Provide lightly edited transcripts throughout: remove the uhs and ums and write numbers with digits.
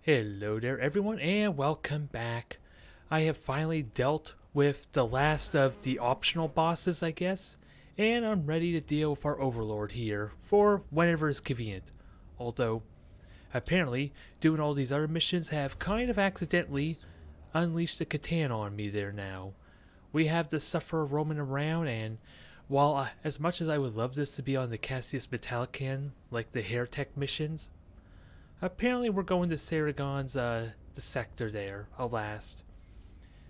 Hello there everyone and welcome back. I have finally dealt with the last of the optional bosses, I guess, and I'm ready to deal with our overlord here for whenever is convenient. Although, apparently, doing all these other missions have kind of accidentally unleashed the Catan on me there now. We have the Sufferer roaming around, and while as much as I would love this to be on the Cassius Metallican, like the Heretic missions, apparently we're going to Saragon's the sector there, alas.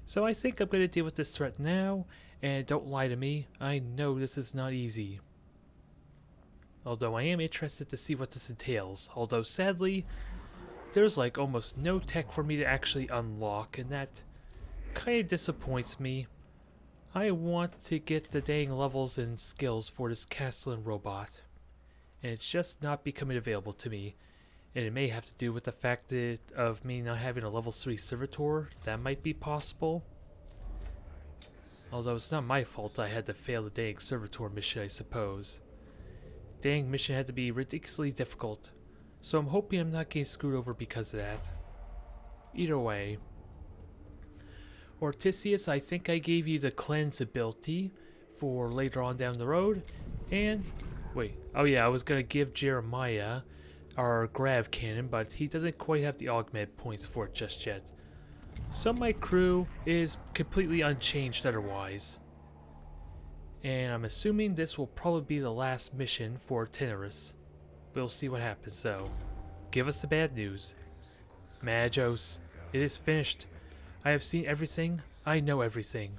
So I think I'm going to deal with this threat now, and don't lie to me, I know this is not easy. Although I am interested to see what this entails, although sadly, there's like almost no tech for me to actually unlock, and that kinda disappoints me. I want to get the dang levels and skills for this Castellan robot, and it's just not becoming available to me. And it may have to do with the fact that of me not having a level 3 servitor. That might be possible. Although it's not my fault I had to fail the dang servitor mission, I suppose. Dang mission had to be ridiculously difficult. So I'm hoping I'm not getting screwed over because of that. Either way. Ortisius, I think I gave you the cleanse ability for later on down the road. And, wait, oh yeah, I was going to give Jeremiah our grav cannon, but he doesn't quite have the augment points for it just yet. So my crew is completely unchanged otherwise. And I'm assuming this will probably be the last mission for Tenebris. We'll see what happens though. Give us the bad news. Magos, it is finished. I have seen everything. I know everything.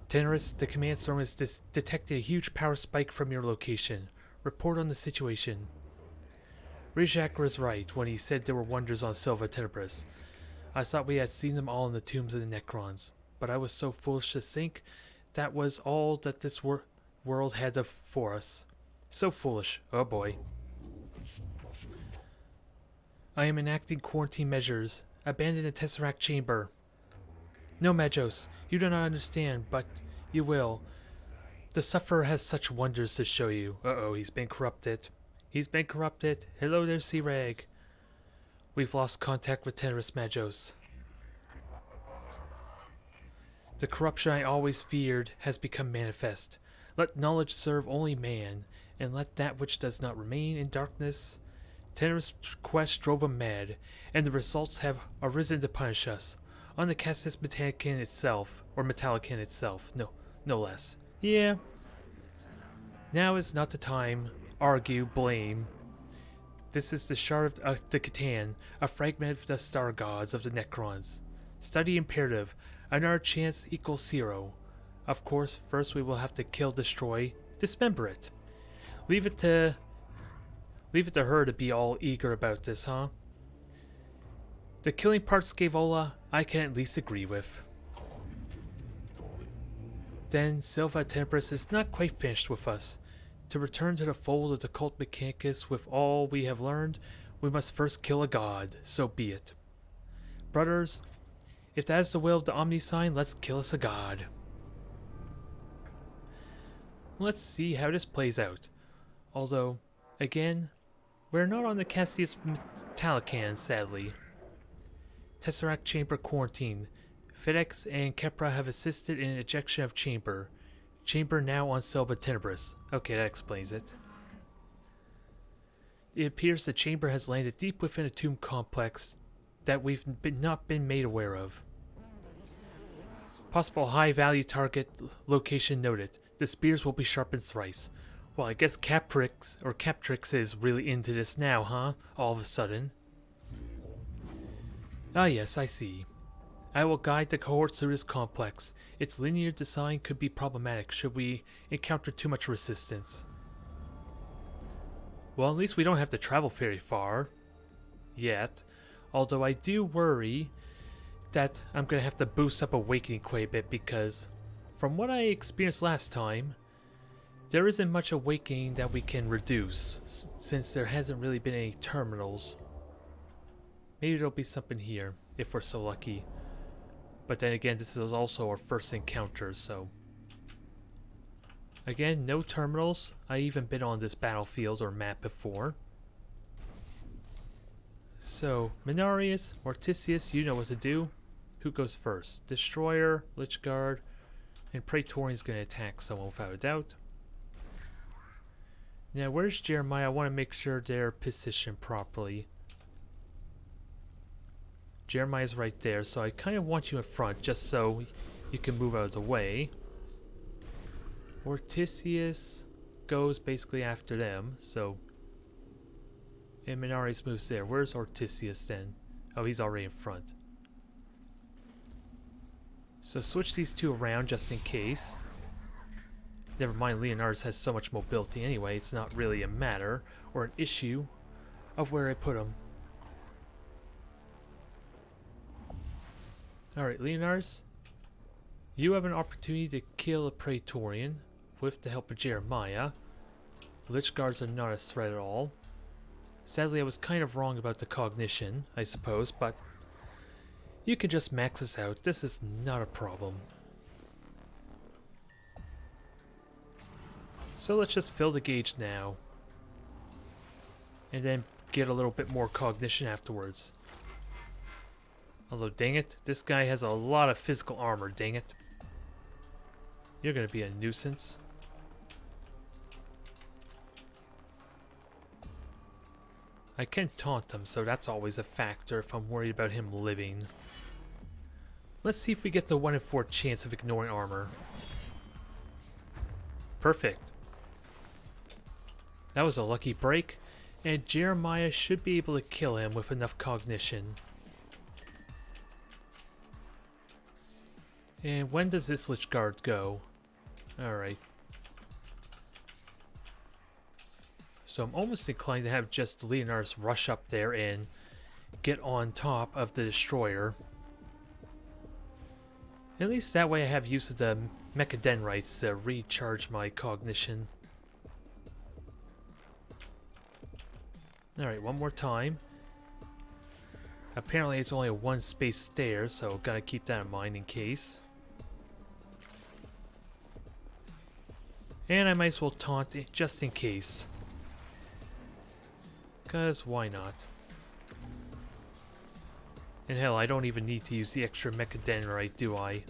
Tenebris, the command storm has detected a huge power spike from your location. Report on the situation. Rizak was right when he said there were wonders on Silva Tenebris. I thought we had seen them all in the tombs of the Necrons, but I was so foolish to think that was all that this world had for us. So foolish, oh boy. I am enacting quarantine measures. Abandon the Tesseract chamber. No, Magos, you do not understand, but you will. The Sufferer has such wonders to show you. Uh-oh, he's been corrupted. He's been corrupted. Hello there, C-Rag. We've lost contact with Tenebris, Magos. The corruption I always feared has become manifest. Let knowledge serve only man, and let that which does not remain in darkness. Tenebris' quest drove him mad, and the results have arisen to punish us. On the Cassius Metallican itself, or Metallican itself, no less. Yeah. Now is not the time. Argue, blame. This is the shard of the Catan, a fragment of the star gods of the Necrons. Study imperative. Another chance equals 0. Of course, first we will have to kill, destroy, dismember it. Leave it to her to be all eager about this, huh? The killing part, Scaevola, I can at least agree with. Then Silva Tenebris is not quite finished with us. To return to the fold of the cult Mechanicus with all we have learned, we must first kill a god, so be it. Brothers, if that is the will of the Omnisign, let's kill us a god. Let's see how this plays out. Although, again, we're not on the Cassius Metallican, sadly. Tesseract Chamber quarantine. FedEx and Kepra have assisted in ejection of Chamber. Chamber now on Silva Tenebris. Okay, that explains it. It appears the chamber has landed deep within a tomb complex that we've not been made aware of. Possible high-value target location noted. The spears will be sharpened thrice. Well, I guess Captrix is really into this now, huh? All of a sudden. Ah yes, I see. I will guide the cohorts through this complex. Its linear design could be problematic should we encounter too much resistance. Well, at least we don't have to travel very far. Yet. Although I do worry that I'm going to have to boost up Awakening quite a bit because, from what I experienced last time, there isn't much Awakening that we can reduce, since there hasn't really been any terminals. Maybe there'll be something here, if we're so lucky. But then again, this is also our first encounter, so... Again, no terminals. I've even been on this battlefield or map before. So, Minarius, Morticius, you know what to do. Who goes first? Destroyer, Lich Guard, and Praetorian's going to attack someone without a doubt. Now, where's Jeremiah? I want to make sure they're positioned properly. Jeremiah's right there, so I kind of want you in front just so you can move out of the way. Morticius goes basically after them, so... And Minarius moves there. Where's Orticius then? Oh, he's already in front. So switch these two around just in case. Never mind, Leonardus has so much mobility anyway, it's not really a matter or an issue of where I put him. Alright, Leonardus, you have an opportunity to kill a Praetorian with the help of Jeremiah. Lich Guards are not a threat at all. Sadly, I was kind of wrong about the cognition, I suppose, but you can just max this out. This is not a problem. So let's just fill the gauge now. And then get a little bit more cognition afterwards. Although, dang it, this guy has a lot of physical armor, dang it. You're gonna be a nuisance. I can taunt him, so that's always a factor if I'm worried about him living. Let's see if we get the 1 in 4 chance of ignoring armor. Perfect. That was a lucky break, and Jeremiah should be able to kill him with enough cognition. And when does this Lich Guard go? Alright. So I'm almost inclined to have just Leonardus rush up there and get on top of the destroyer. At least that way I have use of the Mechadendrites to recharge my cognition. Alright, one more time. Apparently it's only a 1 space stairs, so gotta keep that in mind in case. And I might as well taunt it just in case. Cause why not? And hell, I don't even need to use the extra Mechadendrite, do I?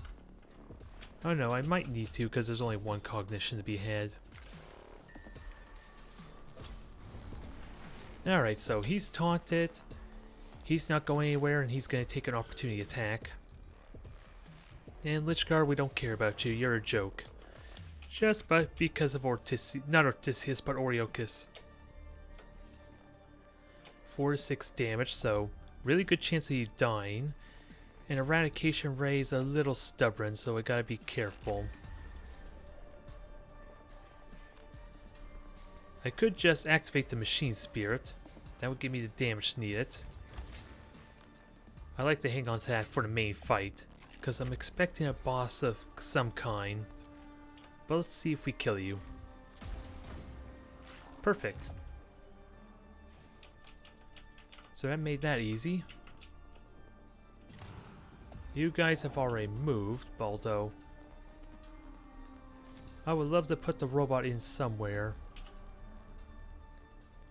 Oh no, I might need to because there's only 1 cognition to be had. Alright, so he's taunted. He's not going anywhere and he's going to take an opportunity attack. And Lich Guard, we don't care about you. You're a joke. Just because of not Orticius, but Oriochus. 4 to 6 damage, so really good chance of you dying. And Eradication Ray is a little stubborn, so I gotta be careful. I could just activate the Machine Spirit. That would give me the damage needed. I like to hang on to that for the main fight, because I'm expecting a boss of some kind. But let's see if we kill you. Perfect. So that made that easy. You guys have already moved, Baldo. I would love to put the robot in somewhere.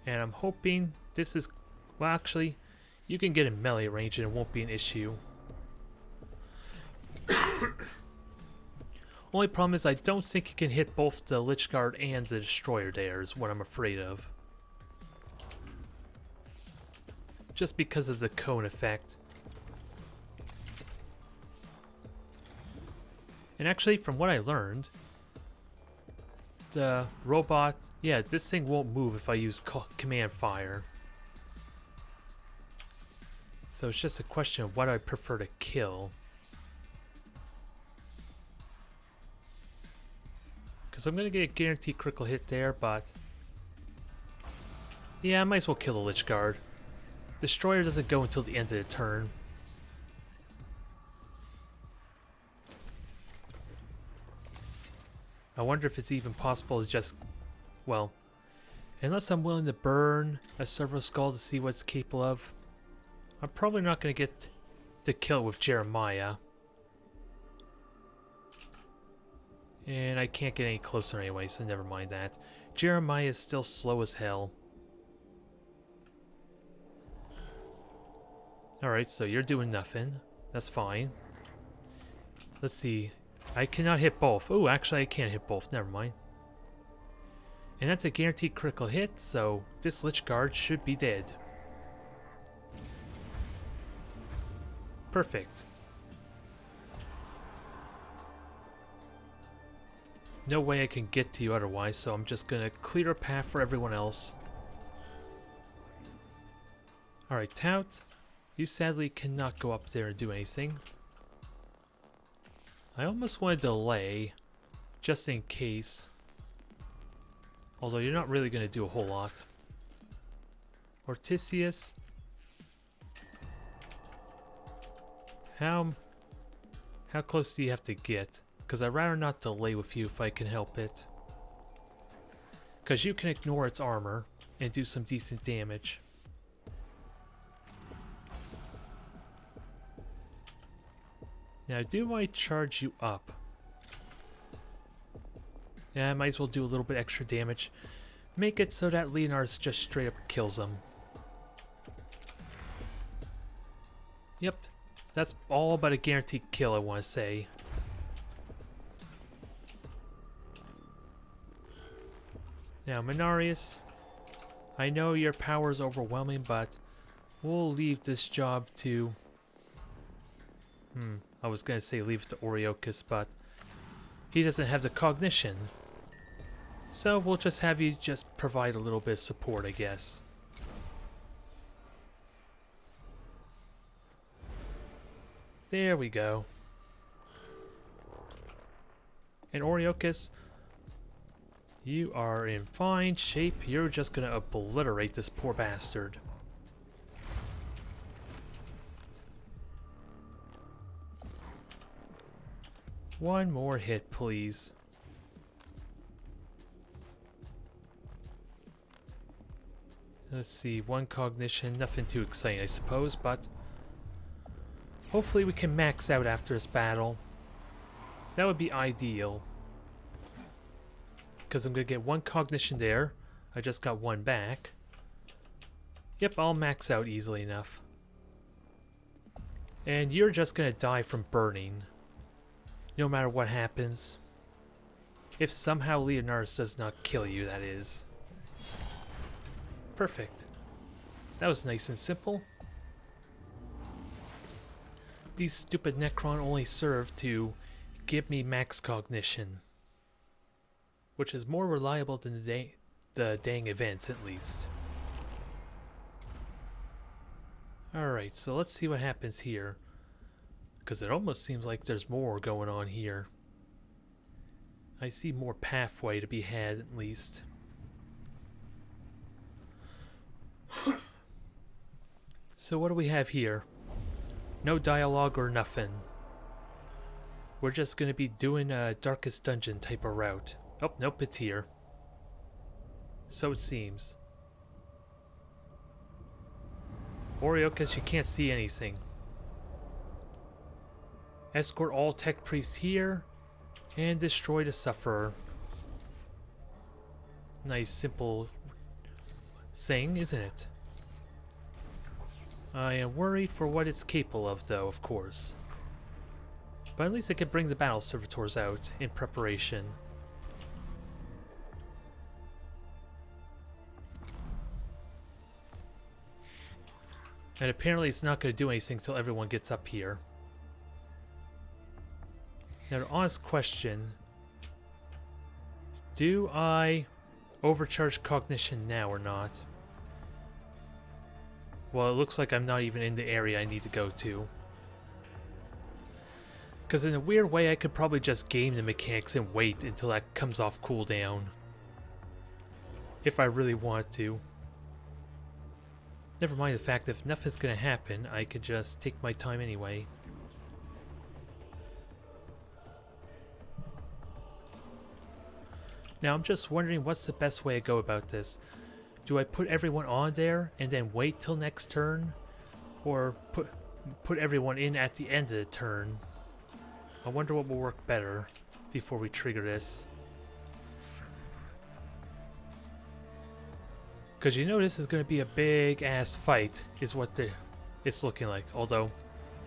And I'm hoping this is... Well, actually, you can get in melee range and it won't be an issue. Only problem is I don't think it can hit both the Lich Guard and the Destroyer there is what I'm afraid of. Just because of the cone effect. And actually, from what I learned, the robot... Yeah, this thing won't move if I use command fire. So it's just a question of what I prefer to kill. Because I'm going to get a guaranteed critical hit there, but... Yeah, I might as well kill the Lich Guard. Destroyer doesn't go until the end of the turn. I wonder if it's even possible to just... Well, unless I'm willing to burn a Servo Skull to see what it's capable of, I'm probably not going to get to kill with Jeremiah. And I can't get any closer anyway, so never mind that. Jeremiah is still slow as hell. Alright, so you're doing nothing. That's fine. Let's see. I cannot hit both. Oh, actually I can't hit both. Never mind. And that's a guaranteed critical hit, so this Lich Guard should be dead. Perfect. No way I can get to you otherwise, so I'm just gonna clear a path for everyone else. Alright, Tout. You sadly cannot go up there and do anything. I almost want to delay, just in case. Although you're not really going to do a whole lot. Ortisius. How close do you have to get? Because I'd rather not delay with you if I can help it. Because you can ignore its armor and do some decent damage. Now, do I charge you up? Yeah, I might as well do a little bit extra damage. Make it so that Leonard's just straight up kills him. Yep, that's all about a guaranteed kill, I want to say. Now, Minarius, I know your power is overwhelming, but we'll leave this job to... I was going to say leave it to Oriochus, but he doesn't have the cognition. So we'll just have you just provide a little bit of support, I guess. There we go. And Oriochus, you are in fine shape. You're just going to obliterate this poor bastard. One more hit, please. Let's see, one cognition, nothing too exciting I suppose, but hopefully we can max out after this battle. That would be ideal. Because I'm going to get one cognition there. I just got one back. Yep, I'll max out easily enough. And you're just going to die from burning. No matter what happens. If somehow Leonardus does not kill you, that is. Perfect. That was nice and simple. These stupid Necron only serve to give me max cognition. Which is more reliable than the dang events, at least. Alright, so let's see what happens here. Because it almost seems like there's more going on here. I see more pathway to be had, at least. So what do we have here? No dialogue or nothing. We're just going to be doing a Darkest Dungeon type of route. Oh, nope, it's here. So it seems. Oriochus, you can't see anything. Escort all tech priests here, and destroy the Sufferer. Nice, simple thing, isn't it? I am worried for what it's capable of, though, of course. But at least I can bring the battle servitors out in preparation. And apparently it's not going to do anything until everyone gets up here. Now, the honest question, do I overcharge cognition now or not? Well, it looks like I'm not even in the area I need to go to. Because in a weird way, I could probably just game the mechanics and wait until that comes off cooldown. If I really want to. Never mind the fact if nothing's going to happen, I could just take my time anyway. Now I'm just wondering what's the best way to go about this. Do I put everyone on there and then wait till next turn? Or put everyone in at the end of the turn? I wonder what will work better before we trigger this. Because you know this is going to be a big ass fight is it's looking like. Although,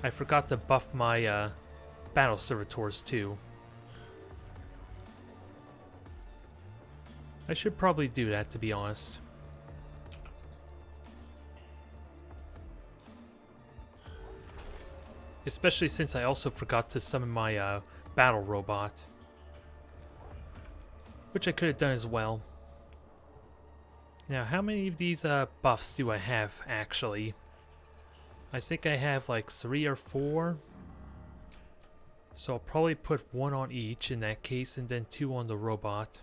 I forgot to buff my battle servitors too. I should probably do that, to be honest. Especially since I also forgot to summon my battle robot. Which I could have done as well. Now, how many of these buffs do I have, actually? I think I have like 3 or 4. So I'll probably put 1 on each in that case, and then 2 on the robot.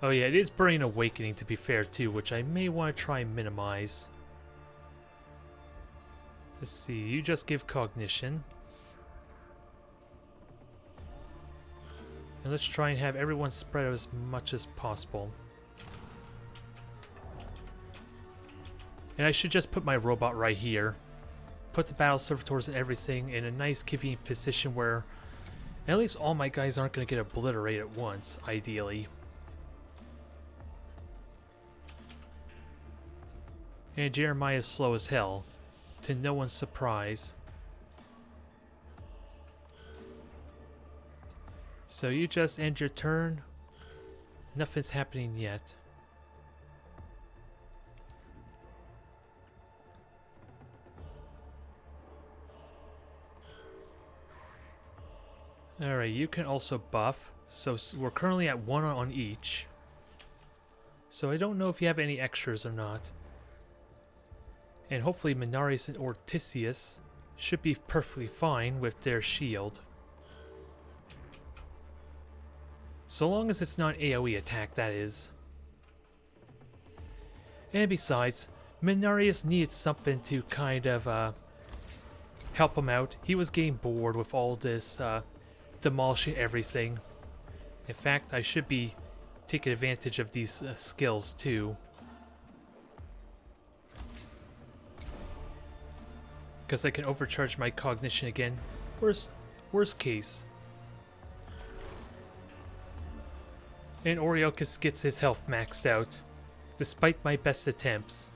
Oh yeah, it is Burning Awakening, to be fair too, which I may want to try and minimize. Let's see, you just give cognition. And let's try and have everyone spread out as much as possible. And I should just put my robot right here. Put the battle servitors and everything in a nice convenient position where at least all my guys aren't going to get obliterated at once, ideally. And Jeremiah's slow as hell, to no one's surprise. So you just end your turn. Nothing's happening yet. Alright, you can also buff. So we're currently at 1 on each. So I don't know if you have any extras or not. And hopefully Mechanicus and Ortisius should be perfectly fine with their shield. So long as it's not AoE attack, that is. And besides, Mechanicus needed something to kind of help him out. He was getting bored with all this demolishing everything. In fact, I should be taking advantage of these skills too. Because I can overcharge my cognition again. Worst case. And Oriokus gets his health maxed out, despite my best attempts.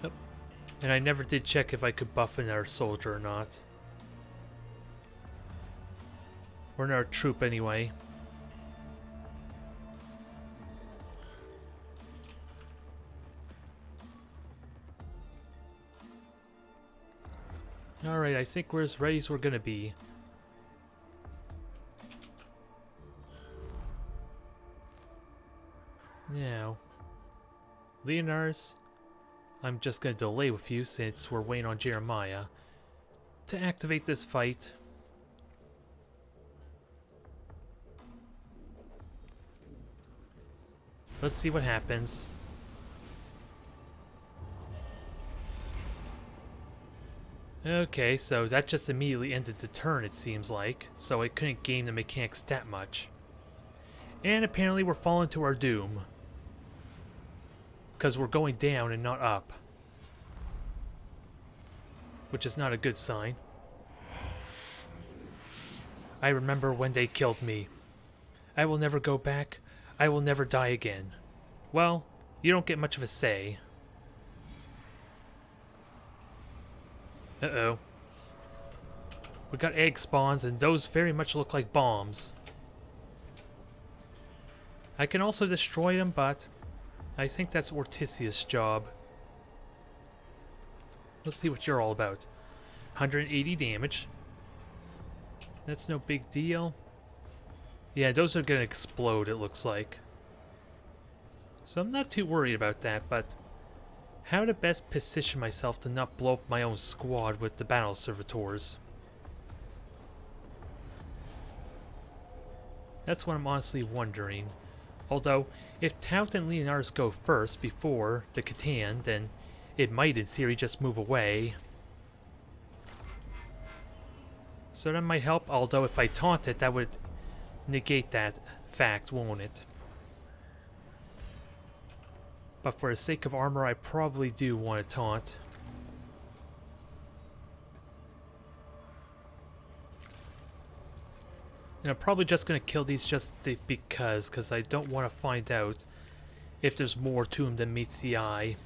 Oh. And I never did check if I could buff another soldier or not. Or another troop anyway. Alright, I think we're as ready as we're gonna be. Now, Leonars, I'm just gonna delay with you since we're waiting on Jeremiah to activate this fight. Let's see what happens. Okay, so that just immediately ended the turn, it seems like, so I couldn't gain the mechanics that much. And apparently we're falling to our doom. Because we're going down and not up. Which is not a good sign. I remember when they killed me. I will never go back. I will never die again. Well, you don't get much of a say. Uh-oh. We got egg spawns, and those very much look like bombs. I can also destroy them, but I think that's Ortisius' job. Let's see what you're all about. 180 damage. That's no big deal. Yeah, those are gonna explode, it looks like. So I'm not too worried about that, but how to best position myself to not blow up my own squad with the battle servitors? That's what I'm honestly wondering. Although, if Tout and Leonars go first before the Catan, then it might in theory just move away. So that might help, although if I taunt it, that would negate that fact, won't it? But for the sake of armor, I probably do want to taunt. And I'm probably just going to kill these just because I don't want to find out if there's more to them than meets the eye.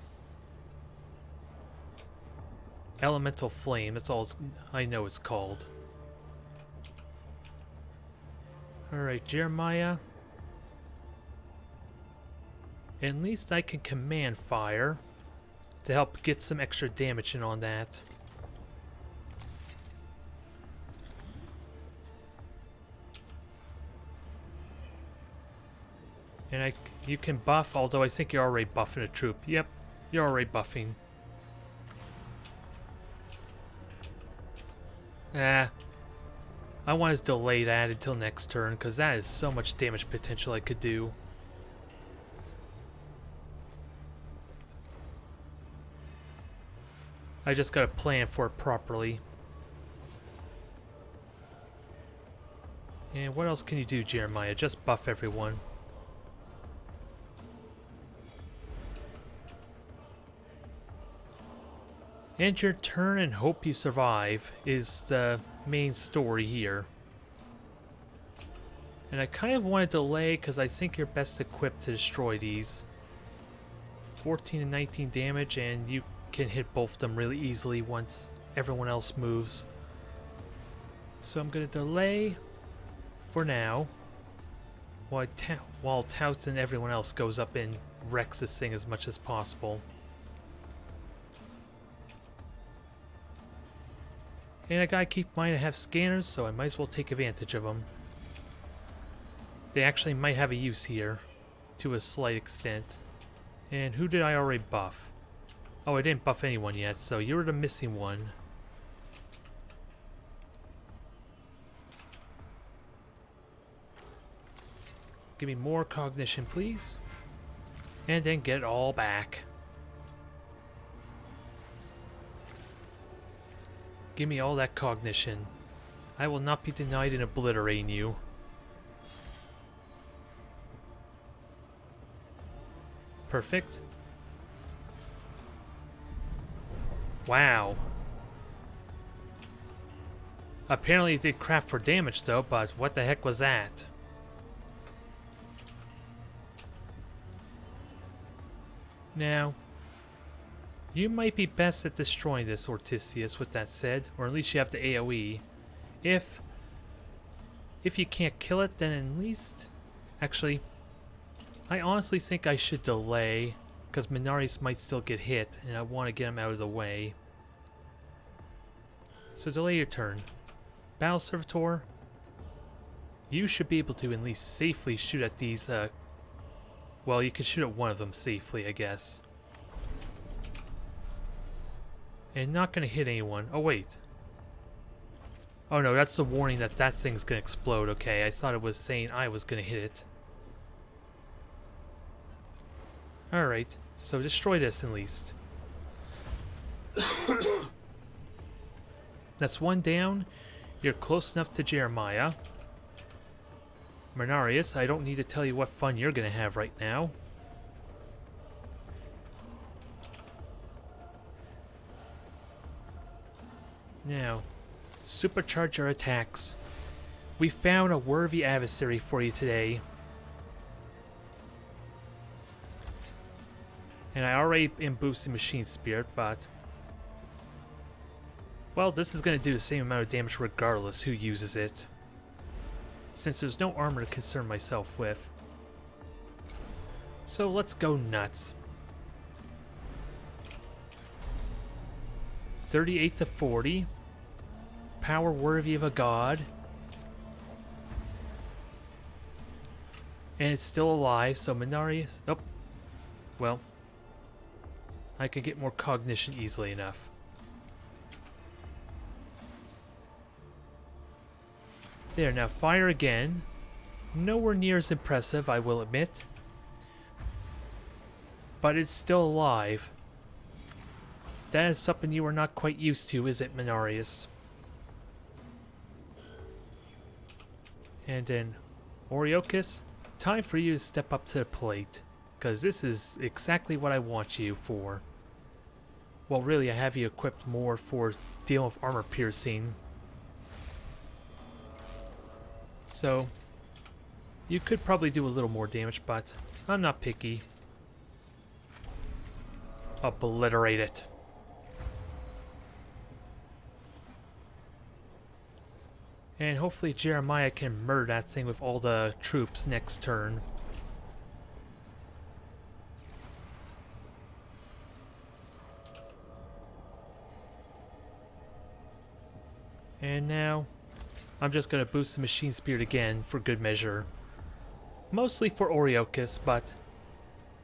Elemental Flame, that's all I know it's called. Alright, Jeremiah. At least I can command fire to help get some extra damage in on that. And you can buff, although I think you're already buffing a troop. Yep, you're already buffing. I want to delay that until next turn, because that is so much damage potential I could do. I just gotta plan for it properly. And what else can you do, Jeremiah? Just buff everyone. End your turn and hope you survive is the main story here. And I kind of want to delay because I think you're best equipped to destroy these. 14 and 19 damage, and you can hit both of them really easily once everyone else moves. So I'm going to delay for now while Tout and everyone else goes up and wrecks this thing as much as possible. And I gotta keep in mind I have scanners, so I might as well take advantage of them. They actually might have a use here, to a slight extent. And who did I already buff? Oh, I didn't buff anyone yet, so you're the missing one. Give me more cognition, please. And then get it all back. Give me all that cognition. I will not be denied in obliterating you. Perfect. Wow. Apparently it did crap for damage though, but what the heck was that? Now, you might be best at destroying this, Ortisius, with that said, or at least you have the AoE. If you can't kill it, then at least... Actually, I honestly think I should delay, because Mechanicus might still get hit, and I want to get him out of the way. So delay your turn. Battle Servitor, you should be able to at least safely shoot at these, well, you can shoot at one of them safely, I guess. And not gonna hit anyone. Oh, wait. Oh no, that's the warning that that thing's gonna explode. Okay, I thought it was saying I was gonna hit it. Alright, so destroy this at least. That's one down. You're close enough to Jeremiah. Mechanicus, I don't need to tell you what fun you're gonna have right now. Now, supercharge our attacks. We found a worthy adversary for you today. And I already am boosting Machine Spirit, but... well, this is going to do the same amount of damage regardless who uses it. Since there's no armor to concern myself with. So let's go nuts. 38 to 40. Power worthy of a god. And it's still alive, so Mechanicus... oh. Well. I can get more cognition easily enough. There, now fire again. Nowhere near as impressive, I will admit. But it's still alive. That is something you are not quite used to, is it, Mechanicus? And then, Oriochis, time for you to step up to the plate. Because this is exactly what I want you for. Well, really, I have you equipped more for dealing with armor piercing. So, you could probably do a little more damage, but I'm not picky. Obliterate it. And hopefully Jeremiah can murder that thing with all the troops next turn. And now, I'm just going to boost the Machine Spirit again for good measure. Mostly for Oriochus, but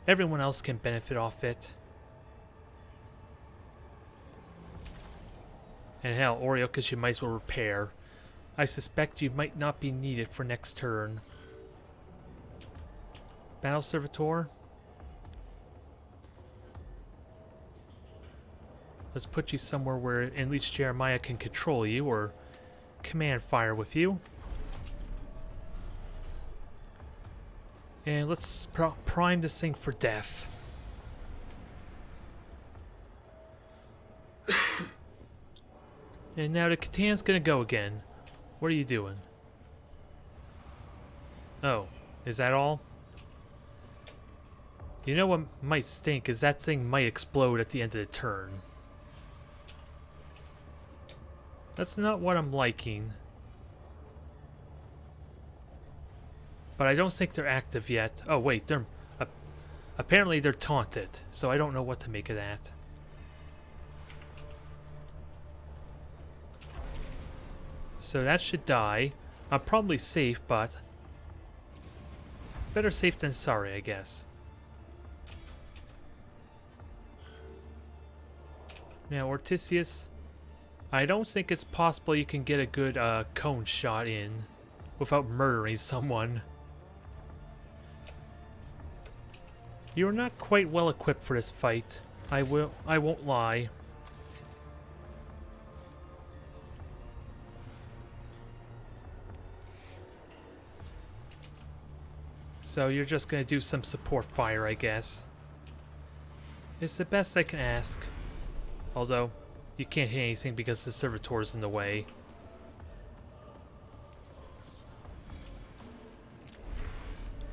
everyone else can benefit off it. And hell, Oriochus you might as well repair. I suspect you might not be needed for next turn. Battle Servitor. Let's put you somewhere where at least Jeremiah can control you or command fire with you. And let's prime this thing for death. And now the Catan's gonna go again. What are you doing? Oh, is that all? You know what might stink is that thing might explode at the end of the turn. That's not what I'm liking. But I don't think they're active yet. Oh wait, they're apparently they're taunted, so I don't know what to make of that. So that should die. I'm probably safe, but better safe than sorry, I guess. Now, Ortisius, I don't think it's possible you can get a good cone shot in without murdering someone. You're not quite well equipped for this fight. I won't lie. So you're just gonna do some support fire, I guess. It's the best I can ask. Although, you can't hit anything because the Servitor's in the way.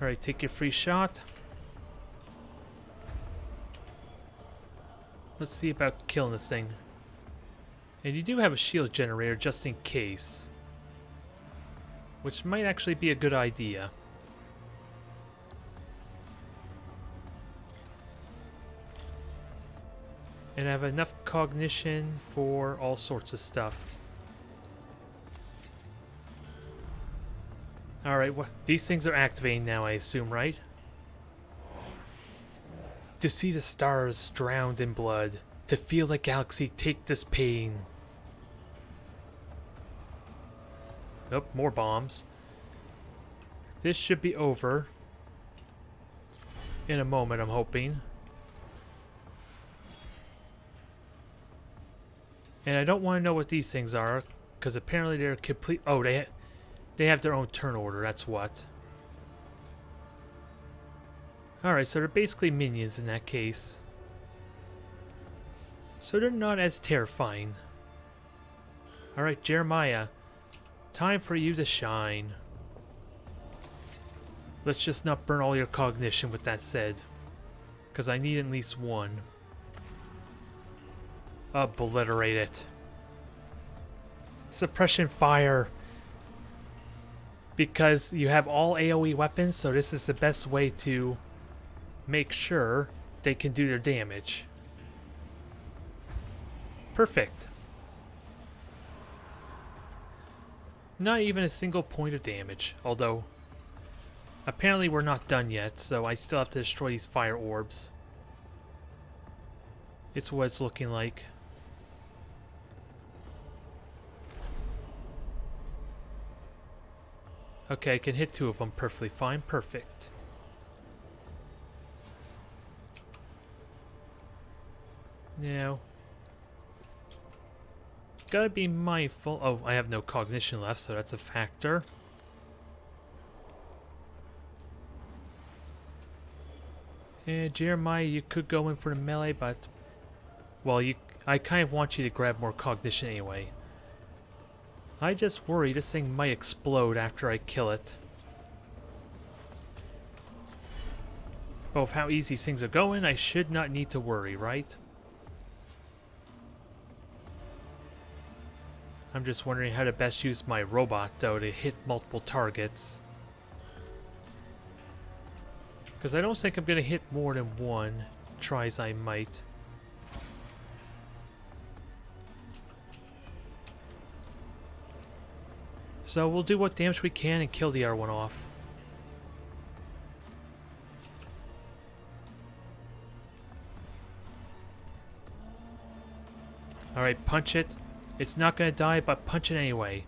Alright, take your free shot. Let's see about killing this thing. And you do have a shield generator just in case. Which might actually be a good idea. And I have enough cognition for all sorts of stuff. Alright, these things are activating now, I assume, right? To see the stars drowned in blood, to feel the galaxy take this pain. Oh, more bombs. This should be over in a moment, I'm hoping. And I don't want to know what these things are, because apparently they're complete. Oh, they have their own turn order. That's what. All right, so they're basically minions in that case. So they're not as terrifying. All right, Jeremiah, time for you to shine. Let's just not burn all your cognition with that said, because I need at least one. Obliterate it. Suppression fire. Because you have all AoE weapons, so this is the best way to make sure they can do their damage. Perfect. Not even a single point of damage, although apparently we're not done yet, so I still have to destroy these fire orbs. It's what it's looking like. Okay, I can hit two of them perfectly fine. Perfect. Now, gotta be mindful. Oh, I have no cognition left, so that's a factor. And Jeremiah, you could go in for the melee, but well, I kind of want you to grab more cognition anyway. I just worry this thing might explode after I kill it. Well, with how easy things are going, I should not need to worry, right? I'm just wondering how to best use my robot, though, to hit multiple targets. Because I don't think I'm going to hit more than one, try as I might. So we'll do what damage we can and kill the other one off. Alright, punch it. It's not going to die, but punch it anyway.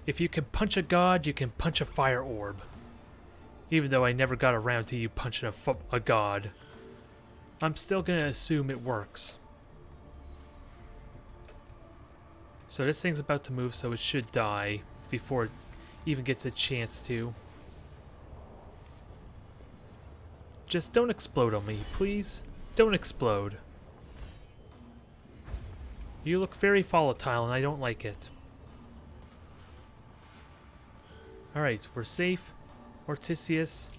If you can punch a god, you can punch a fire orb. Even though I never got around to you punching a god. I'm still going to assume it works. So this thing's about to move, so it should die before it even gets a chance to. Just don't explode on me, please. Don't explode. You look very volatile and I don't like it. Alright, we're safe. Ortisius.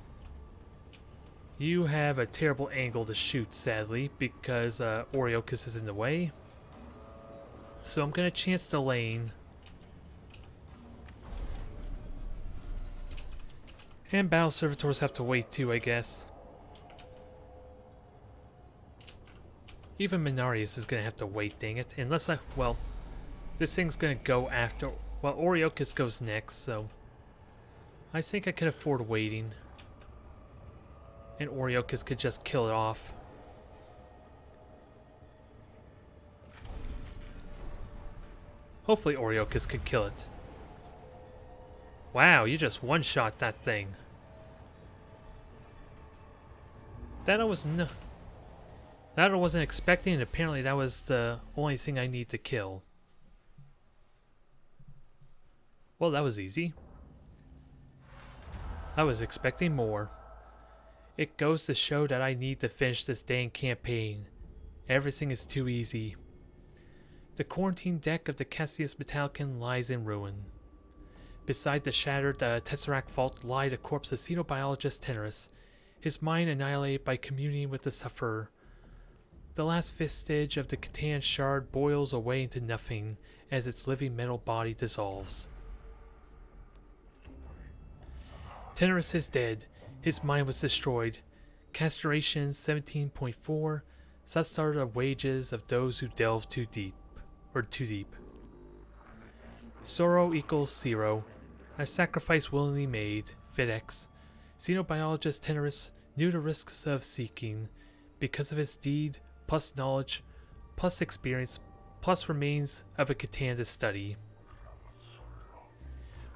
You have a terrible angle to shoot, sadly, because Oreocus is in the way. So I'm going to chance the lane. And battle servitors have to wait too, I guess. Even Minarius is going to have to wait, dang it. Unless well, this thing's going to go after... Well, Oreocus goes next, so... I think I can afford waiting. And Oreocus could just kill it off. Hopefully Oreocus can kill it. Wow, you just one-shot that thing. That I wasn't expecting, and apparently that was the only thing I need to kill. Well, that was easy. I was expecting more. It goes to show that I need to finish this dang campaign. Everything is too easy. The quarantine deck of the Cassius Metallicon lies in ruin. Beside the shattered Tesseract vault lie the corpse of xenobiologist Tenebris, his mind annihilated by communing with the sufferer. The last vestige of the Catan shard boils away into nothing as its living metal body dissolves. Tenebris is dead. His mind was destroyed. Castration 17.4. Such are the wages of those who delve too deep. Sorrow equals 0. A sacrifice willingly made. FedEx. Xenobiologist Tenebris knew the risks of seeking. Because of his deed, plus knowledge, plus experience, plus remains of a Catan to study.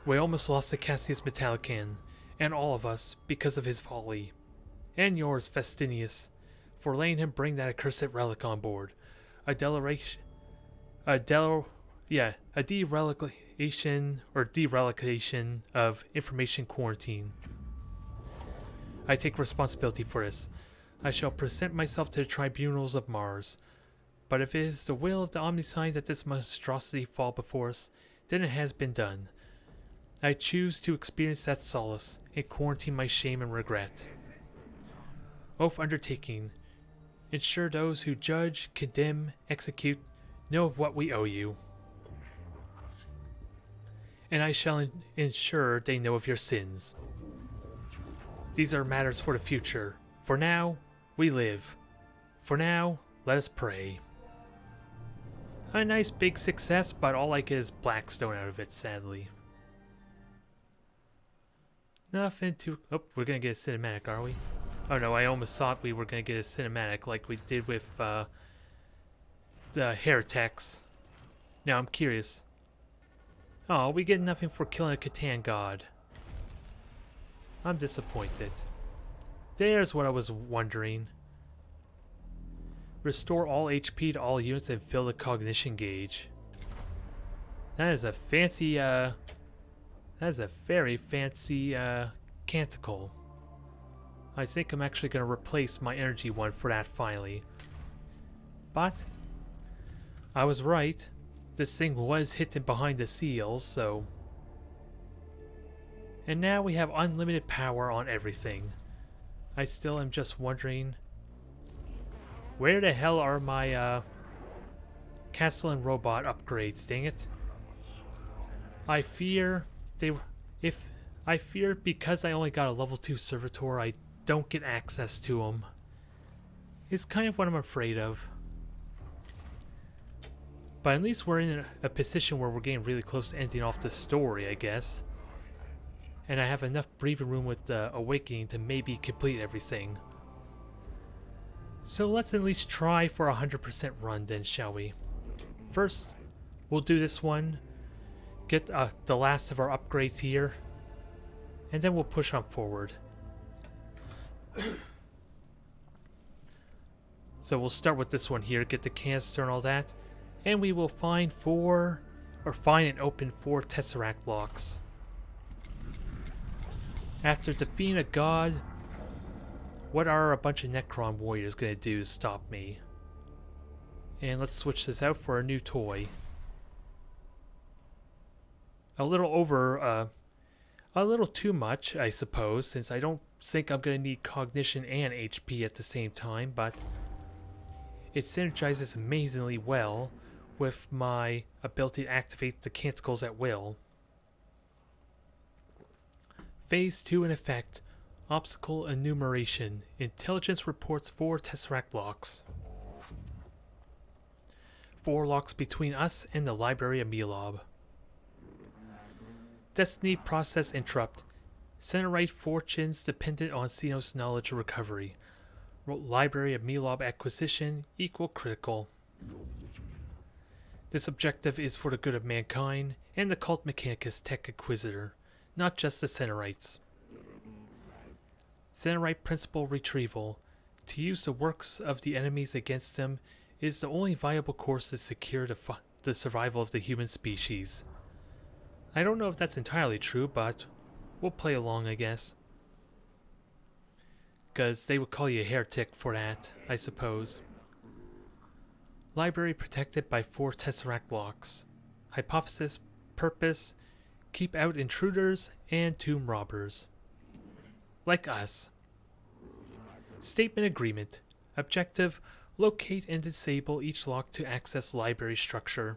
We almost lost the Cassius Metallicon, and all of us, because of his folly. And yours, Festinius, for letting him bring that accursed relic on board. A dereliction of information quarantine. I take responsibility for this. I shall present myself to the tribunals of Mars. But if it is the will of the Omniscient that this monstrosity fall before us, then it has been done. I choose to experience that solace and quarantine my shame and regret. Oath undertaking. Ensure those who judge, condemn, execute, know of what we owe you. And I shall ensure they know of your sins. These are matters for the future. For now, we live. For now, let us pray. A nice big success, but all I get is Blackstone out of it, sadly. Nothing too... Oh, we're gonna get a cinematic, are we? Oh no, I almost thought we were gonna get a cinematic like we did with the Heretics. Now I'm curious. Oh, we get nothing for killing a Catan god. I'm disappointed. There's what I was wondering. Restore all HP to all units and fill the cognition gauge. That is a fancy, that is a very fancy, canticle. I think I'm actually going to replace my energy one for that finally. But I was right. this thing was hidden behind the seals, so... And now we have unlimited power on everything. I still am just wondering... Where the hell are my, castle and robot upgrades, dang it? I fear I fear because I only got a level 2 servitor, I don't get access to them. It's kind of what I'm afraid of. But at least we're in a position where we're getting really close to ending off the story, I guess. And I have enough breathing room with the Awakening to maybe complete everything. So let's at least try for a 100% run then, shall we? First, we'll do this one, get the last of our upgrades here, and then we'll push on forward. So we'll start with this one here, get the canister and all that, and we will find and open 4 Tesseract blocks. After defeating a god, what are a bunch of Necron warriors gonna do to stop me? And let's switch this out for a new toy. A little too much, I suppose, since I don't think I'm gonna need cognition and HP at the same time, but it synergizes amazingly well with my ability to activate the canticles at will. Phase 2 in effect. Obstacle enumeration. Intelligence reports 4 Tesseract locks. 4 locks between us and the Library of Melob. Destiny process interrupt. Centerite fortunes dependent on Xenos knowledge recovery. Library of Melob acquisition equal critical. This objective is for the good of mankind and the cult Mechanicus Tech Inquisitor, not just the Centerites. Centerite principle retrieval. To use the works of the enemies against them is the only viable course to secure the survival of the human species. I don't know if that's entirely true, but we'll play along, I guess. Because they would call you a heretic for that, I suppose. Library protected by 4 Tesseract locks. Hypothesis, purpose, keep out intruders and tomb robbers. Like us. Statement agreement. Objective, locate and disable each lock to access library structure.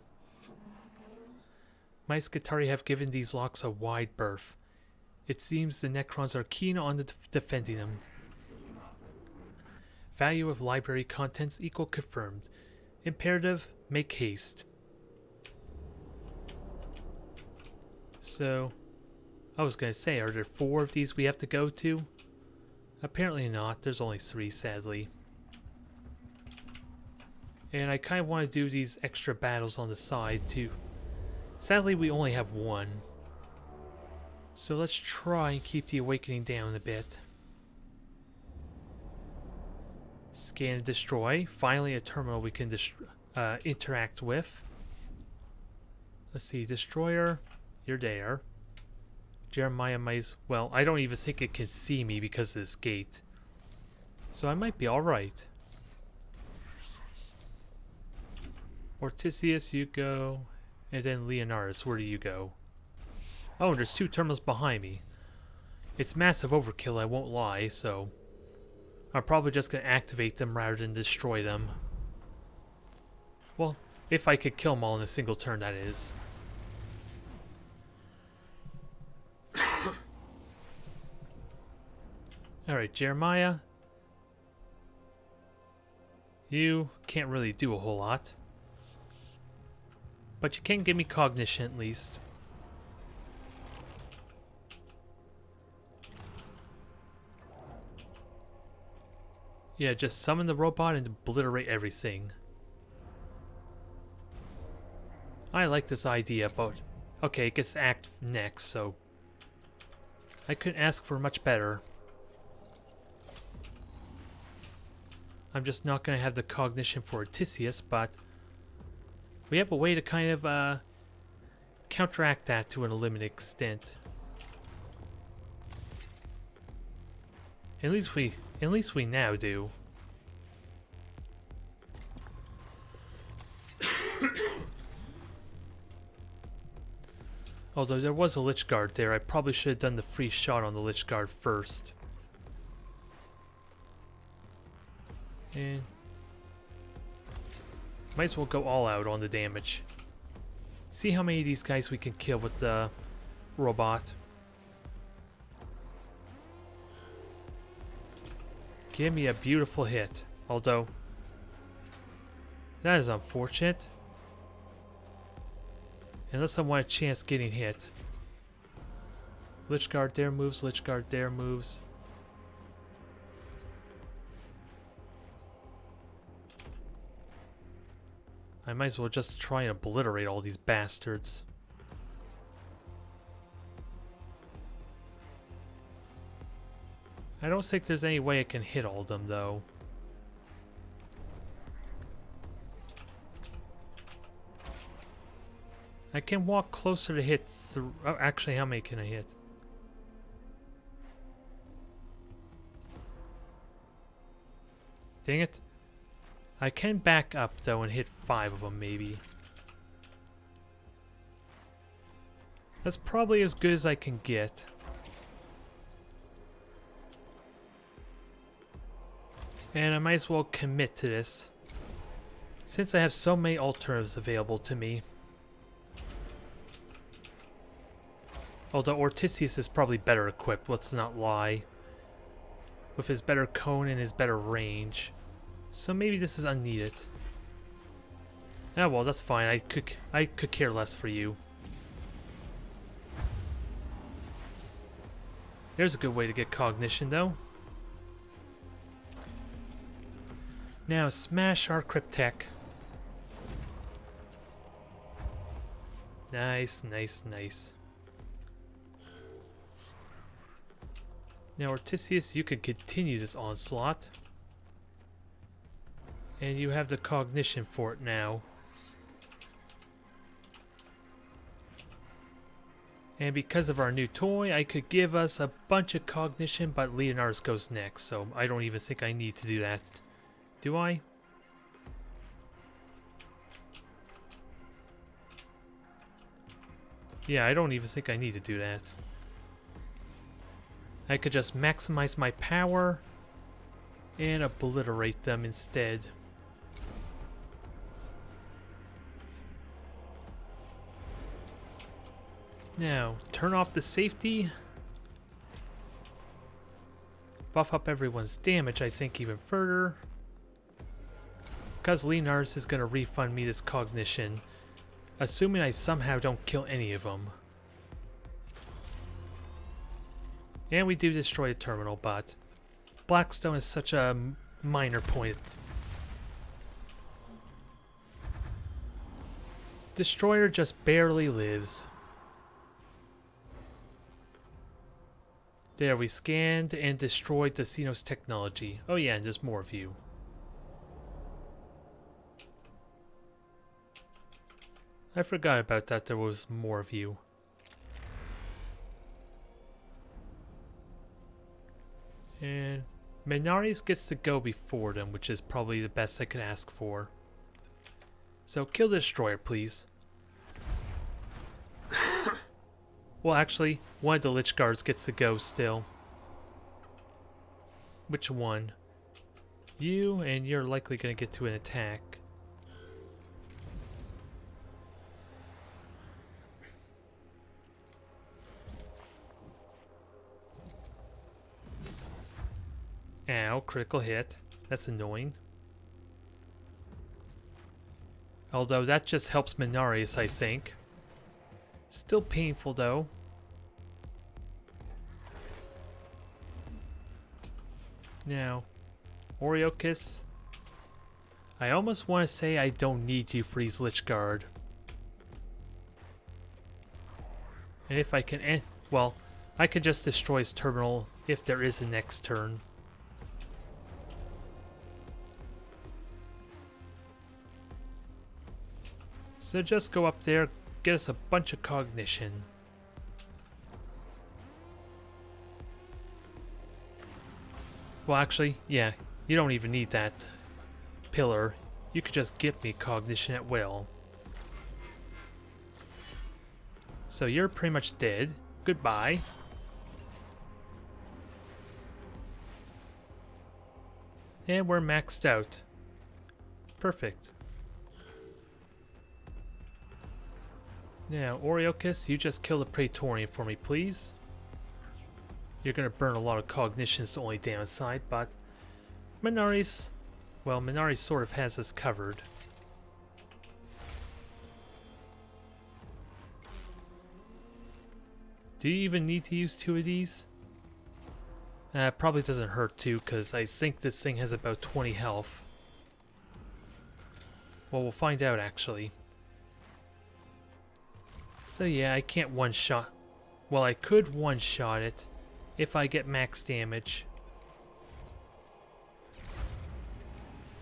My Skitarii have given these locks a wide berth. It seems the Necrons are keen on defending them. Value of library contents equal confirmed. Imperative, make haste. So, I was going to say, are there 4 of these we have to go to? Apparently not, there's only 3 sadly. And I kind of want to do these extra battles on the side too. Sadly we only have 1. So let's try and keep the Awakening down a bit. Scan and destroy. Finally a terminal we can interact with. Let's see, Destroyer, you're there. Jeremiah might... Well, I don't even think it can see me because of this gate. So I might be alright. Ortisius, you go. And then Leonardus, where do you go? Oh, and there's 2 terminals behind me. It's massive overkill, I won't lie, so... I'm probably just going to activate them rather than destroy them. Well, if I could kill them all in a single turn, that is. Alright, Jeremiah. You can't really do a whole lot. But you can give me cognition at least. Yeah, just summon the robot and obliterate everything. I like this idea, but... Okay, it gets to act next, so... I couldn't ask for much better. I'm just not going to have the cognition for Ortisius, but... We have a way to kind of, counteract that to an limited extent. At least we now do. Although there was a Lich Guard there, I probably should have done the free shot on the Lich Guard first. And might as well go all out on the damage. See how many of these guys we can kill with the robot. Give me a beautiful hit. Although, that is unfortunate. Unless I want a chance getting hit. Lich Guard there moves, Lich Guard there moves. I might as well just try and obliterate all these bastards. I don't think there's any way I can hit all of them, though. I can walk closer to hit. Oh, actually, how many can I hit? Dang it. I can back up, though, and hit 5 of them, maybe. That's probably as good as I can get. And I might as well commit to this, since I have so many alternatives available to me. Although Ortisius is probably better equipped, let's not lie. With his better cone and his better range. So maybe this is unneeded. Ah well, that's fine. I could care less for you. There's a good way to get cognition, though. Now smash our Cryptek. Nice, nice, nice. Now Ortisius, you can continue this onslaught. And you have the cognition for it now. And because of our new toy, I could give us a bunch of cognition, but Leonard's goes next, so I don't even think I need to do that. Do I? Yeah, I don't even think I need to do that. I could just maximize my power and obliterate them instead. Now, turn off the safety. Buff up everyone's damage, I think, even further. Because Leonars is going to refund me this cognition, assuming I somehow don't kill any of them. And we do destroy the terminal, but Blackstone is such a minor point. Destroyer just barely lives. There, we scanned and destroyed the Xenos technology. Oh yeah, and there's more of you. I forgot about that, there was more of you. And Menaris gets to go before them, which is probably the best I could ask for. So kill the destroyer, please. Well, actually, one of the Lich Guards gets to go still. Which one? You, and you're likely going to get to an attack. Ow, critical hit. That's annoying. Although that just helps Minarius, I think. Still painful though. Now, Oreokis. I almost want to say I don't need you for these Lich Guard. And if I can well, I can just destroy his terminal if there is a next turn. So just go up there, get us a bunch of cognition. Well, actually, yeah, you don't even need that pillar. You could just give me cognition at will. So you're pretty much dead. Goodbye. And we're maxed out. Perfect. Now, Oriochus, you just kill the Praetorian for me, please. You're gonna burn a lot of cognition, is the only downside, but Menaris, well, Menaris sort of has us covered. Do you even need to use 2 of these? Probably doesn't hurt too, because I think this thing has about 20 health. Well, we'll find out actually. So yeah, I can't one-shot. Well, I could one-shot it if I get max damage.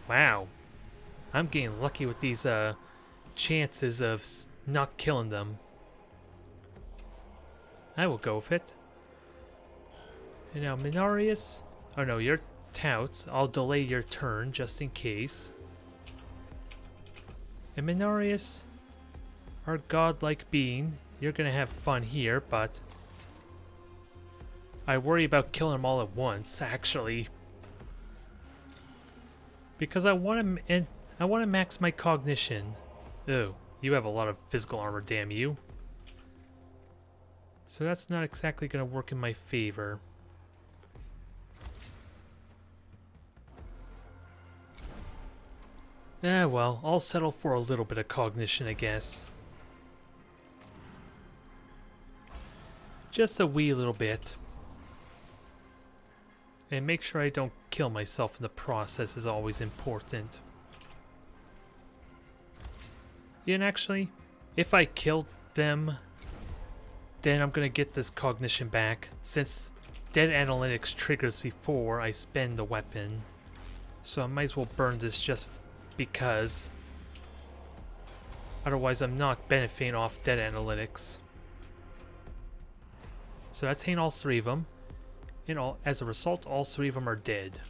Wow. I'm getting lucky with these chances of not killing them. I will go with it. And now Minarius. Oh no, you're touts. I'll delay your turn just in case. And Minarius, our godlike being, you're gonna have fun here, but I worry about killing them all at once, actually. Because I want to max my cognition. Oh, you have a lot of physical armor, damn you. So that's not exactly going to work in my favor. Ah, well, I'll settle for a little bit of cognition, I guess. Just a wee little bit. And make sure I don't kill myself in the process is always important. Yeah, and actually, if I killed them, then I'm gonna get this cognition back, since dead analytics triggers before I spend the weapon. So I might as well burn this just because. Otherwise I'm not benefiting off dead analytics. So that's hitting all 3 of them. And as a result, all 3 of them are dead.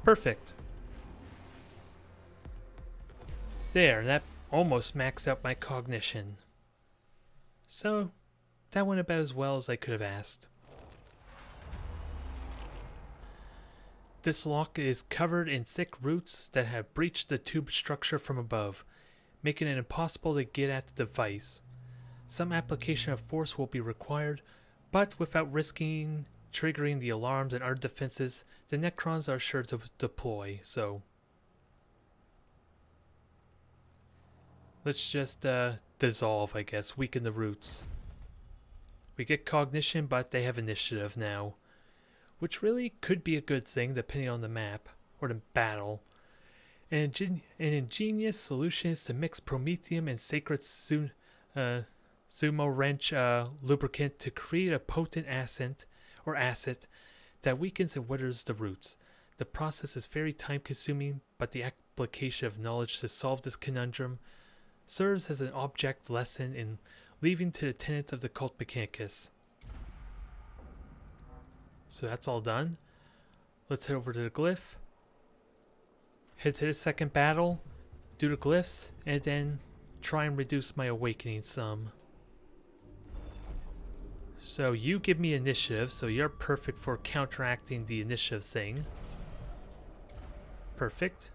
Perfect. There, that almost maxed out my cognition. So, that went about as well as I could have asked. This lock is covered in thick roots that have breached the tube structure from above, making it impossible to get at the device. Some application of force will be required, but without risking triggering the alarms and other defenses, the Necrons are sure to deploy, so let's just dissolve, I guess, weaken the roots. We get cognition, but they have initiative now, which really could be a good thing depending on the map, or the battle. An ingenious solution is to mix promethium and sacred sumo wrench lubricant to create a potent acid that weakens and withers the roots. The process is very time consuming, but the application of knowledge to solve this conundrum serves as an object lesson in leaving to the tenets of the cult Mechanicus. So that's all done. Let's head over to the glyph. Head to the second battle, do the glyphs, and then try and reduce my awakening some. So you give me initiative, so you're perfect for counteracting the initiative thing. Perfect.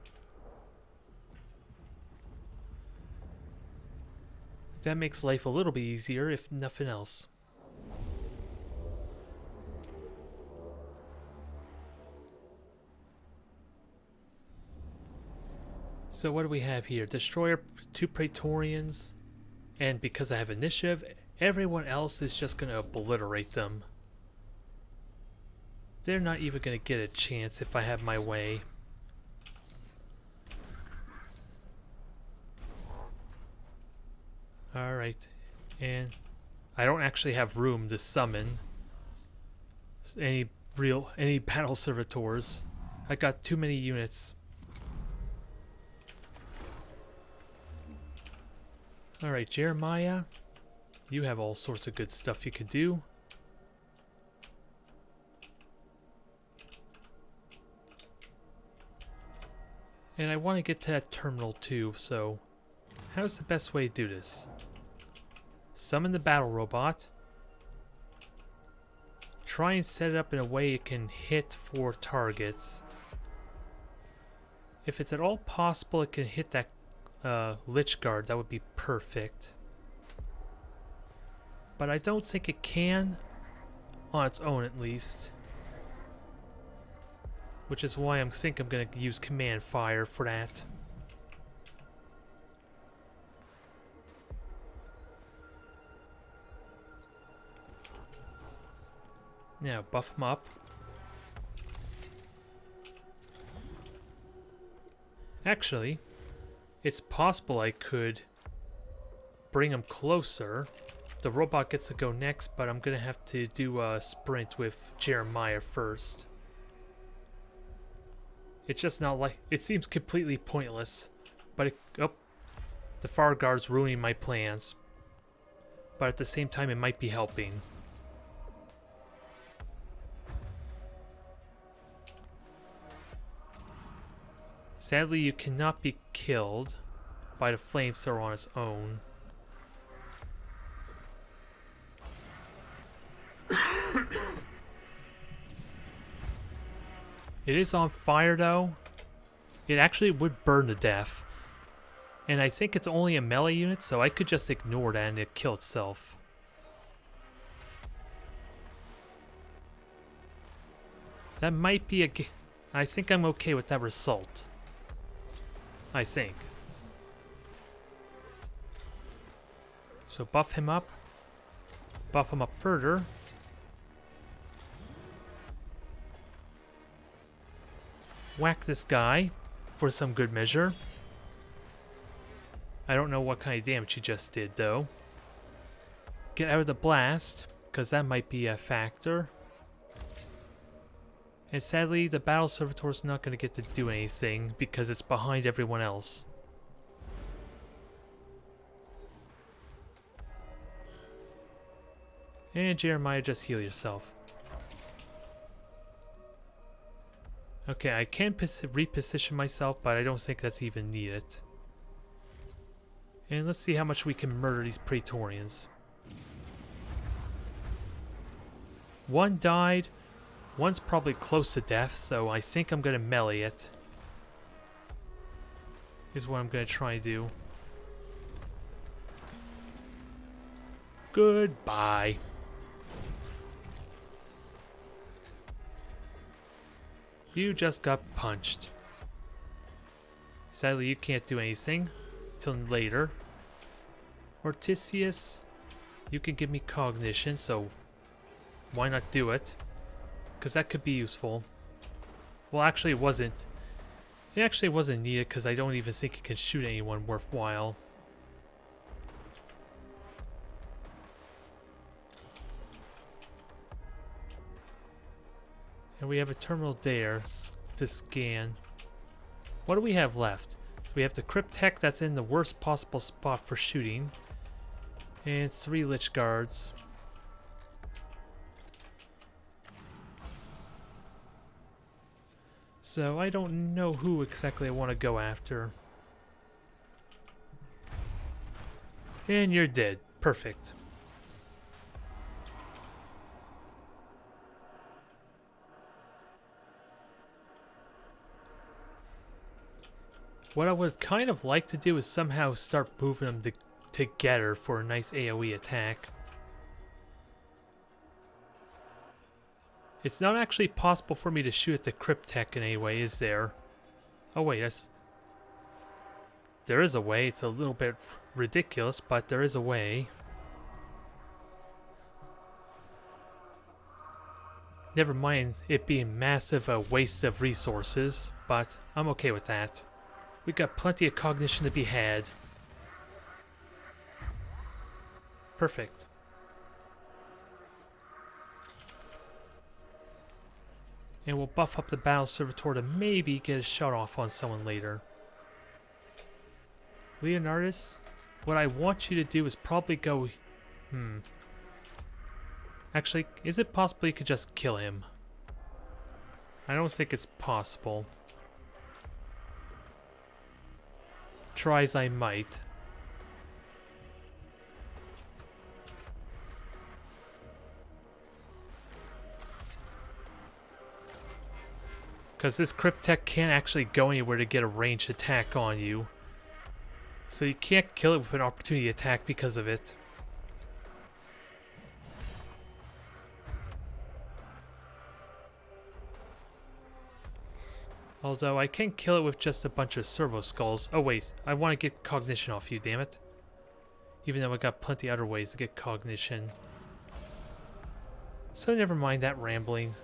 That makes life a little bit easier, if nothing else. So what do we have here? Destroyer 2 Praetorians, and because I have initiative, everyone else is just going to obliterate them. They're not even going to get a chance if I have my way. Alright, and I don't actually have room to summon any battle servitors. I got too many units. Alright, Jeremiah, you have all sorts of good stuff you could do. And I want to get to that terminal too, so how's the best way to do this? Summon the battle robot. Try and set it up in a way it can hit 4 targets. If it's at all possible it can hit that Lich Guard, that would be perfect. But I don't think it can, on its own at least. Which is why I think I'm going to use command fire for that. Now buff him up. Actually, it's possible I could bring him closer. The robot gets to go next, but I'm going to have to do a sprint with Jeremiah first. It's just not like... It seems completely pointless. But it... Oh. The far guard's ruining my plans. But at the same time, it might be helping. Sadly, you cannot be killed by the flamethrower on its own. It is on fire though. It actually would burn to death. And I think it's only a melee unit, so I could just ignore that and it'd kill itself. That might be a... I think I'm okay with that result. I think. So buff him up. Buff him up further. Whack this guy for some good measure. I don't know what kind of damage he just did though. Get out of the blast, because that might be a factor. And sadly, the battle servitor's not going to get to do anything because it's behind everyone else. And Jeremiah, just heal yourself. Okay, I can reposition myself, but I don't think that's even needed. And let's see how much we can murder these Praetorians. One died. One's probably close to death, so I think I'm going to melee it. Is what I'm going to try and do. Goodbye. You just got punched. Sadly, you can't do anything till later. Ortisius, you can give me cognition, so why not do it? Because that could be useful. Well, actually, it wasn't. It actually wasn't needed because I don't even think it can shoot anyone worthwhile. And we have a terminal there to scan. What do we have left? So we have the Crypt Tech that's in the worst possible spot for shooting. And 3 Lich Guards. So I don't know who exactly I want to go after. And you're dead. Perfect. What I would kind of like to do is somehow start moving them together for a nice AoE attack. It's not actually possible for me to shoot at the Crypt Tech in any way, is there? Oh wait, there is a way. It's a little bit ridiculous, but there is a way. Never mind it being massive a waste of resources, but I'm okay with that. We got plenty of cognition to be had. Perfect. And we'll buff up the battle servitor to maybe get a shot off on someone later. Leonardus, what I want you to do is probably go... Actually, is it possible you could just kill him? I don't think it's possible. try as I might. Because this Cryptek can't actually go anywhere to get a ranged attack on you. So you can't kill it with an opportunity attack because of it. Although I can kill it with just a bunch of servo skulls. Oh wait, I want to get cognition off you, damn it. Even though I got plenty other ways to get cognition. So never mind that rambling.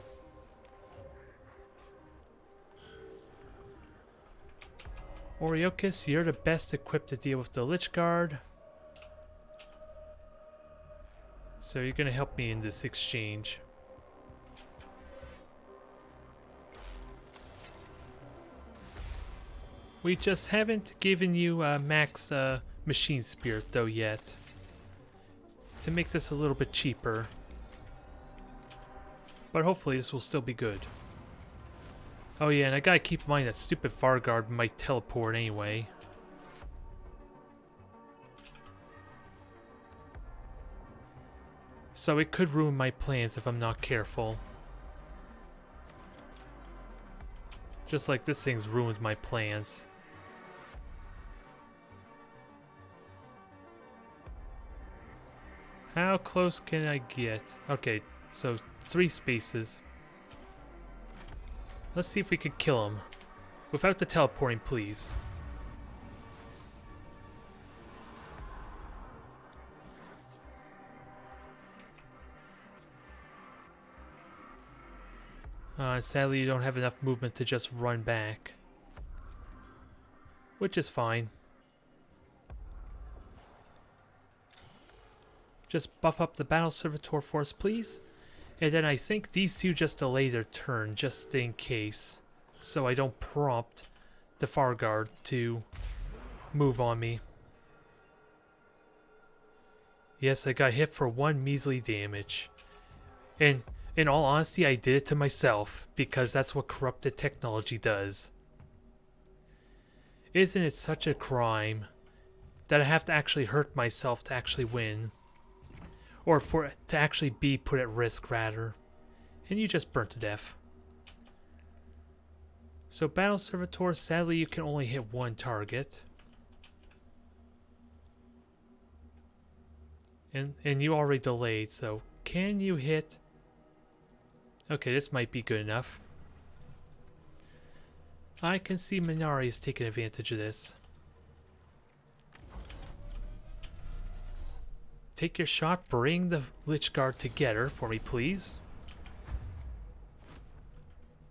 Oriokis, you're the best equipped to deal with the Lich Guard. So you're gonna help me in this exchange. We just haven't given you max machine spirit though yet. To make this a little bit cheaper. But hopefully this will still be good. Oh yeah, and I gotta keep in mind that stupid Varguard might teleport anyway. So it could ruin my plans if I'm not careful. Just like this thing's ruined my plans. How close can I get? Okay, so 3 spaces. Let's see if we can kill him. Without the teleporting, please. Sadly, you don't have enough movement to just run back. Which is fine. Just buff up the Battle Servitor force, please. And then I think these two just delay their turn, just in case. So I don't prompt the Varguard to move on me. Yes, I got hit for 1 measly damage. And in all honesty, I did it to myself, because that's what corrupted technology does. Isn't it such a crime that I have to actually hurt myself to actually win? Or for it to actually be put at risk, rather. And you just burnt to death. So Battle Servitor, sadly you can only hit 1 target. And you already delayed, so can you hit... Okay, this might be good enough. I can see Minari is taking advantage of this. Take your shot, bring the Lich Guard together for me, please.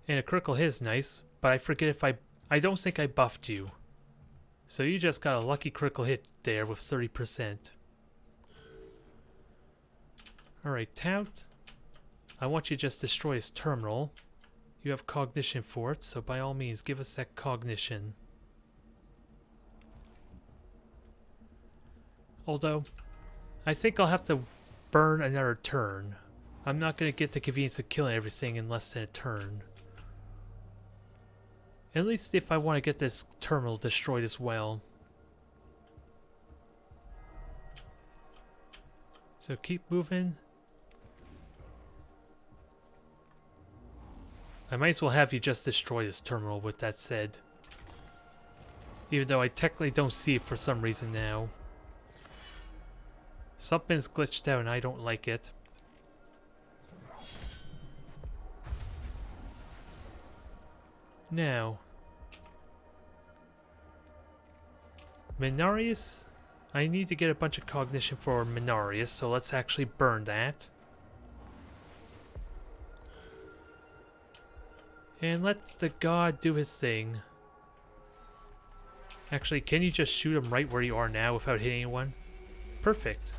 And a critical hit is nice, but I forget if I don't think I buffed you. So you just got a lucky critical hit there with 30%. Alright, Tout. I want you to just destroy his terminal. You have cognition for it, so by all means, give us that cognition. Although, I think I'll have to burn another turn. I'm not going to get the convenience of killing everything in less than a turn. At least if I want to get this terminal destroyed as well. So keep moving. I might as well have you just destroy this terminal with that said. Even though I technically don't see it for some reason now. Something's glitched out and I don't like it. Now. Minarius? I need to get a bunch of cognition for Minarius, so let's actually burn that. And let the god do his thing. Actually, can you just shoot him right where you are now without hitting anyone? Perfect.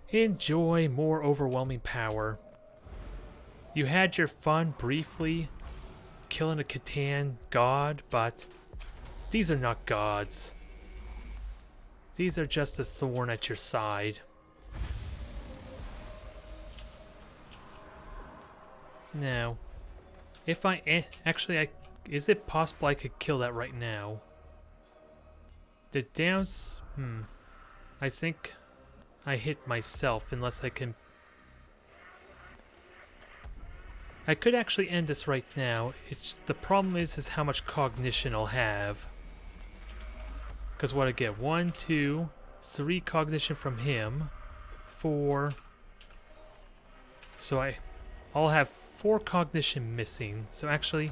Enjoy more overwhelming power. You had your fun briefly killing a Catan god, but these are not gods. These are just a thorn at your side. Now, if I actually Is it possible I could kill that right now? The downs... I think I hit myself unless I can... I could actually end this right now. The problem is how much cognition I'll have. Because what I get? 1, 2, 3 cognition from him. 4. So I'll have 4 cognition missing. So actually,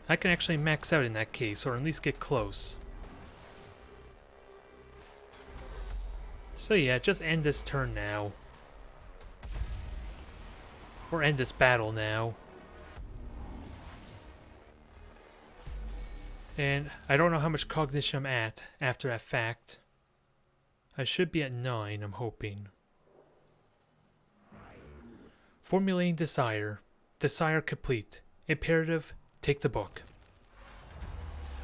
I can actually max out in that case, or at least get close. So yeah, just end this turn now. Or end this battle now. And I don't know how much cognition I'm at after that fact. I should be at 9, I'm hoping. Formulating desire. Desire complete. Imperative, take the book.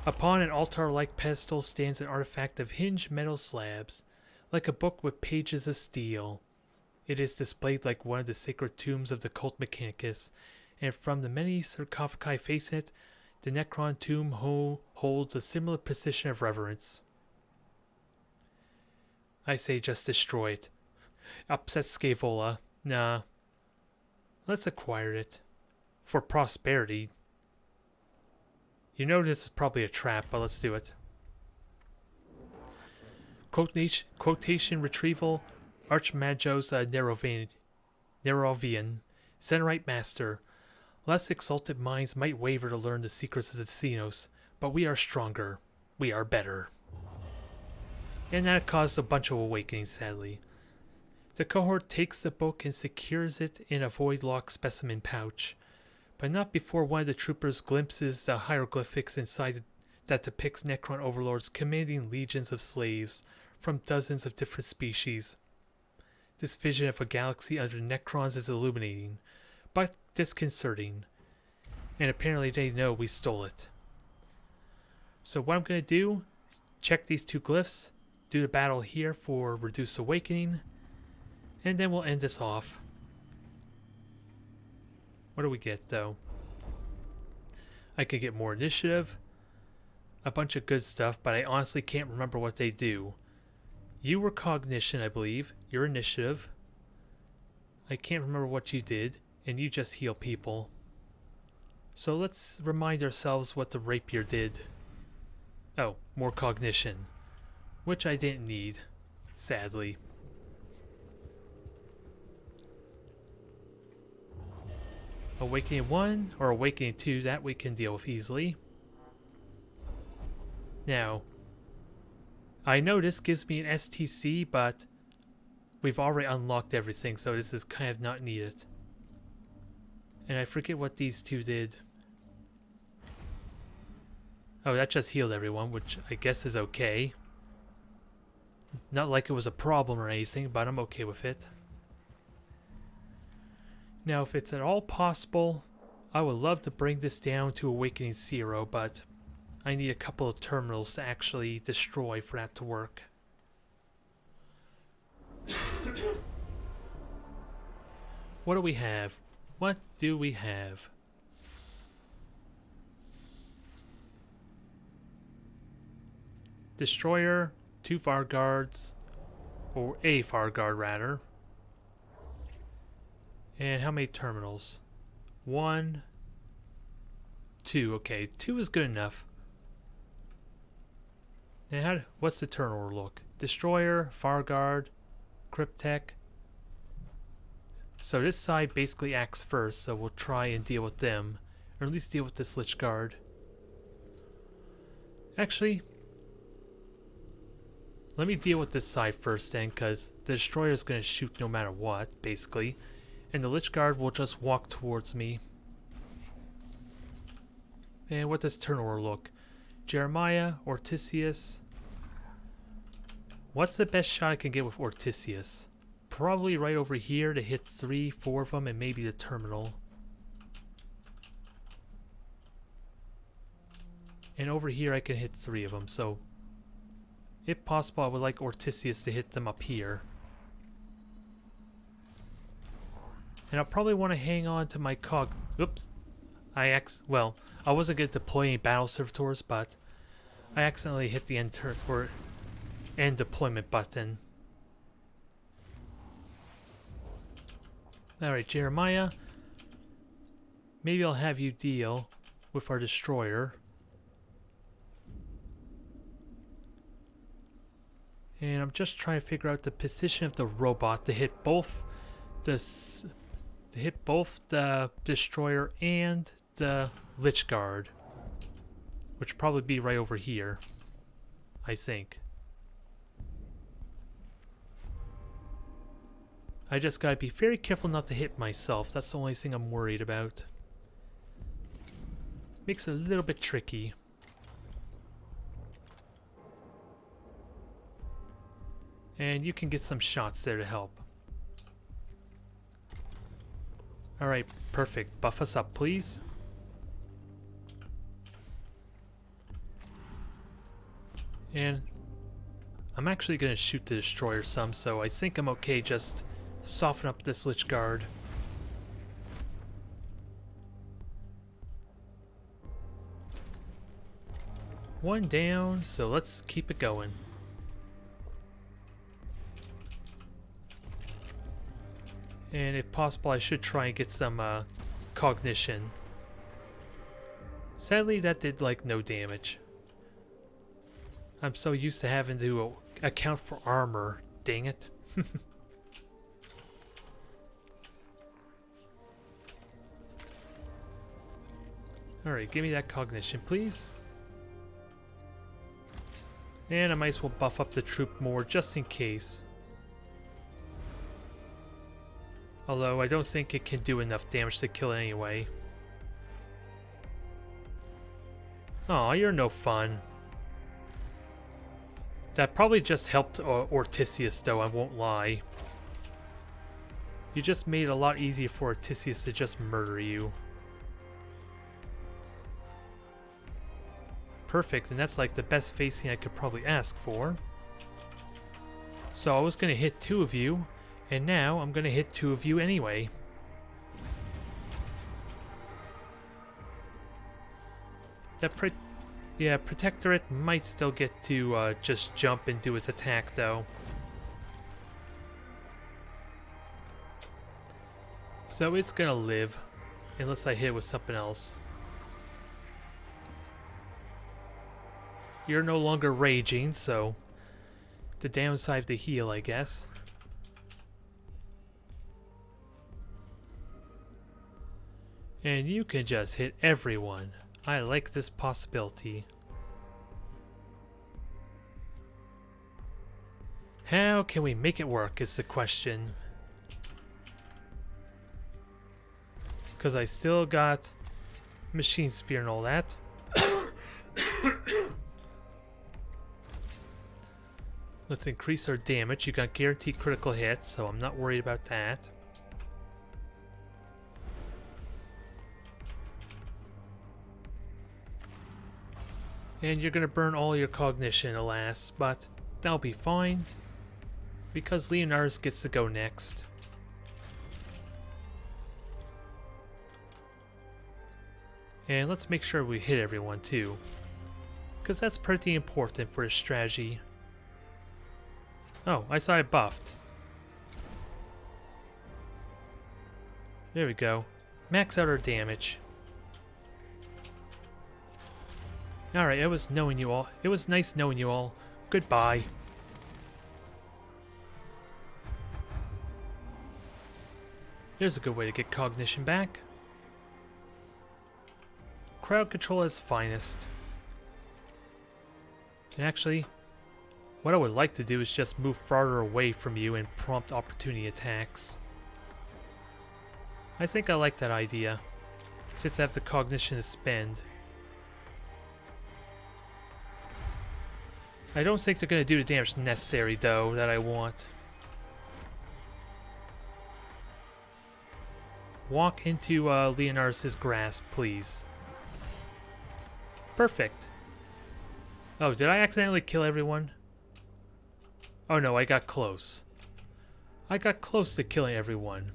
Upon an altar-like pedestal stands an artifact of hinged metal slabs, like a book with pages of steel. It is displayed like one of the sacred tombs of the cult Mechanicus, and from the many sarcophagi facing it, the Necron tomb holds a similar position of reverence. I say just destroy it. Upset Scaevola. Nah. Let's acquire it. For prosperity. You know this is probably a trap, but let's do it. Quotation retrieval. Archmagos Nerovian. Zenrite Master. Less exalted minds might waver to learn the secrets of the Xenos, but we are stronger. We are better. And that caused a bunch of awakenings, sadly. The cohort takes the book and secures it in a void-locked specimen pouch, but not before one of the troopers glimpses the hieroglyphics inside that depicts Necron overlords commanding legions of slaves from dozens of different species. This vision of a galaxy under Necrons is illuminating, but disconcerting, and apparently they know we stole it. So what I'm going to do, check these 2 glyphs, do the battle here for Reduced Awakening, and then we'll end this off. What do we get, though? I could get more initiative, a bunch of good stuff, but I honestly can't remember what they do. You were cognition, I believe. Your initiative. I can't remember what you did, and you just heal people. So let's remind ourselves what the rapier did. Oh, more cognition. Which I didn't need, sadly. Awakening 1 or Awakening 2, that we can deal with easily. Now, I know this gives me an STC, but we've already unlocked everything, so this is kind of not needed. And I forget what these 2 did. Oh, that just healed everyone, which I guess is okay. Not like it was a problem or anything, but I'm okay with it. Now, if it's at all possible, I would love to bring this down to Awakening 0, but I need a couple of terminals to actually destroy for that to work. What do we have? What do we have? Destroyer, 2 Farguards, or a Farguard rather. And how many terminals? 1, 2. Okay, 2 is good enough. And what's the turn order look? Destroyer, Farguard, Cryptek. So this side basically acts first, so we'll try and deal with them. Or at least deal with this Lich Guard. Actually, let me deal with this side first then, because the Destroyer is going to shoot no matter what, basically. And the Lich Guard will just walk towards me. And what does turn order look? Jeremiah, Ortisius. What's the best shot I can get with Ortisius? Probably right over here to hit 3, 4 of them, and maybe the terminal. And over here I can hit 3 of them, so if possible I would like Ortisius to hit them up here. And I'll probably want to hang on to my Oops. Well, I wasn't going to deploy any battle servitors, but I accidentally hit the end deployment button. Alright, Jeremiah. Maybe I'll have you deal with our destroyer. And I'm just trying to figure out the position of the robot to hit both the destroyer and the Lich Guard, which would probably be right over here, I think. I just gotta be very careful not to hit myself. That's the only thing I'm worried about. Makes it a little bit tricky. And you can get some shots there to help. Alright, perfect. Buff us up, please. And I'm actually going to shoot the destroyer some, so I think I'm okay. Just soften up this Lich Guard. One down, so let's keep it going. And if possible, I should try and get some cognition. Sadly, that did like no damage. I'm so used to having to account for armor. Dang it. Alright, give me that cognition, please. And I might as well buff up the troop more just in case. Although I don't think it can do enough damage to kill it anyway. Aw, you're no fun. That probably just helped Ortisius though, I won't lie. You just made it a lot easier for Ortisius to just murder you. Perfect, and that's like the best facing I could probably ask for. So I was gonna hit 2 of you. And now I'm gonna hit 2 of you anyway. Yeah, Protectorate might still get to just jump and do its attack though. So it's gonna live, unless I hit it with something else. You're no longer raging, so the downside of the heal, I guess. And you can just hit everyone. I like this possibility. How can we make it work is the question. Because I still got Machine Spear and all that. Let's increase our damage. You got guaranteed critical hits, so I'm not worried about that. And you're gonna burn all your cognition, alas, but that'll be fine, because Leonardus gets to go next. And let's make sure we hit everyone too, because that's pretty important for his strategy. Oh, I saw it buffed. There we go. Max out our damage. Alright, it was knowing you all. It was nice knowing you all. Goodbye. There's a good way to get cognition back. Crowd control at its finest. And actually, what I would like to do is just move farther away from you and prompt opportunity attacks. I think I like that idea, since I have the cognition to spend. I don't think they're going to do the damage necessary, though, that I want. Walk into Leonardus' grasp, please. Perfect. Oh, did I accidentally kill everyone? Oh no, I got close. I got close to killing everyone.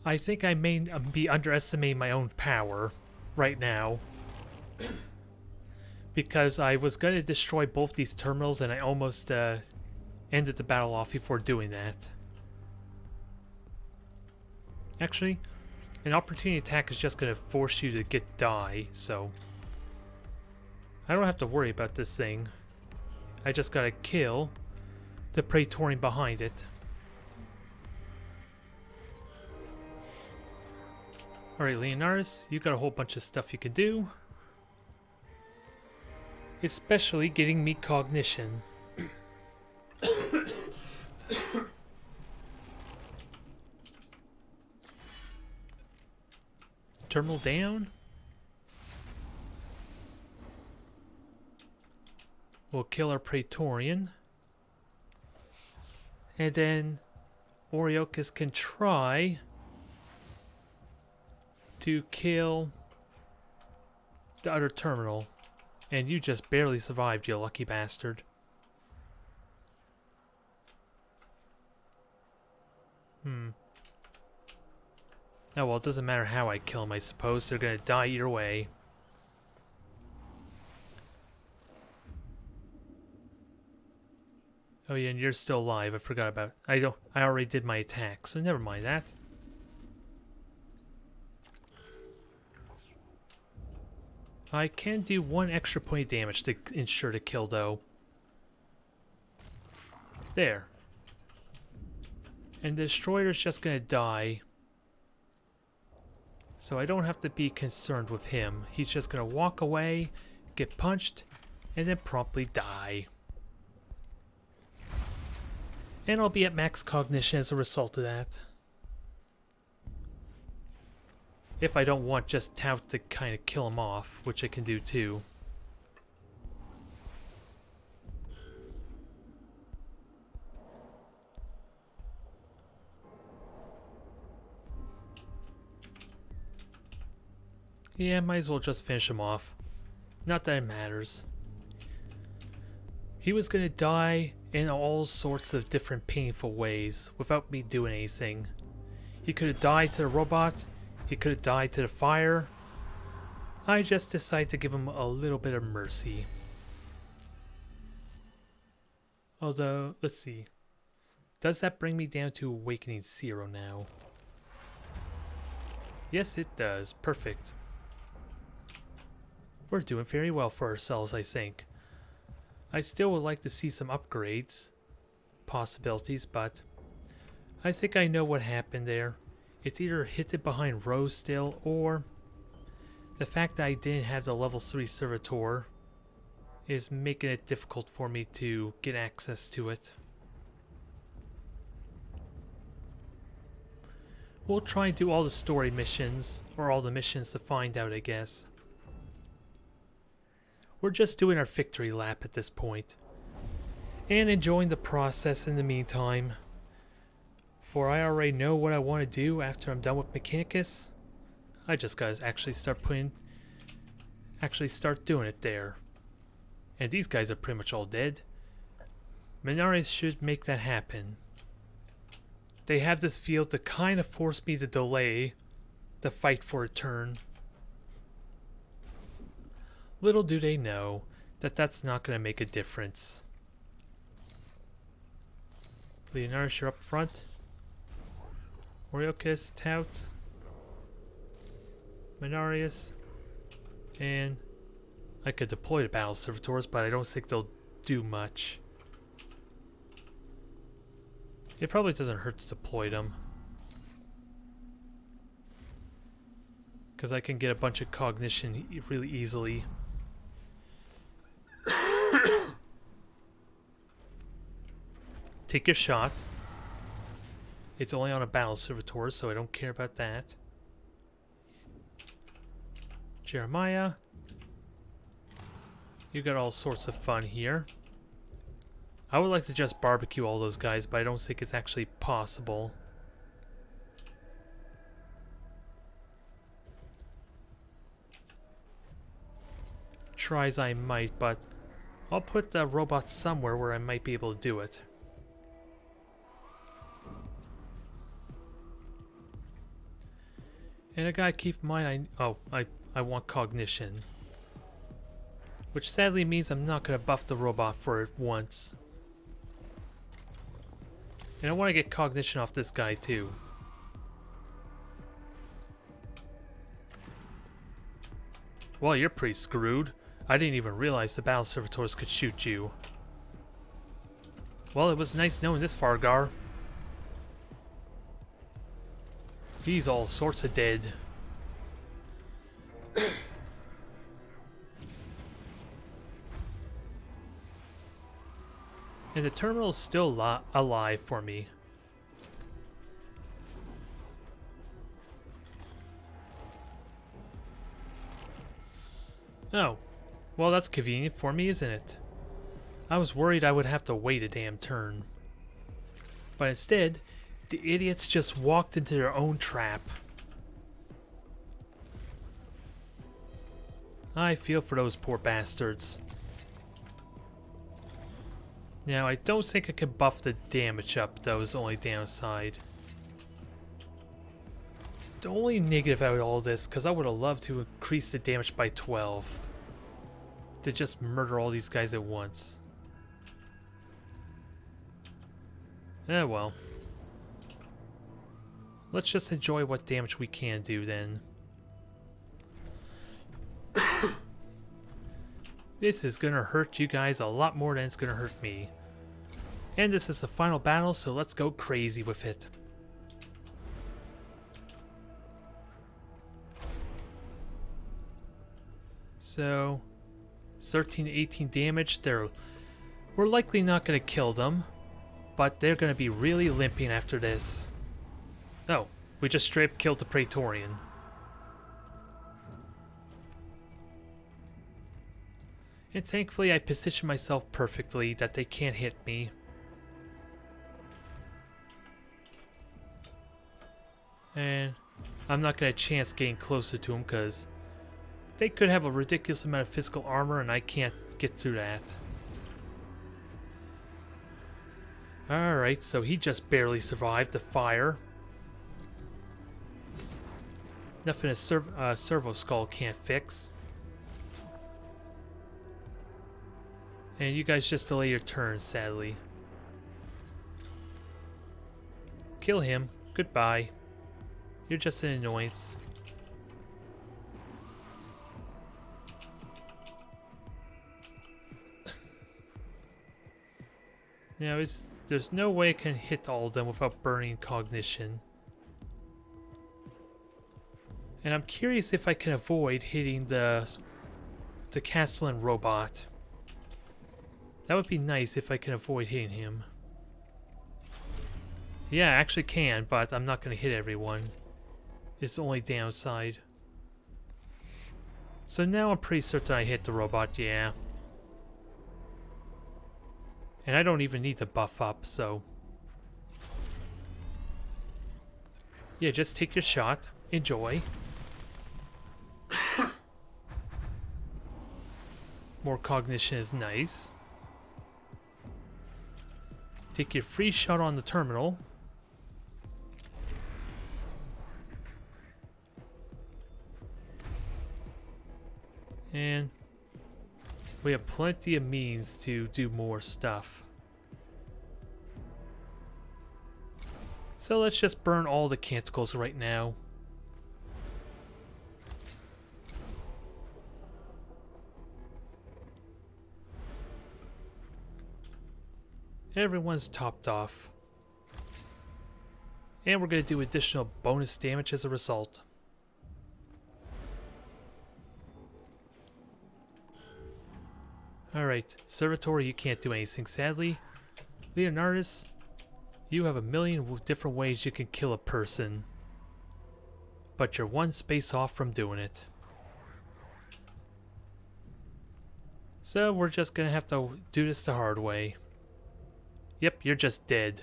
I think I may be underestimating my own power right now. Because I was going to destroy both these terminals and I almost ended the battle off before doing that. Actually, an opportunity attack is just going to force you to die, so I don't have to worry about this thing. I just gotta kill the Praetorian behind it. Alright, Leonardus, you got a whole bunch of stuff you can do. Especially getting me cognition. Terminal down. We'll kill our Praetorian. And then Oriochus can try to kill the other terminal. And you just barely survived, you lucky bastard. Oh well, it doesn't matter how I kill them, I suppose. They're gonna die either way. Oh yeah, and you're still alive. I forgot about... I already did my attack, so never mind that. I can do 1 extra point of damage to ensure the kill, though. There. And the destroyer's just gonna die. So I don't have to be concerned with him. He's just gonna walk away, get punched, and then promptly die. And I'll be at max cognition as a result of that. If I don't want just Tout to kind of kill him off, which I can do too. Yeah, might as well just finish him off. Not that it matters. He was gonna die in all sorts of different painful ways without me doing anything. He could have died to the robot. He could have died to the fire. I just decided to give him a little bit of mercy. Although, let's see. Does that bring me down to Awakening 0 now? Yes, it does. Perfect. We're doing very well for ourselves, I think. I still would like to see some upgrades, possibilities, but I think I know what happened there. It's either hidden behind rows still, or the fact that I didn't have the level 3 servitor is making it difficult for me to get access to it. We'll try and do all the story missions, or all the missions to find out, I guess. We're just doing our victory lap at this point, and enjoying the process in the meantime. For I already know what I want to do after I'm done with Mechanicus. I just gotta actually start doing it there. And these guys are pretty much all dead. Mechanicus should make that happen. They have this field to kind of force me to delay the fight for a turn. Little do they know that that's not going to make a difference. Leonardus, you're up front. Oriochus, Tout, Mechanicus, and I could deploy the battle servitors, but I don't think they'll do much. It probably doesn't hurt to deploy them, because I can get a bunch of cognition really easily. Take your shot. It's only on a battle servitor, so I don't care about that. Jeremiah, you got all sorts of fun here. I would like to just barbecue all those guys, but I don't think it's actually possible. Try as I might, but I'll put the robot somewhere where I might be able to do it. And I gotta keep in mind, I want cognition. Which sadly means I'm not gonna buff the robot for it once. And I want to get cognition off this guy too. Well, you're pretty screwed. I didn't even realize the battle servitors could shoot you. Well, it was nice knowing this Fargar. He's all sorts of dead. And the terminal's still alive for me. Oh. Well, that's convenient for me, isn't it? I was worried I would have to wait a damn turn. But instead, the idiots just walked into their own trap. I feel for those poor bastards. Now, I don't think I can buff the damage up, that was the only downside. The only negative out of all this, because I would have loved to increase the damage by 12. To just murder all these guys at once. Eh well. Let's just enjoy what damage we can do then. This is gonna hurt you guys a lot more than it's gonna hurt me. And this is the final battle, so let's go crazy with it. So, 13 to 18 damage. We're likely not going to kill them, but they're going to be really limping after this. Oh, we just straight up killed the Praetorian. And thankfully I positioned myself perfectly that they can't hit me. And I'm not going to chance getting closer to them because they could have a ridiculous amount of physical armor and I can't get through that. Alright, so he just barely survived the fire. Nothing a servo skull can't fix. And you guys just delay your turn, sadly. Kill him. Goodbye. You're just an annoyance. Now, there's no way I can hit all of them without burning cognition. And I'm curious if I can avoid hitting the Castellan robot. That would be nice if I can avoid hitting him. Yeah, I actually can, but I'm not going to hit everyone. It's the only downside. So now I'm pretty certain I hit the robot, yeah. And I don't even need to buff up, so... yeah, just take your shot. Enjoy. More cognition is nice. Take your free shot on the terminal. And we have plenty of means to do more stuff. So let's just burn all the canticles right now. Everyone's topped off. And we're going to do additional bonus damage as a result. Alright, Servitor, you can't do anything, sadly. Leonardus, you have a million different ways you can kill a person. But you're one space off from doing it. So we're just gonna have to do this the hard way. Yep, you're just dead.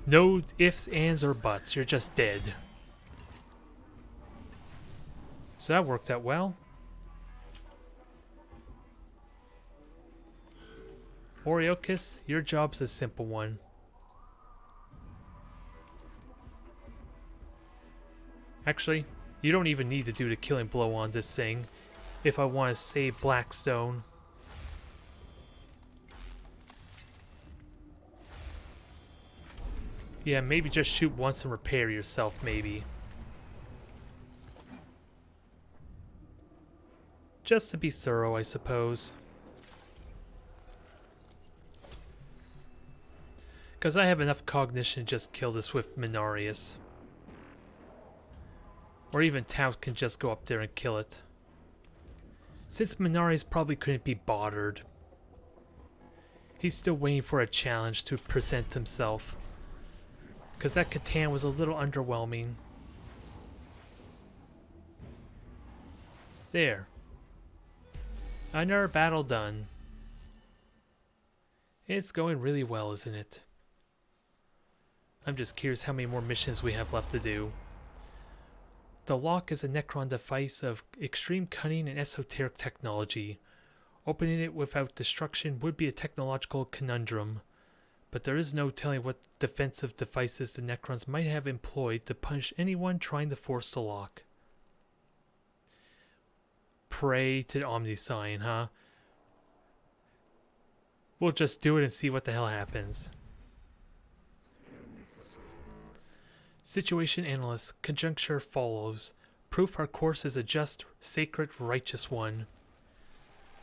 No ifs, ands, or buts. You're just dead. So that worked out well. Oreokis, your job's a simple one. Actually, you don't even need to do the killing blow on this thing if I want to save Blackstone. Yeah, maybe just shoot once and repair yourself, maybe. Just to be thorough, I suppose. Because I have enough cognition to just kill this with Mechanicus. Or even Tout can just go up there and kill it. Since Mechanicus probably couldn't be bothered. He's still waiting for a challenge to present himself. Because that Catan was a little underwhelming. There. Another battle done. It's going really well, isn't it? I'm just curious how many more missions we have left to do. The lock is a Necron device of extreme cunning and esoteric technology. Opening it without destruction would be a technological conundrum, but there is no telling what defensive devices the Necrons might have employed to punish anyone trying to force the lock. Pray to the Omnisign, huh? We'll just do it and see what the hell happens. Situation Analyst, conjuncture follows. Proof our course is a just, sacred, righteous one.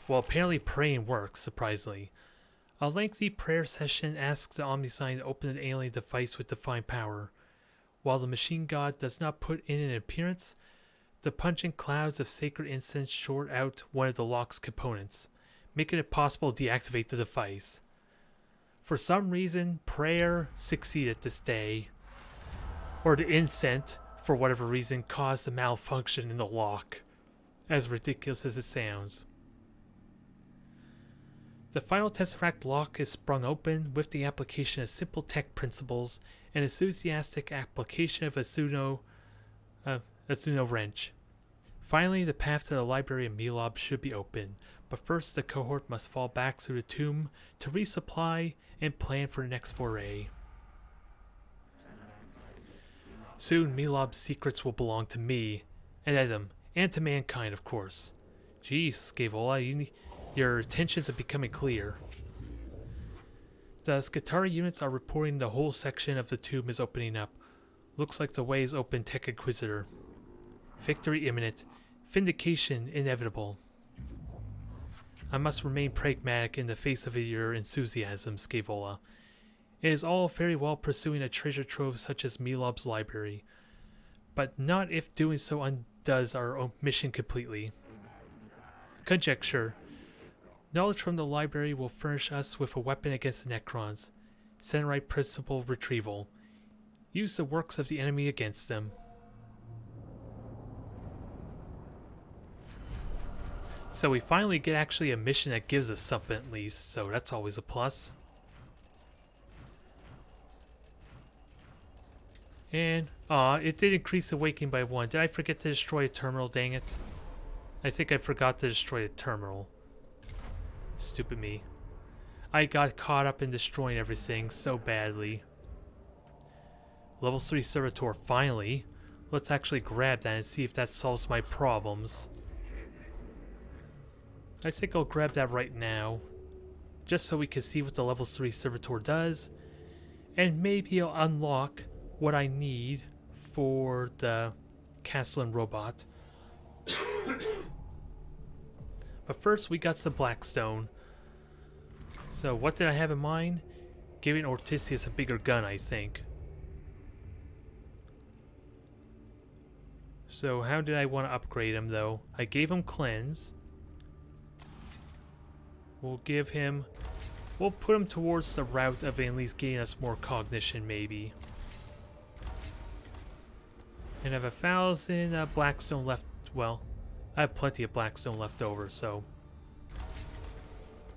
Well, apparently praying works, surprisingly. A lengthy prayer session asks the Omnisign to open an alien device with divine power. While the machine god does not put in an appearance, the pungent clouds of sacred incense short out one of the lock's components, making it possible to deactivate the device. For some reason, prayer succeeded this day. Or the incense, for whatever reason, caused a malfunction in the lock, as ridiculous as it sounds. The final Tesseract lock is sprung open with the application of simple tech principles and enthusiastic application of a Zuno wrench. Finally, the path to the library of Melob should be open, but first the cohort must fall back through the tomb to resupply and plan for the next foray. Soon, Melob's secrets will belong to me, and Edom, and to mankind, of course. Jeez, Scavola, your intentions are becoming clear. The Skitarii units are reporting the whole section of the tomb is opening up. Looks like the way is open, Tech Inquisitor. Victory imminent. Vindication inevitable. I must remain pragmatic in the face of your enthusiasm, Scavola. It is all very well pursuing a treasure trove such as Melob's library, but not if doing so undoes our own mission completely. Conjecture. Knowledge from the library will furnish us with a weapon against the Necrons. Senrite principle retrieval. Use the works of the enemy against them. So we finally get actually a mission that gives us something at least, so that's always a plus. And, it did increase awakening by 1. Did I forget to destroy a terminal, dang it? I think I forgot to destroy a terminal. Stupid me. I got caught up in destroying everything so badly. Level 3 Servitor, finally. Let's actually grab that and see if that solves my problems. I think I'll grab that right now. Just so we can see what the level 3 Servitor does. And maybe I'll unlock what I need for the Castellan robot. But first we got some Blackstone. So what did I have in mind? Giving Ortisius a bigger gun, I think. So how did I want to upgrade him though? I gave him Cleanse. We'll put him towards the route of at least getting us more cognition maybe. And I have 1,000 Blackstone left. Well, I have plenty of Blackstone left over, so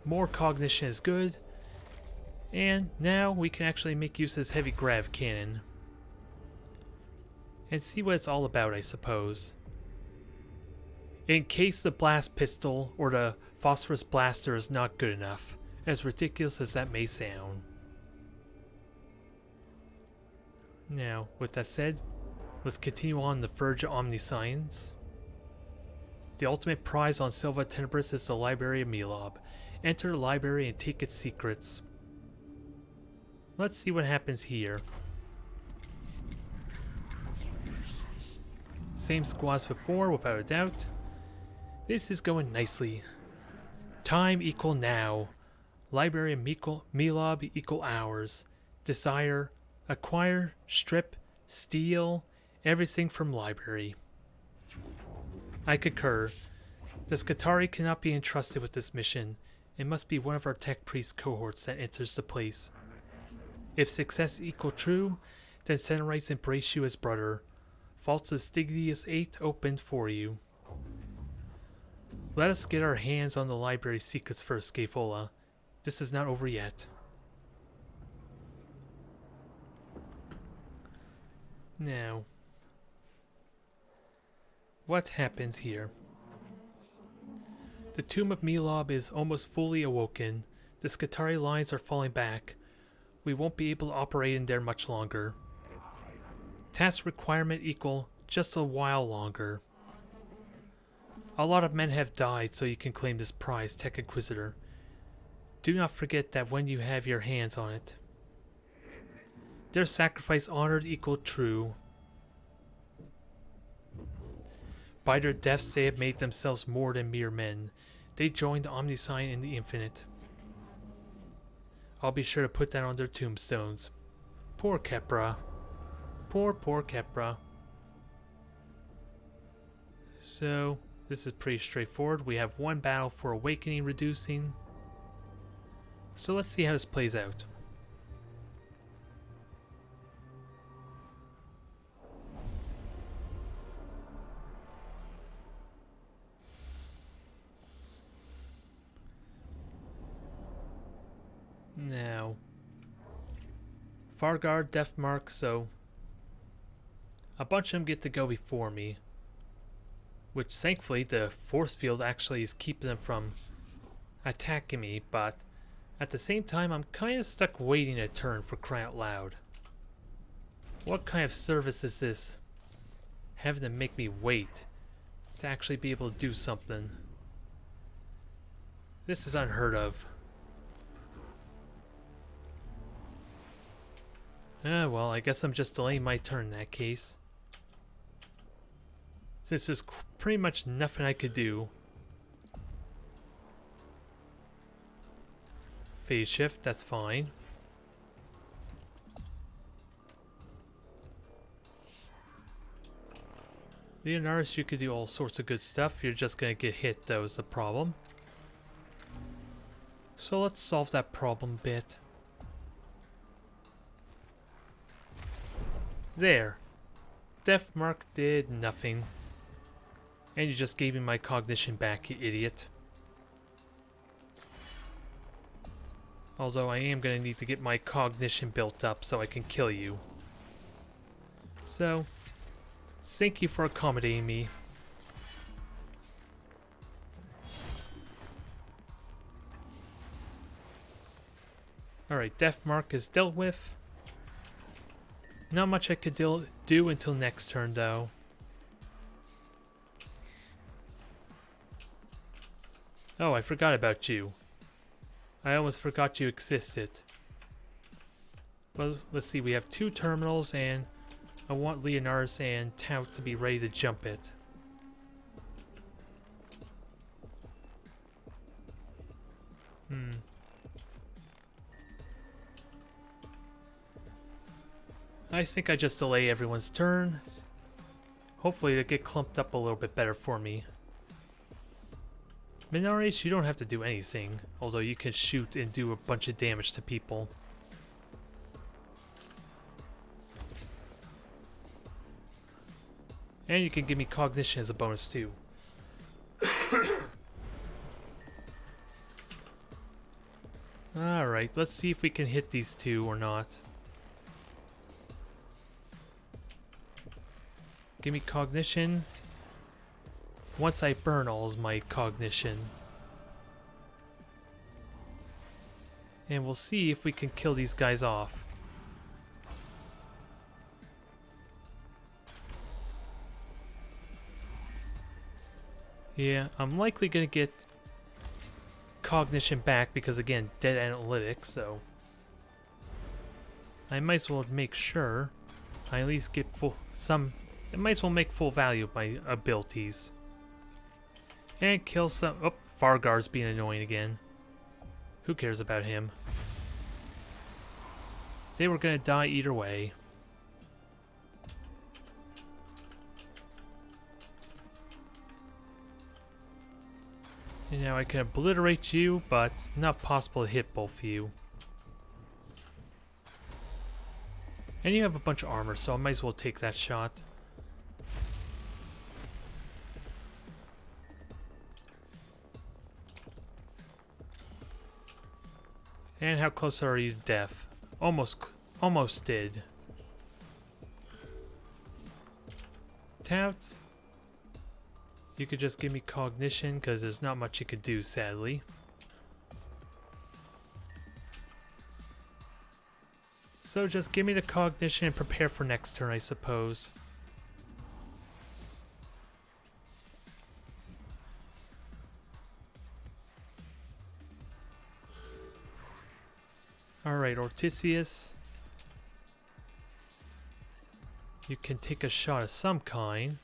more cognition is good. And now we can actually make use of this heavy grav cannon and see what it's all about, I suppose. In case the blast pistol or the phosphorus blaster is not good enough, as ridiculous as that may sound. Now, with that said, Let's continue on the verge of omniscience. The ultimate prize on Silva Tenebris is the Library of Melob. Enter the library and take its secrets. Let's see what happens here. Same squad as before, without a doubt. This is going nicely. Time equal now. Library of Melob equal hours. Desire, acquire, strip, steal, everything from library. I concur. The Skatari cannot be entrusted with this mission. It must be one of our tech priest cohorts that enters the place. If success equal true, then Cenobites embrace you as brother. Vaults of Stygius 8 opened for you. Let us get our hands on the library secrets first, Scaevola. This is not over yet. Now, what happens here? The tomb of Melob is almost fully awoken. The Skatari lines are falling back. We won't be able to operate in there much longer. Task requirement equal just a while longer. A lot of men have died so you can claim this prize, Tech Inquisitor. Do not forget that when you have your hands on it. Their sacrifice honored equal true. By their deaths they have made themselves more than mere men. They joined the Omniscient in the Infinite. I'll be sure to put that on their tombstones. Poor Kepra. Poor Kepra. So, this is pretty straightforward. We have one battle for Awakening reducing. So let's see how this plays out. Now, Farguard, Deathmark, so a bunch of them get to go before me, which thankfully the force field actually is keeping them from attacking me, but at the same time I'm kind of stuck waiting a turn, for crying out loud. What kind of service is this? Having to make me wait to actually be able to do something. This is unheard of. Well, I guess I'm just delaying my turn in that case. Since there's pretty much nothing I could do. Phase shift, that's fine. Leonardus, you could do all sorts of good stuff. You're just gonna get hit, though, is the problem. So let's solve that problem a bit. There. Deathmark did nothing. And you just gave me my cognition back, you idiot. Although I am going to need to get my cognition built up so I can kill you. So, thank you for accommodating me. Alright, Deathmark is dealt with. Not much I could do until next turn, though. Oh, I forgot about you. I almost forgot you existed. Well, let's see, we have 2 terminals, and I want Leonardus and Tout to be ready to jump it. I think I just delay everyone's turn. Hopefully they get clumped up a little bit better for me. Minaris, you don't have to do anything, although you can shoot and do a bunch of damage to people. And you can give me cognition as a bonus too. Alright, let's see if we can hit these 2 or not. Give me cognition. Once I burn all of my cognition. And we'll see if we can kill these guys off. Yeah, I'm likely gonna get cognition back because, again, dead analytics, so I might as well make sure I at least get I might as well make full value of my abilities. And kill some... Oh, Fargar's being annoying again. Who cares about him? They were gonna die either way. And now I can obliterate you, but it's not possible to hit both of you. And you have a bunch of armor, so I might as well take that shot. And how close are you to death? Almost did. Tout. You could just give me cognition, because there's not much you could do, sadly. So just give me the cognition and prepare for next turn, I suppose. Alright, Ortisius. You can take a shot of some kind.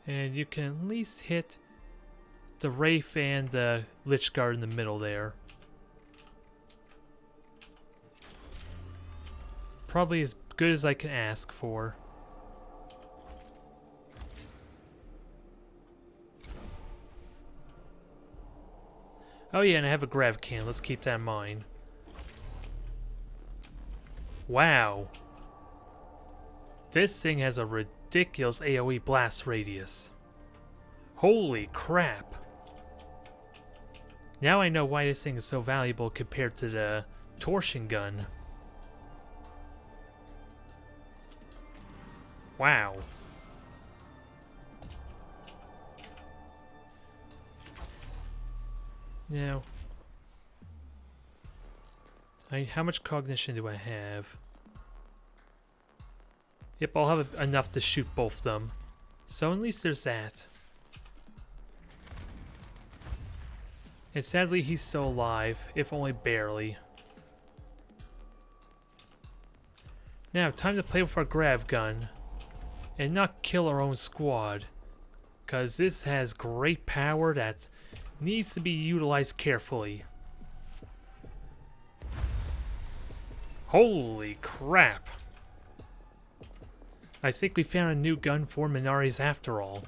And you can at least hit the Wraith and the Lich Guard in the middle there. Probably as good as I can ask for. Oh yeah, and I have a grav can. Let's keep that in mind. Wow. This thing has a ridiculous AoE blast radius. Holy crap. Now I know why this thing is so valuable compared to the torsion gun. Wow. Now, how much cognition do I have? Yep, I'll have enough to shoot both of them. So at least there's that. And sadly, he's still alive, if only barely. Now, time to play with our grav gun. And not kill our own squad. Because this has great power that needs to be utilized carefully. Holy crap! I think we found a new gun for Menares after all.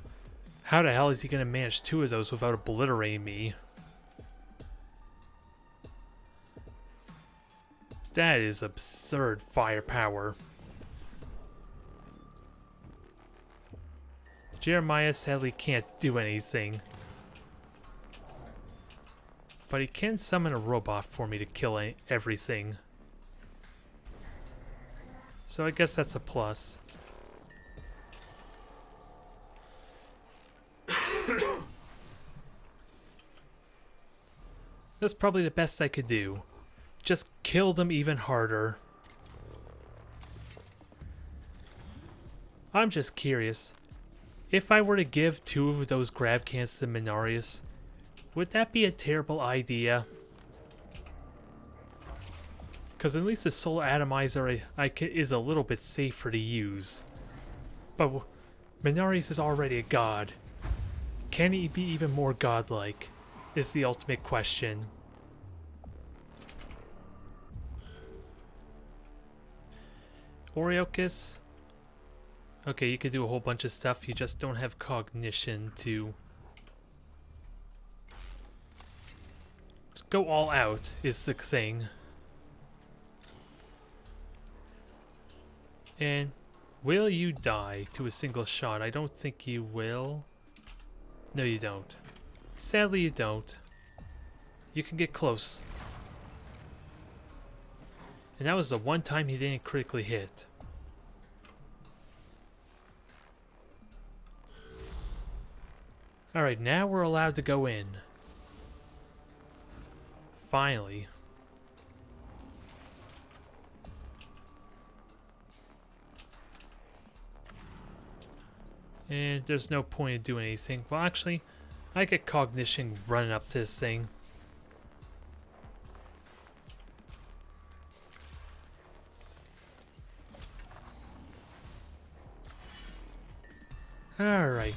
How the hell is he going to manage two of those without obliterating me? That is absurd firepower. Jeremiah sadly can't do anything. But he can summon a robot for me to kill everything. So I guess that's a plus. That's probably the best I could do. Just kill them even harder. I'm just curious. If I were to give two of those grab cans to Menares, would that be a terrible idea? Because at least the solar atomizer is a little bit safer to use. But Menares is already a god. Can he be even more godlike? Is the ultimate question. Oriochis? Okay, you can do a whole bunch of stuff, you just don't have cognition to go all out, is the thing. And will you die to a single shot? I don't think you will. No, you don't. Sadly, you don't. You can get close. And that was the one time he didn't critically hit. Alright, now we're allowed to go in. Finally. And there's no point in doing anything. Well, actually, I get cognition running up to this thing. Alright.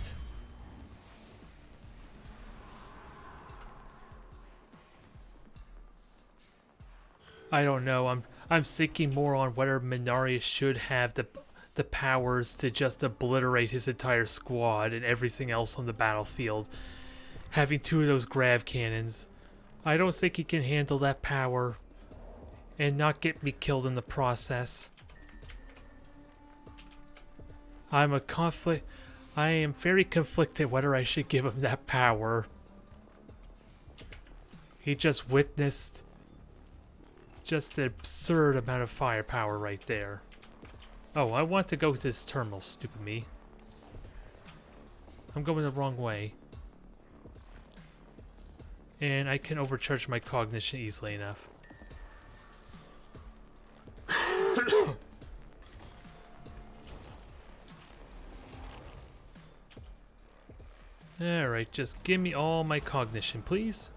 I don't know. I'm thinking more on whether Minari should have the powers to just obliterate his entire squad and everything else on the battlefield. Having two of those grav cannons. I don't think he can handle that power and not get me killed in the process. I am very conflicted whether I should give him that power. He just witnessed just an absurd amount of firepower right there. Oh, I want to go to this terminal, stupid me. I'm going the wrong way. And I can overcharge my cognition easily enough. Alright, just give me all my cognition, please.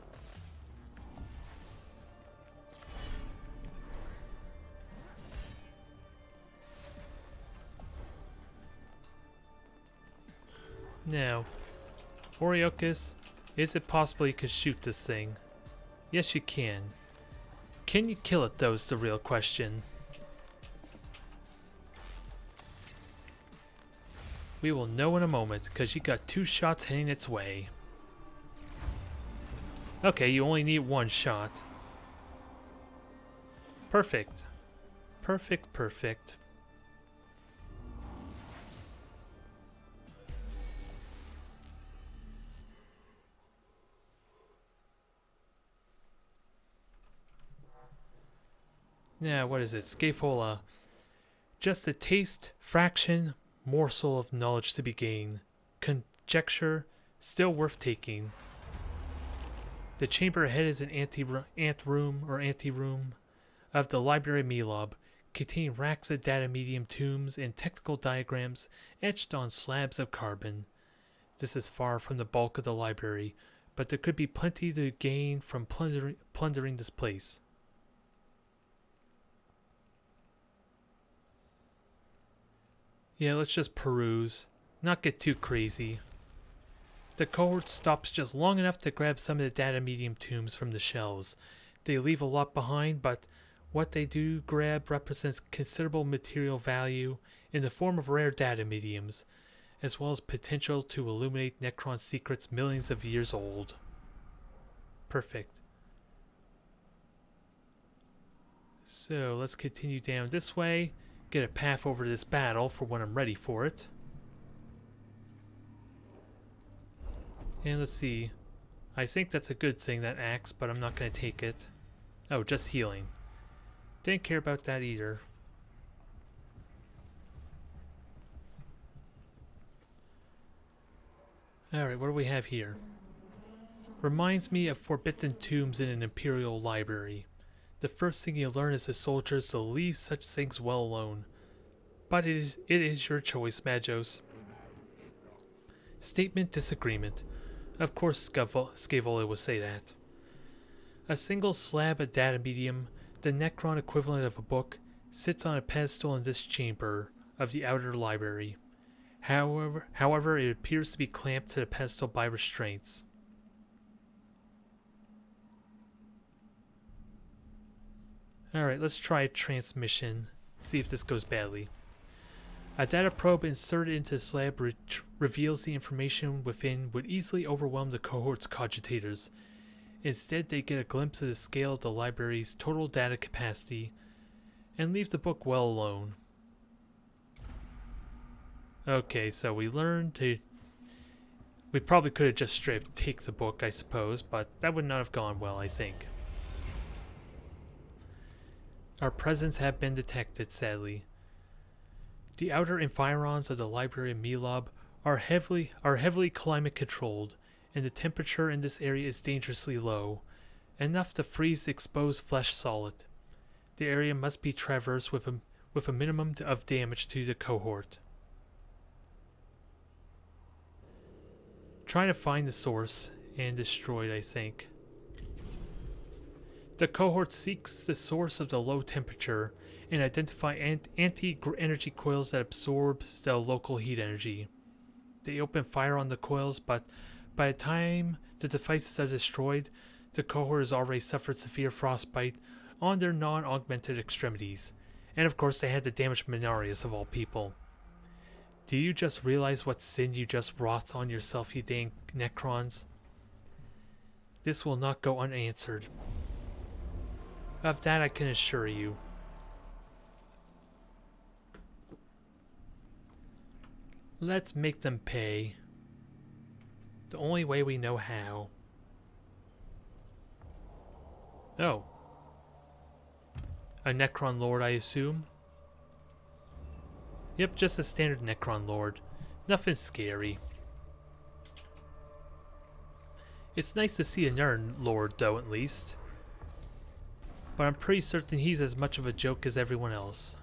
Now, Oriokus, is it possible you can shoot this thing? Yes, you can. Can you kill it, though, is the real question. We will know in a moment, because you got 2 shots heading its way. Okay, you only need 1 shot. Perfect. Perfect, perfect. Now, what is it? Scaefola. Just a taste, fraction, morsel of knowledge to be gained. Conjecture, still worth taking. The chamber ahead is an anteroom of the Library Melob, containing racks of data medium tombs and technical diagrams etched on slabs of carbon. This is far from the bulk of the library, but there could be plenty to gain from plundering this place. Yeah, let's just peruse. Not get too crazy. The cohort stops just long enough to grab some of the data medium tombs from the shelves. They leave a lot behind, but what they do grab represents considerable material value in the form of rare data mediums, as well as potential to illuminate Necron's secrets millions of years old. Perfect. So let's continue down this way. Get a path over to this battle for when I'm ready for it. And let's see. I think that's a good thing, that axe, but I'm not going to take it. Oh, just healing. Didn't care about that either. Alright, what do we have here? Reminds me of forbidden tombs in an imperial library. The first thing you learn as a soldier is to leave such things well alone. But it is your choice, Magos. Statement disagreement. Of course Scaevola would say that. A single slab of data medium, the Necron equivalent of a book, sits on a pedestal in this chamber of the outer library. However, it appears to be clamped to the pedestal by restraints. Alright, let's try transmission. See if this goes badly. A data probe inserted into the slab reveals the information within would easily overwhelm the cohort's cogitators. Instead, they get a glimpse of the scale of the library's total data capacity and leave the book well alone. Okay, so we learned to... We probably could have just straight up take the book, I suppose, but that would not have gone well, I think. Our presence have been detected, sadly. The outer environs of the Library of Melob are heavily climate controlled, and the temperature in this area is dangerously low, enough to freeze exposed flesh solid. The area must be traversed with a minimum of damage to the cohort. trying to find the source and destroy it, I think. The cohort seeks the source of the low temperature and identify anti-energy coils that absorbs the local heat energy. They open fire on the coils, but by the time the devices are destroyed, the cohort has already suffered severe frostbite on their non-augmented extremities. And of course they had to damage Mechanicus of all people. Do you just realize what sin you just wrought on yourself, you dang Necrons? This will not go unanswered. Of that I can assure you. Let's make them pay. The only way we know how. Oh. A Necron Lord, I assume? Yep, just a standard Necron Lord. Nothing scary. It's nice to see another Lord, though, at least. But I'm pretty certain he's as much of a joke as everyone else.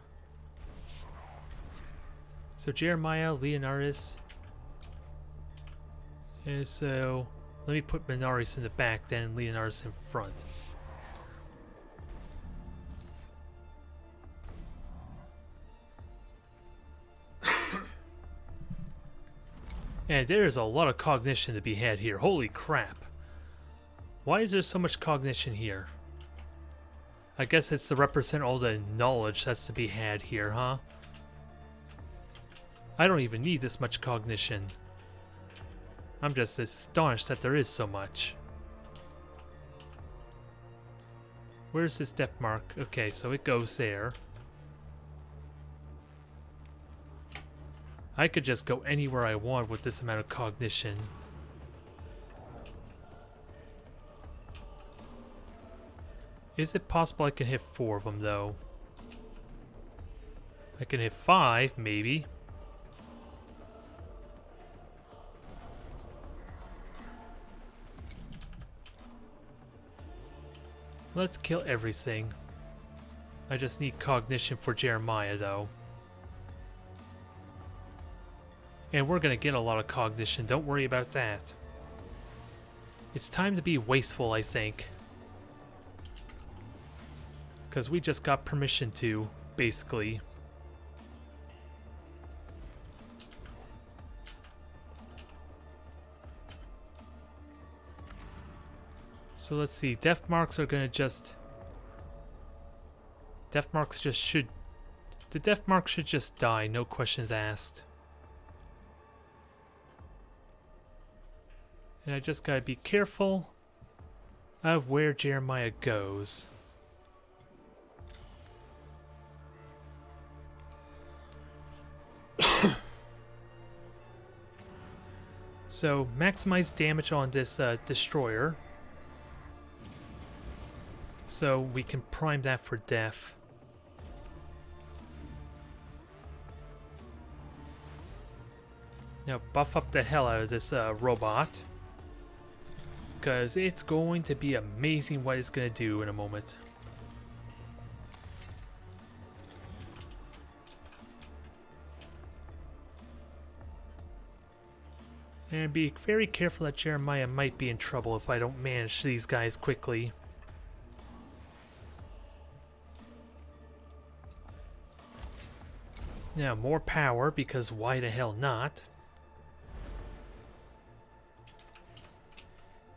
So Jeremiah, Leonardus. And so let me put Mechanicus in the back, then Leonardus in front. And there's a lot of cognition to be had here. Holy crap. Why is there so much cognition here? I guess it's to represent all the knowledge that's to be had here, huh? I don't even need this much cognition. I'm just astonished that there is so much. Where's this depth mark? Okay, so it goes there. I could just go anywhere I want with this amount of cognition. Is it possible I can hit 4 of them, though? I can hit 5, maybe. Let's kill everything. I just need cognition for Jeremiah, though. And we're gonna get a lot of cognition, don't worry about that. It's time to be wasteful, I think. Because we just got permission to, basically. So let's see, death marks are gonna just... Death marks just should... The death marks should just die, no questions asked. And I just gotta be careful of where Jeremiah goes. So, maximize damage on this destroyer. So we can prime that for death. Now buff up the hell out of this robot. Because it's going to be amazing what it's going to do in a moment. And be very careful that Jeremiah might be in trouble if I don't manage these guys quickly. Now more power, because why the hell not?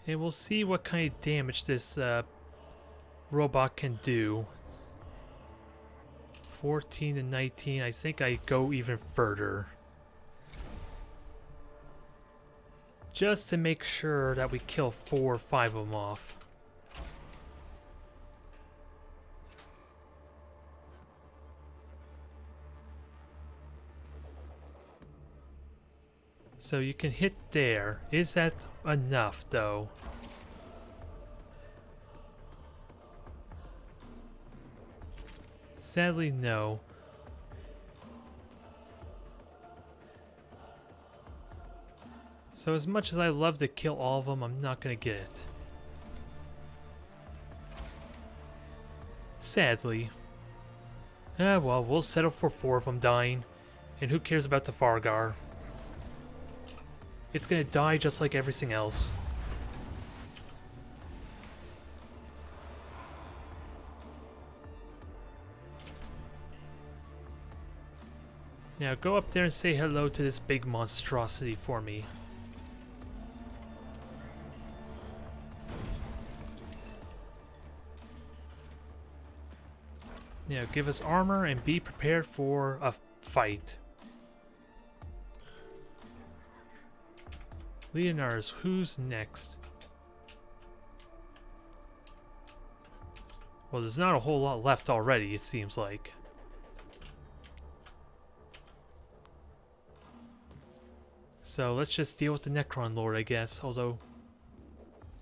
And we'll see what kind of damage this robot can do. 14 to 19, I think I go even further. Just to make sure that we kill 4 or 5 of them off. So you can hit there. Is that enough, though? Sadly, no. So as much as I love to kill all of them, I'm not gonna get it. Sadly. Ah, well, we'll settle for 4 of them dying. And who cares about the Fargar? it's gonna die just like everything else. Now go up there and say hello to this big monstrosity for me. Now give us armor and be prepared for a fight. Leonard's, who's next? Well, there's not a whole lot left already, it seems like. So let's just deal with the Necron Lord, I guess. Although,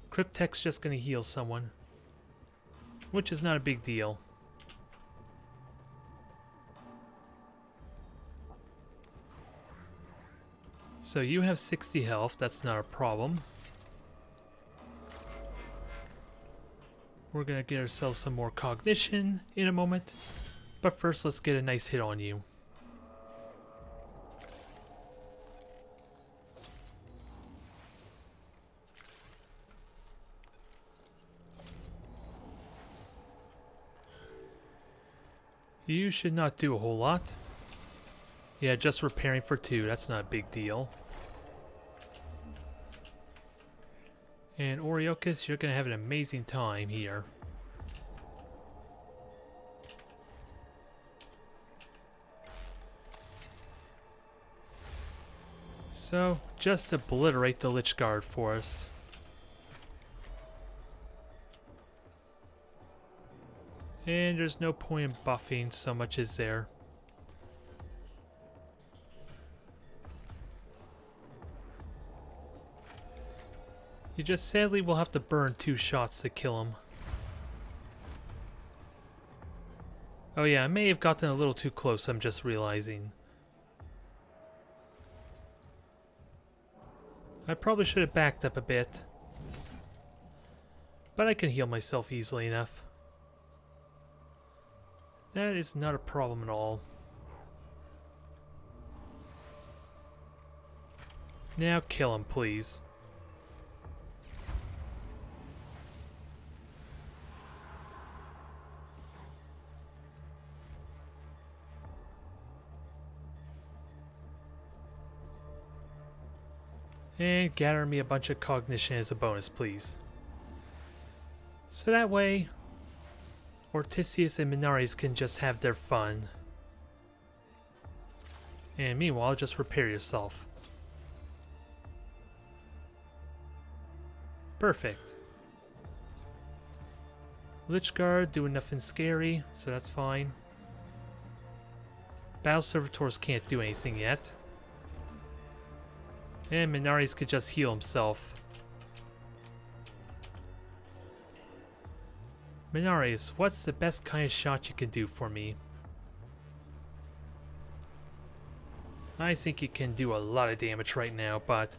Cryptek's just gonna heal someone, which is not a big deal. So you have 60 health, that's not a problem. We're gonna get ourselves some more cognition in a moment, but first let's get a nice hit on you. You should not do a whole lot. Yeah, just repairing for 2, that's not a big deal. And Oriochis, you're gonna have an amazing time here. So, just obliterate the Lich Guard for us. And there's no point in buffing so much, is there? You just sadly will have to burn 2 shots to kill him. Oh yeah, I may have gotten a little too close, I'm just realizing. I probably should have backed up a bit. But I can heal myself easily enough. That is not a problem at all. Now kill him, please. And gather me a bunch of cognition as a bonus, please. So that way, Ortisius and Minaris can just have their fun. And meanwhile, just repair yourself. Perfect. Lich Guard doing nothing scary, so that's fine. Battle Servitors can't do anything yet. And Minaris could just heal himself. Minaris, what's the best kind of shot you can do for me? I think you can do a lot of damage right now, but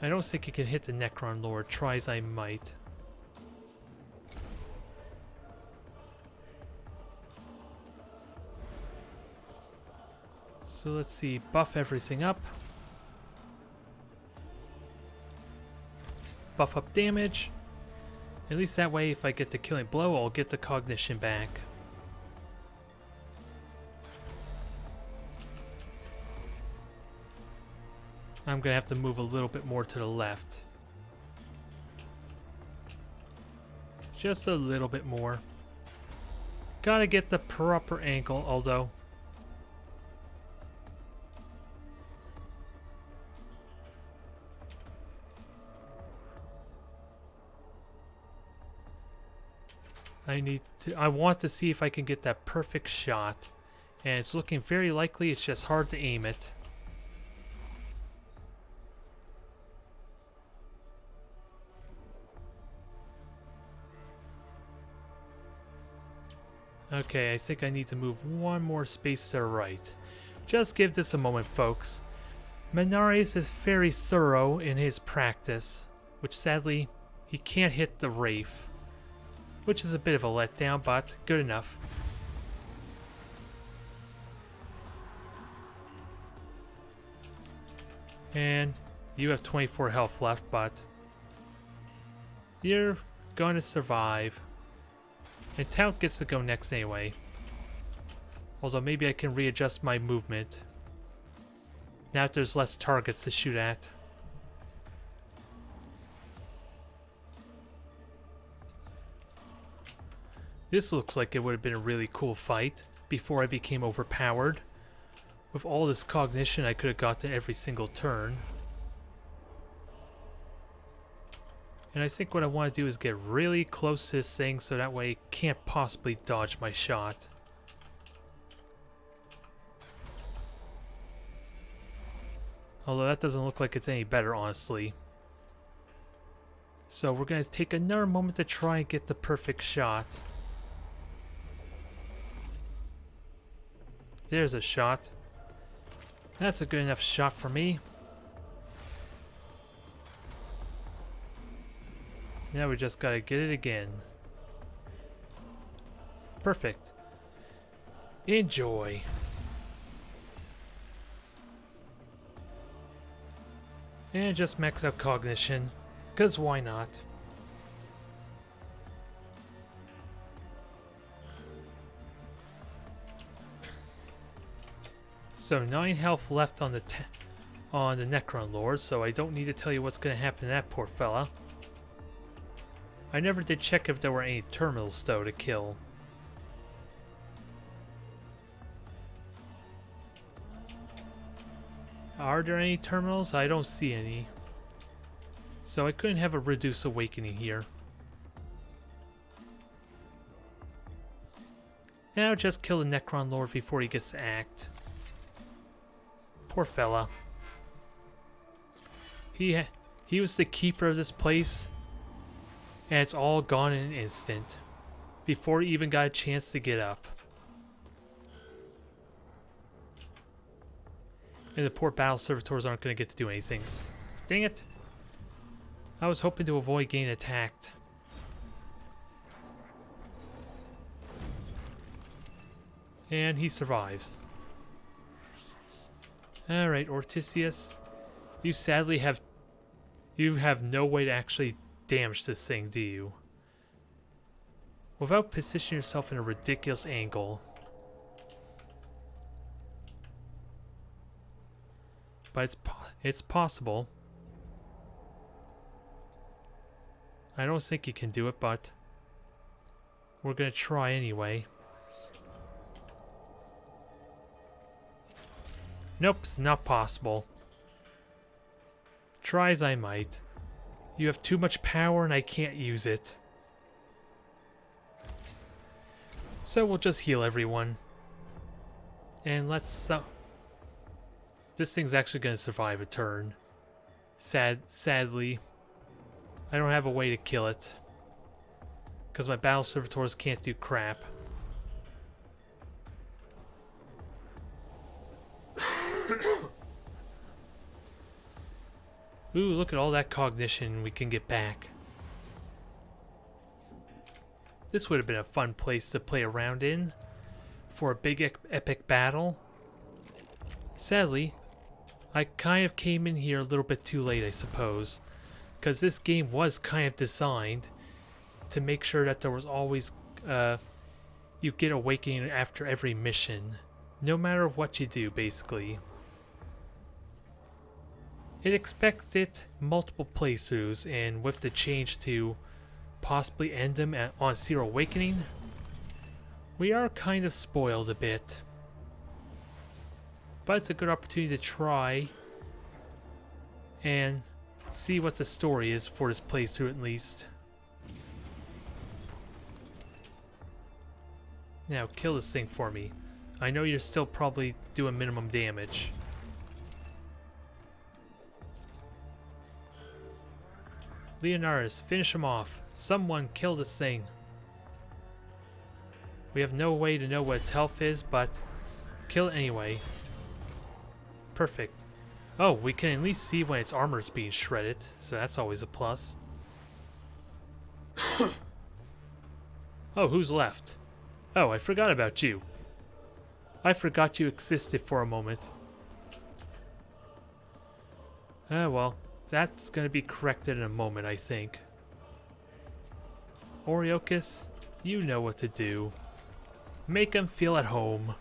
I don't think you can hit the Necron Lord, try as I might. So let's see, buff everything up. Buff up damage. At least that way, if I get the killing blow, I'll get the cognition back. I'm gonna have to move a little bit more to the left. Just a little bit more. Gotta get the proper angle, although. I want to see if I can get that perfect shot. And it's looking very likely, it's just hard to aim it. Okay, I think I need to move one more space to the right. Just give this a moment, folks. Minaris is very thorough in his practice, which sadly, he can't hit the Wraith. Which is a bit of a letdown, but good enough. And you have 24 health left, but you're going to survive. And Tout gets to go next anyway. Although maybe I can readjust my movement. Now that there's less targets to shoot at. This looks like it would have been a really cool fight before I became overpowered. With all this cognition I could have gotten every single turn. And I think what I want to do is get really close to this thing so that way it can't possibly dodge my shot. Although that doesn't look like it's any better, honestly. So we're going to take another moment to try and get the perfect shot. There's a shot. That's a good enough shot for me. Now we just gotta get it again. Perfect. Enjoy. And just max out cognition, 'cause why not? So 9 health left on the Necron Lord, so I don't need to tell you what's going to happen to that poor fella. I never did check if there were any terminals though to kill. Are there any terminals? I don't see any. So I couldn't have a reduced awakening here. Now just kill the Necron Lord before he gets to act. Poor fella. He was the keeper of this place, and it's all gone in an instant, before he even got a chance to get up. And the poor battle servitors aren't going to get to do anything. Dang it! I was hoping to avoid getting attacked. And he survives. Alright, Ortisius. You sadly have no way to actually damage this thing, do you? Without positioning yourself in a ridiculous angle. But it's possible. I don't think you can do it, but we're gonna try anyway. Nope, it's not possible. Try as I might. You have too much power and I can't use it. So we'll just heal everyone. And let's... this thing's actually going to survive a turn. Sadly. I don't have a way to kill it. Because my battle servitors can't do crap. Ooh, look at all that cognition we can get back. This would have been a fun place to play around in for a big epic battle. Sadly, I kind of came in here a little bit too late, I suppose, because this game was kind of designed to make sure that there was always you get awakening after every mission, no matter what you do, basically. It expected multiple playthroughs, and with the change to possibly end them on Zero Awakening, we are kind of spoiled a bit. But it's a good opportunity to try and see what the story is for this playthrough at least. Now kill this thing for me. I know you're still probably doing minimum damage. Leonardus, finish him off. Someone kill this thing. We have no way to know what its health is, but kill it anyway. Perfect. Oh, we can at least see when its armor is being shredded, so that's always a plus. Oh, who's left? Oh, I forgot about you. I forgot you existed for a moment. Well, that's gonna be corrected in a moment, I think. Oriochus, you know what to do. Make him feel at home.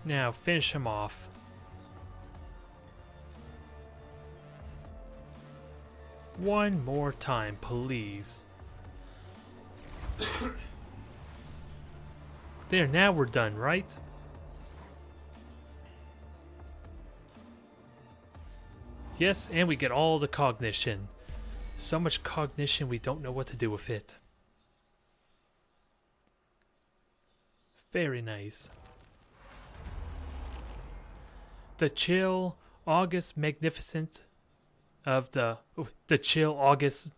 Now, finish him off. One more time, please. There, now we're done, right? Yes, and we get all the cognition. So much cognition we don't know what to do with it. Very nice. The chill, August magnificent of the chill August.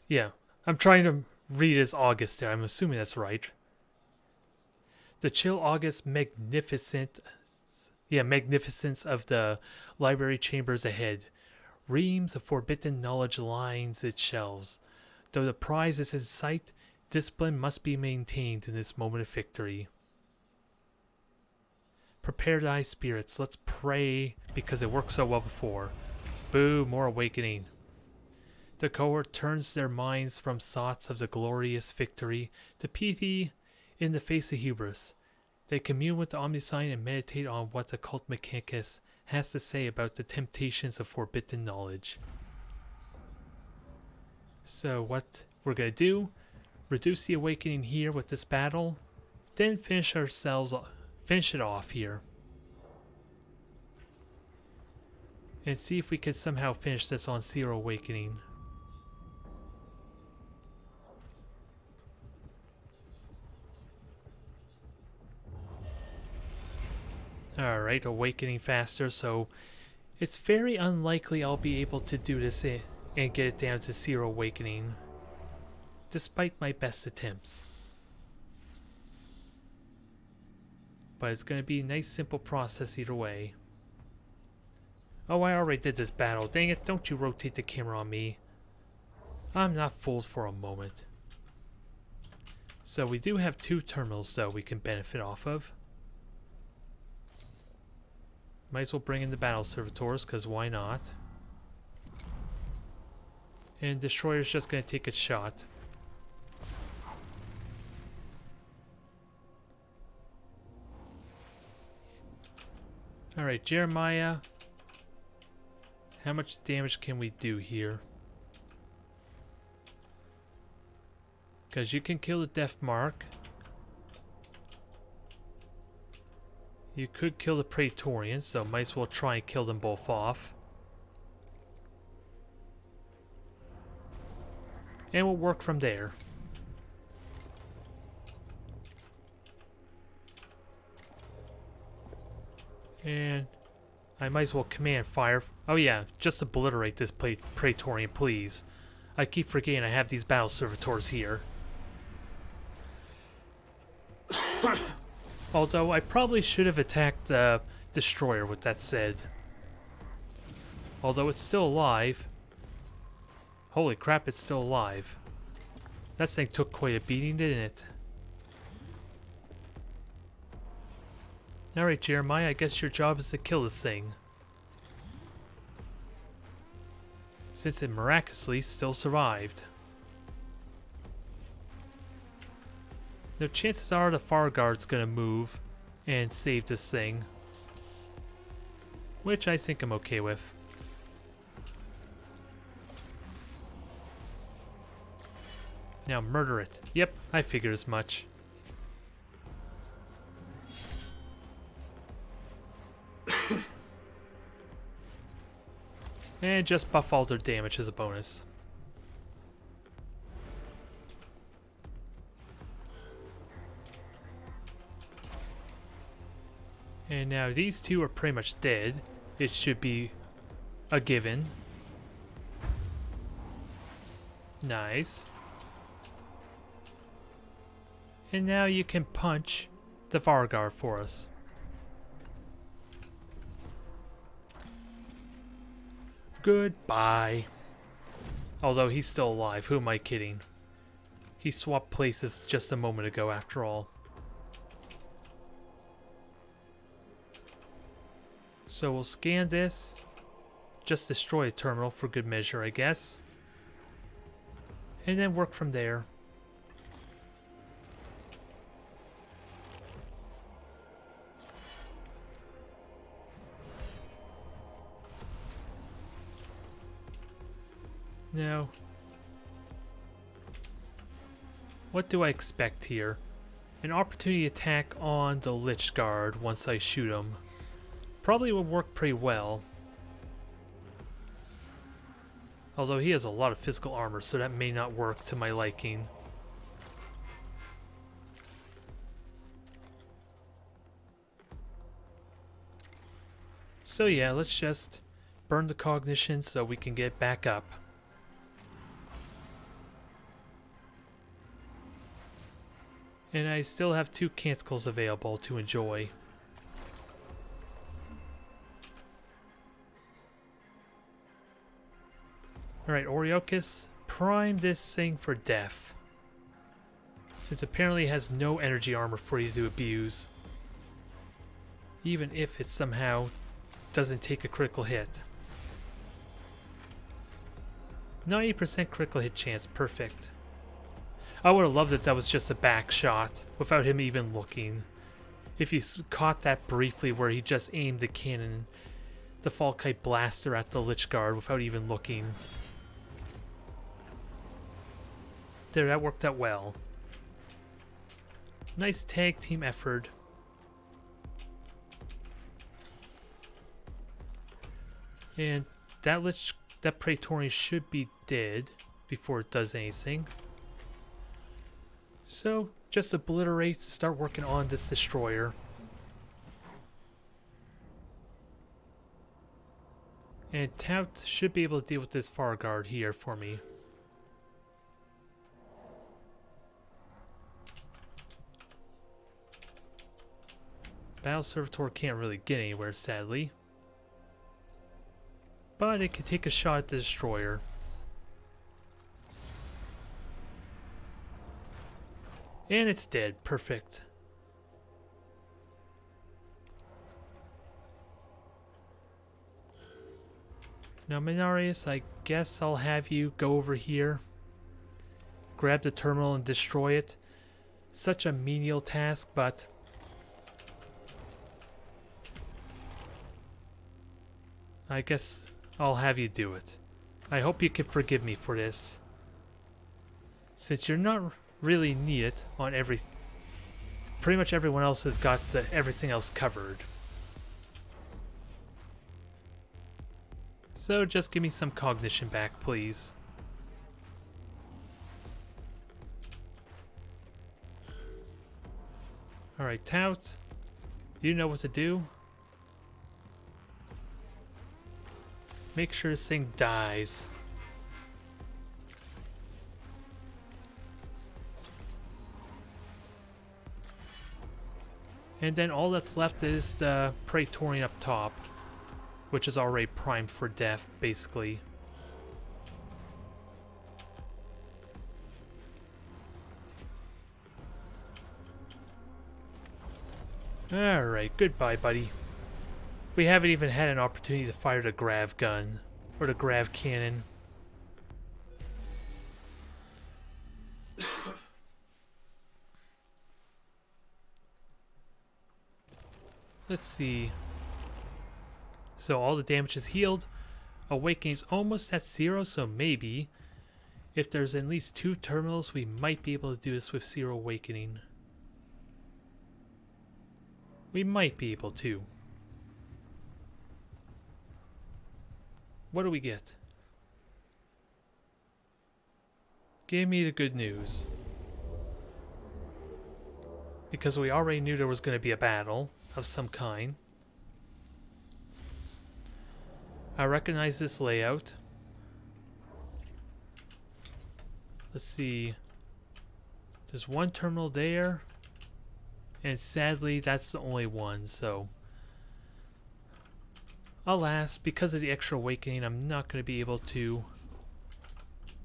Yeah, I'm trying to read as August there. I'm assuming that's right. The chill August magnificent. Yeah, magnificence of the library chambers ahead. Reams of forbidden knowledge lines its shelves. Though the prize is in sight, discipline must be maintained in this moment of victory. Prepare thy spirits. Let's pray because it worked so well before. Boo, more awakening. The cohort turns their minds from thoughts of the glorious victory to piety in the face of hubris. They commune with the Omnisign and meditate on what the cult Mechanicus has to say about the temptations of forbidden knowledge. So what we're going to do, reduce the awakening here with this battle, then finish it off here. And see if we can somehow finish this on 0 awakening. Alright, awakening faster, so it's very unlikely I'll be able to do this and get it down to 0 awakening, despite my best attempts. But it's going to be a nice simple process either way. Oh, I already did this battle. Dang it, don't you rotate the camera on me. I'm not fooled for a moment. So we do have 2 terminals though we can benefit off of. Might as well bring in the battle servitors, because why not? And Destroyer's just going to take a shot. Alright, Jeremiah. How much damage can we do here? Because you can kill the Death Mark. You could kill the Praetorians, so might as well try and kill them both off. And we'll work from there. And I might as well command fire. Oh yeah, just obliterate this Praetorian, please. I keep forgetting I have these battle servitors here. Although I probably should have attacked the Destroyer with that said. Although it's still alive. Holy crap, it's still alive. That thing took quite a beating, didn't it? Alright, Jeremiah, I guess your job is to kill this thing. Since it miraculously still survived. Now, chances are the Far Guard's gonna move and save this thing. Which I think I'm okay with. Now murder it. Yep, I figured as much. And just buff all their damage as a bonus. And now these 2 are pretty much dead. It should be a given. Nice. And now you can punch the Vargar for us. Goodbye. Although he's still alive, who am I kidding? He swapped places just a moment ago, after all. So we'll scan this. Just destroy a terminal for good measure, I guess. And then work from there. Now, what do I expect here? An opportunity attack on the Lich Guard once I shoot him. Probably would work pretty well. Although he has a lot of physical armor, so that may not work to my liking. So yeah, let's just burn the cognition so we can get back up. And I still have 2 canticles available to enjoy. Alright, Oriochis, prime this thing for death. Since apparently it has no energy armor for you to abuse. Even if it somehow doesn't take a critical hit. 90% critical hit chance, perfect. I would have loved it that was just a back shot, without him even looking. If he caught that briefly where he just aimed the cannon, the Falkite blaster at the Lich Guard without even looking. There, that worked out well. Nice tag team effort. And that Praetorian should be dead before it does anything. So, just obliterate, start working on this destroyer. And Tout should be able to deal with this far guard here for me. Battle Servitor can't really get anywhere, sadly. But it can take a shot at the destroyer. And it's dead. Perfect. Now, Minarius, I guess I'll have you go over here. Grab the terminal and destroy it. Such a menial task, but I guess I'll have you do it. I hope you can forgive me for this. Since you're not really needed on pretty much everyone else has got everything else covered. So just give me some cognition back, please. Alright, Tout. You know what to do. Make sure this thing dies. And then all that's left is the Praetorian up top, which is already primed for death, basically. Alright, goodbye, buddy. We haven't even had an opportunity to fire the grav gun, or the grav cannon. Let's see. So all the damage is healed. Awakening's almost at 0, so maybe if there's at least 2 terminals, we might be able to do this with 0 awakening. We might be able to. What do we get? Give me the good news. Because we already knew there was going to be a battle of some kind. I recognize this layout. Let's see. There's 1 terminal there. And sadly, that's the only one, so alas, because of the extra awakening, I'm not going to be able to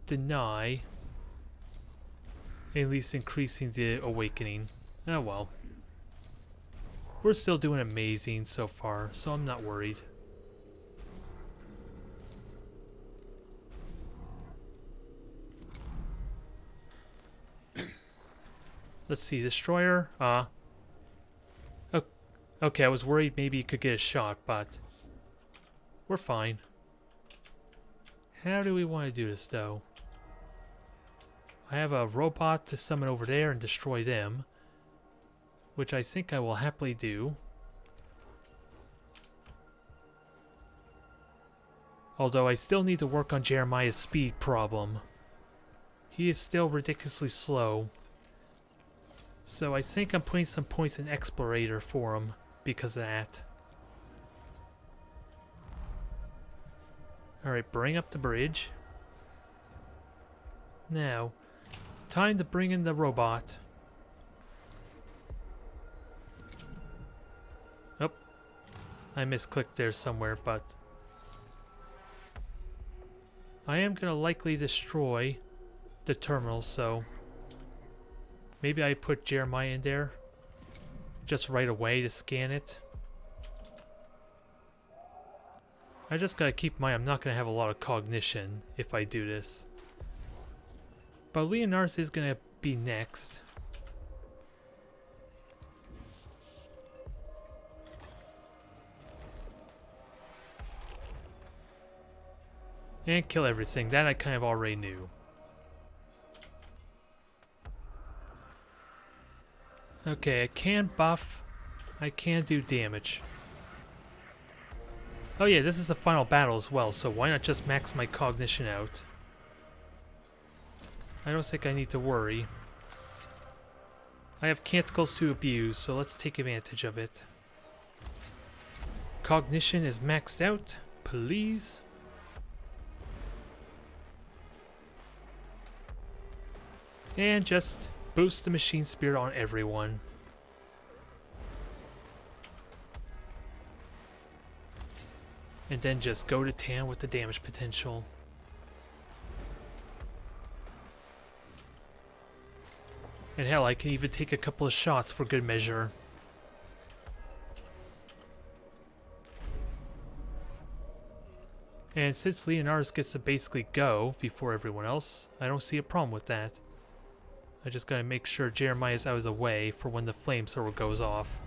deny At least increasing the awakening. Oh well. We're still doing amazing so far, so I'm not worried. Let's see, destroyer. Okay, I was worried maybe you could get a shot, but we're fine. How do we want to do this, though? I have a robot to summon over there and destroy them, which I think I will happily do. Although I still need to work on Jeremiah's speed problem. He is still ridiculously slow. So I think I'm putting some points in Explorator for him because of that. Alright, bring up the bridge. Now, time to bring in the robot. Oh, I misclicked there somewhere, but I am going to likely destroy the terminal, so maybe I put Jeremiah in there just right away to scan it. I just gotta keep in mind I'm not gonna have a lot of cognition if I do this. But Leonard's is gonna be next. And kill everything. That I kind of already knew. Okay, I can buff. I can do damage. Oh yeah, this is the final battle as well, so why not just max my cognition out? I don't think I need to worry. I have canticles to abuse, so let's take advantage of it. Cognition is maxed out, please. And just boost the machine spirit on everyone. And then just go to town with the damage potential. And hell, I can even take a couple of shots for good measure. And since Leonardus gets to basically go before everyone else, I don't see a problem with that. I just gotta make sure Jeremiah's out of the way for when the flamethrower goes off.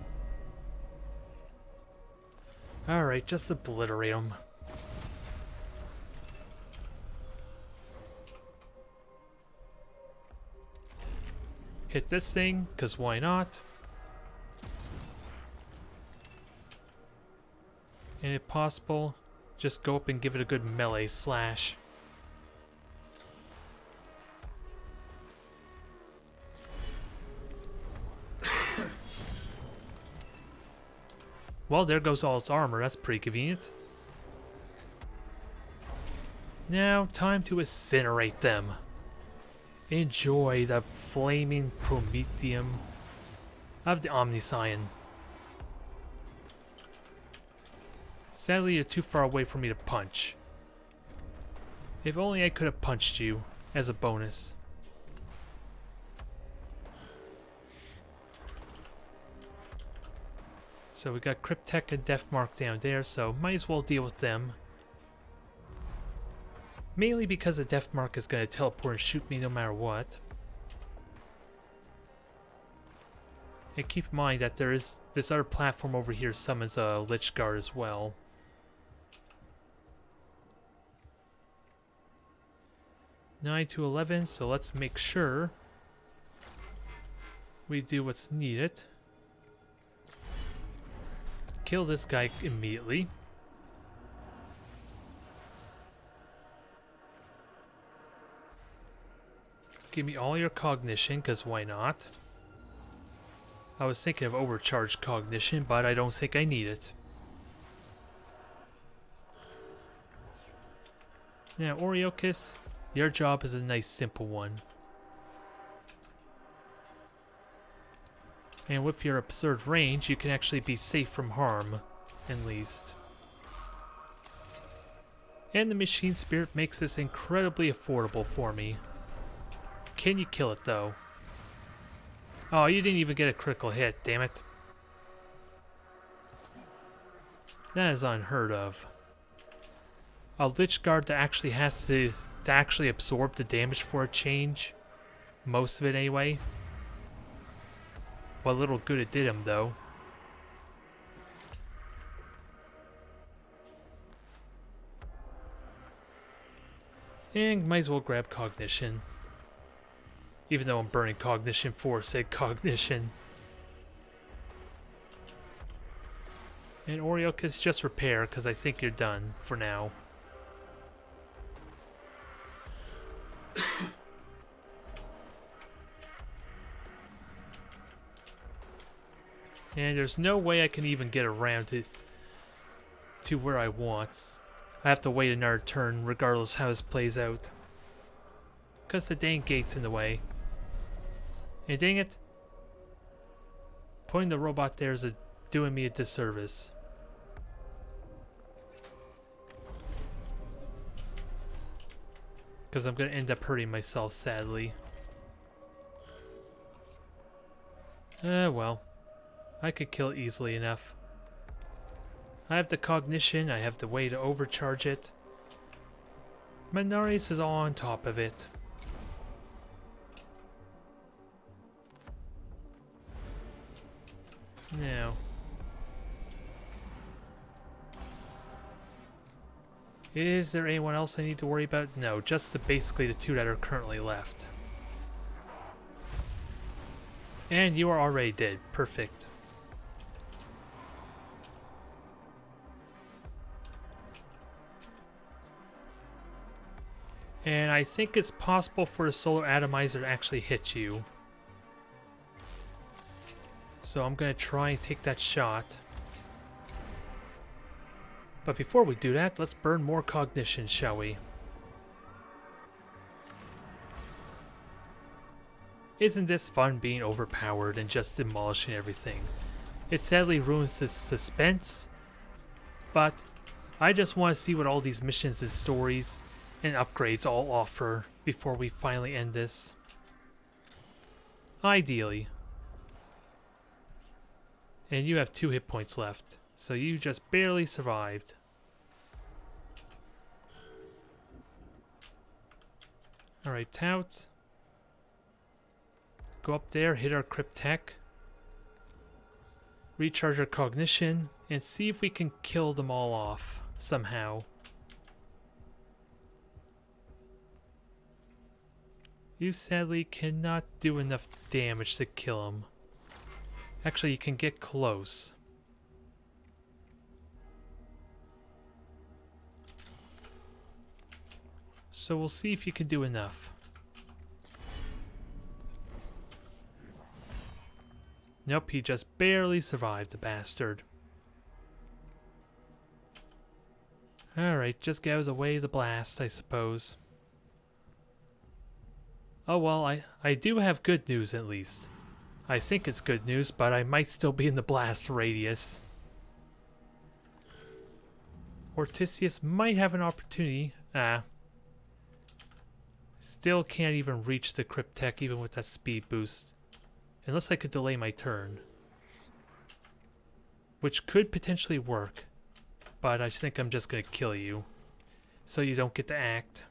Alright, just obliterate him. Hit this thing, because why not? And if possible, just go up and give it a good melee slash. Well, there goes all its armor. That's pretty convenient. Now, time to incinerate them. Enjoy the flaming promethium of the Omniscion. Sadly, you're too far away for me to punch. If only I could have punched you as a bonus. So we got Cryptek and Deathmark down there, so might as well deal with them. Mainly because the Deathmark is going to teleport and shoot me no matter what. And keep in mind that there is this other platform over here summons a Lich Guard as well. Nine to 11, so let's make sure we do what's needed. Kill this guy immediately. Give me all your cognition, because why not? I was thinking of overcharged cognition, but I don't think I need it. Now, Oriokis, your job is a nice simple one. And with your absurd range, you can actually be safe from harm, at least. And the machine spirit makes this incredibly affordable for me. Can you kill it though? Oh, you didn't even get a critical hit, damn it. That is unheard of. A Lich Guard that actually has to actually absorb the damage for a change. Most of it anyway. What little good it did him though. And might as well grab Cognition. Even though I'm burning Cognition for said Cognition. And Oriocus, just repair, because I think you're done for now. And there's no way I can even get around to where I want. I have to wait another turn regardless how this plays out. Because the dang gate's in the way. And dang it. Putting the robot there is doing me a disservice. Because I'm going to end up hurting myself, sadly. Well. I could kill it easily enough. I have the Cognition, I have the way to overcharge it. Mechanicus is all on top of it. Now. Is there anyone else I need to worry about? No, just basically the two that are currently left. And you are already dead. Perfect. And I think it's possible for the Solar Atomizer to actually hit you. So I'm going to try and take that shot. But before we do that, let's burn more Cognition, shall we? Isn't this fun being overpowered and just demolishing everything? It sadly ruins the suspense, but I just want to see what all these missions and stories and upgrades all offer before we finally end this. Ideally. And you have 2 hit points left, so you just barely survived. Alright, Tout. Go up there, hit our Cryptech. Recharge our Cognition, and see if we can kill them all off somehow. You sadly cannot do enough damage to kill him. Actually, you can get close. So we'll see if you can do enough. Nope, he just barely survived, the bastard. Alright, just get out of the way of the blast, I suppose. Oh well, I do have good news at least. I think it's good news, but I might still be in the blast radius. Ortisius might have an opportunity. Still can't even reach the Cryptech even with that speed boost. Unless I could delay my turn. Which could potentially work. But I think I'm just gonna kill you. So you don't get to act.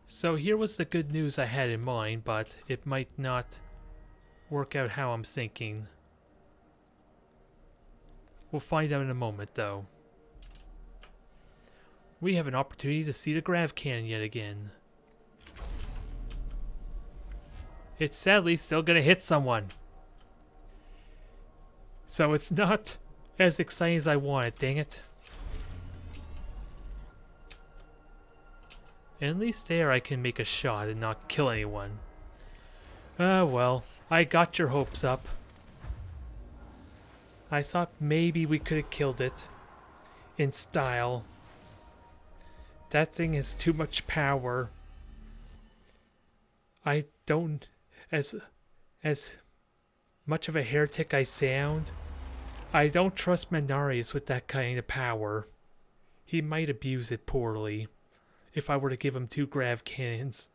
So here was the good news I had in mind, but it might not work out how I'm thinking. We'll find out in a moment, though. We have an opportunity to see the grav cannon yet again. It's sadly still gonna hit someone. So it's not as exciting as I want it, dang it. At least there I can make a shot and not kill anyone. Well, I got your hopes up. I thought maybe we could have killed it. In style. That thing has too much power. I don't... As much of a heretic I sound, I don't trust Mechanicus with that kind of power. He might abuse it poorly. If I were to give him 2 grav cannons.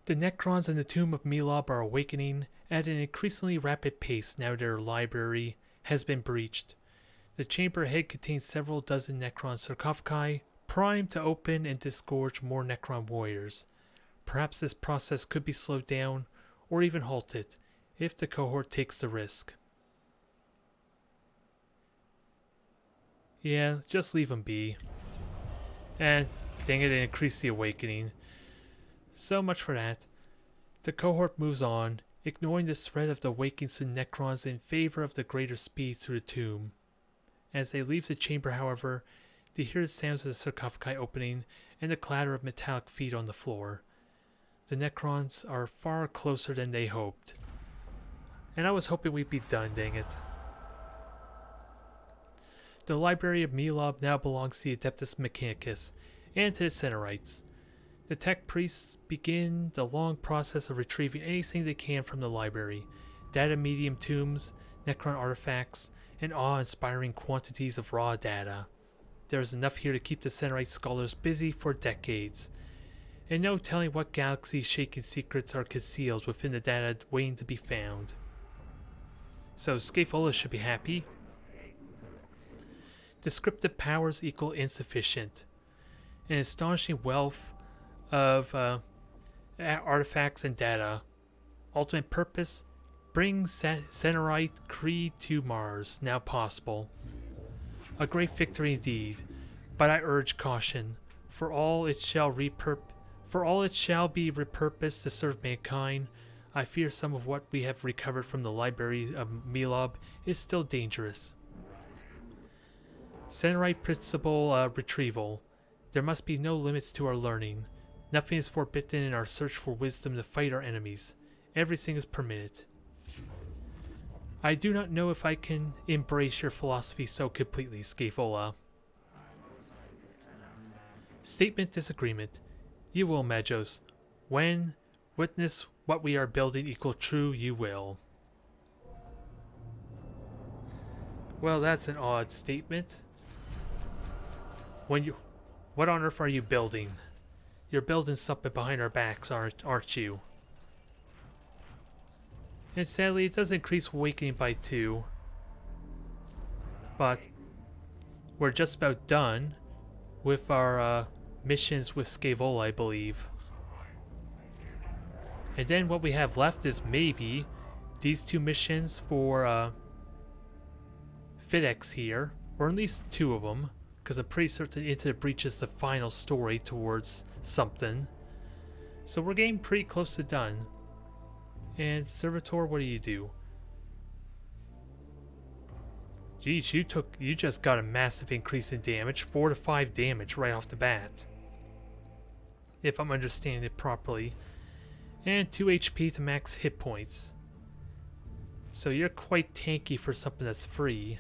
The Necrons in the tomb of Melob are awakening at an increasingly rapid pace now their library has been breached. The chamber ahead contains several dozen Necron sarcophagi, primed to open and disgorge more Necron warriors. Perhaps this process could be slowed down, or even halted, if the cohort takes the risk. Yeah, just leave them be. And dang it, increase the awakening. So much for that. The cohort moves on, ignoring the threat of the awakenings to Necrons in favor of the greater speed through the tomb. As they leave the chamber, however, they hear the sounds of the sarcophagi opening and the clatter of metallic feet on the floor. The Necrons are far closer than they hoped. And I was hoping we'd be done, dang it. The library of Melob now belongs to the Adeptus Mechanicus and to the Centerites. The tech priests begin the long process of retrieving anything they can from the library: data medium tombs, Necron artifacts, and awe-inspiring quantities of raw data. There is enough here to keep the Centerite scholars busy for decades, and no telling what galaxy-shaking secrets are concealed within the data waiting to be found. So Scaevola should be happy. Descriptive powers equal insufficient. An astonishing wealth of artifacts and data. Ultimate purpose: bring Centerite creed to Mars, now possible. A great victory indeed, but I urge caution, for all it shall be repurposed to serve mankind. I fear some of what we have recovered from the library of Melob is still dangerous. Centerite principle retrieval. There must be no limits to our learning. Nothing is forbidden in our search for wisdom to fight our enemies. Everything is permitted. I do not know if I can embrace your philosophy so completely, Scaevola. Statement disagreement. You will, Magos. When witness what we are building equal true, you will. Well, that's an odd statement. What on earth are you building? You're building something behind our backs, aren't you? And sadly, it does increase awakening by 2. But we're just about done with our missions with Scaevola, I believe. And then what we have left is maybe these 2 missions for FedEx here, or at least 2 of them, because I'm pretty certain Into the Breach is the final story towards something. So we're getting pretty close to done. And Servitor, what do? Geez, you just got a massive increase in damage, 4 to 5 damage right off the bat, if I'm understanding it properly, and 2 HP to max hit points. So you're quite tanky for something that's free.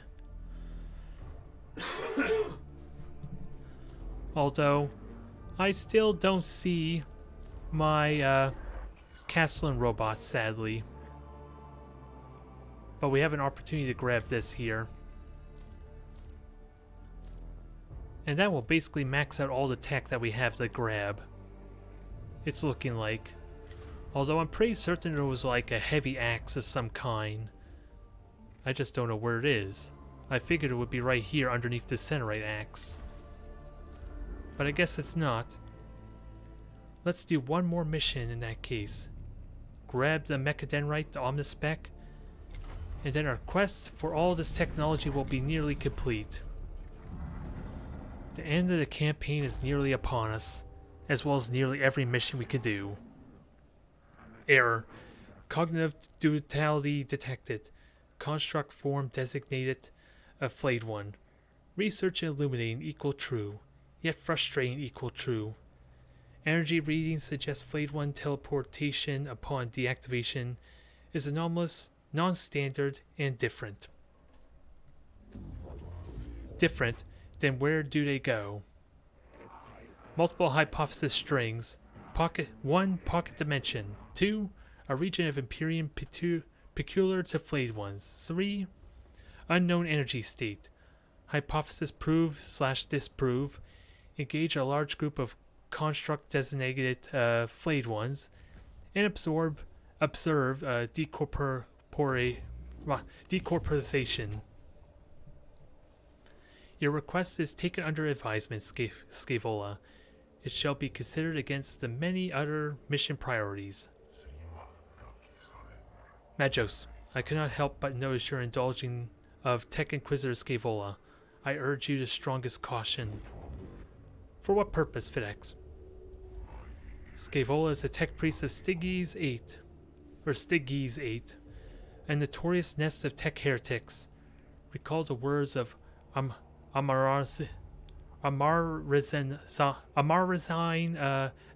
Although I still don't see my Castellan robots, sadly. But we have an opportunity to grab this here. And that will basically max out all the tech that we have to grab. It's looking like. Although I'm pretty certain there was like a heavy axe of some kind. I just don't know where it is. I figured it would be right here underneath the Centerite axe. But I guess it's not. Let's do one more mission in that case. Grab the Mechadenrite, the Omnispec, and then our quest for all this technology will be nearly complete. The end of the campaign is nearly upon us, as well as nearly every mission we can do. Error. Cognitive duality detected. Construct form designated a flayed one. Research and illuminating equal true, yet frustrating equal true. Energy readings suggest flayed one teleportation upon deactivation is anomalous, non-standard, and different. Different, then where do they go? Multiple hypothesis strings. Pocket 1, pocket dimension. 2, a region of Imperium peculiar to flayed ones. 3, unknown energy state. Hypothesis prove/disprove. Engage a large group of construct designated flayed ones. and observe decorporization. Your request is taken under advisement, Scaevola. It shall be considered against the many other mission priorities. Magos, I cannot help but notice your indulging of Tech Inquisitor Scaevola. I urge you the strongest caution. For what purpose, Fidex? Scaevola is a tech priest of Styges 8, a notorious nest of tech heretics. Recall the words of Amarazine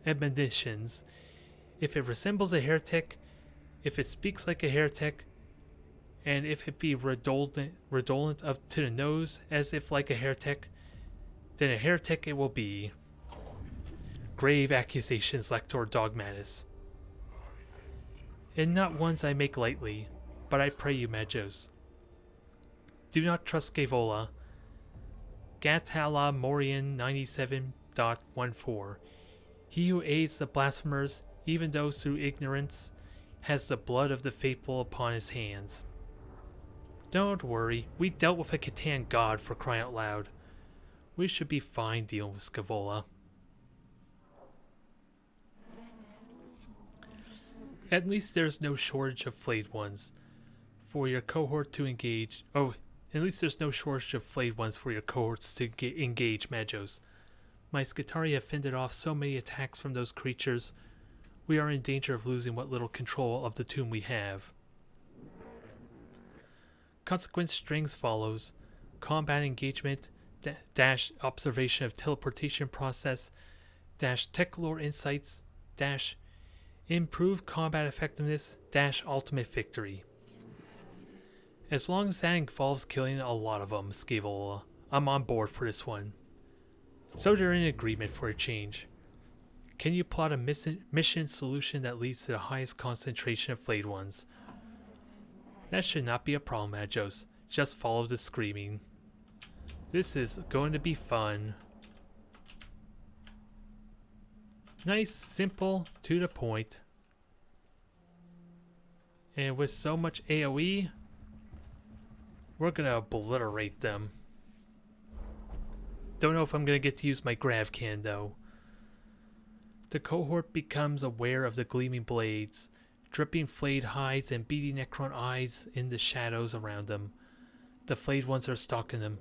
admonitions. If it resembles a heretic, if it speaks like a heretic, and if it be redolent up to the nose as if like a heretic, then a heretic it will be. Grave accusations, Lector Dogmatis. And not ones I make lightly, but I pray you, Magos. Do not trust Scaevola. Gatala Morian 97.14. He who aids the blasphemers, even those through ignorance, has the blood of the faithful upon his hands. Don't worry, we dealt with a Catan god, for crying out loud. We should be fine dealing with Scaevola. At least there's no shortage of flayed ones for your cohort to engage. At least there's no shortage of flayed ones for your cohorts to engage, Magos. My Scutari have fended off so many attacks from those creatures, we are in danger of losing what little control of the tomb we have. Consequence strings follows. Combat engagement, dash observation of teleportation process, dash tech lore insights, dash improve combat effectiveness, dash ultimate victory. As long as that involves killing a lot of them, Scaevola, I'm on board for this one. So they're in agreement for a change. Can you plot a mission solution that leads to the highest concentration of flayed ones? That should not be a problem, Magos. Just follow the screaming. This is going to be fun. Nice, simple, to the point. And with so much AoE, we're going to obliterate them. Don't know if I'm going to get to use my grav can though. The cohort becomes aware of the gleaming blades, dripping flayed hides and beady Necron eyes in the shadows around them. The flayed ones are stalking them,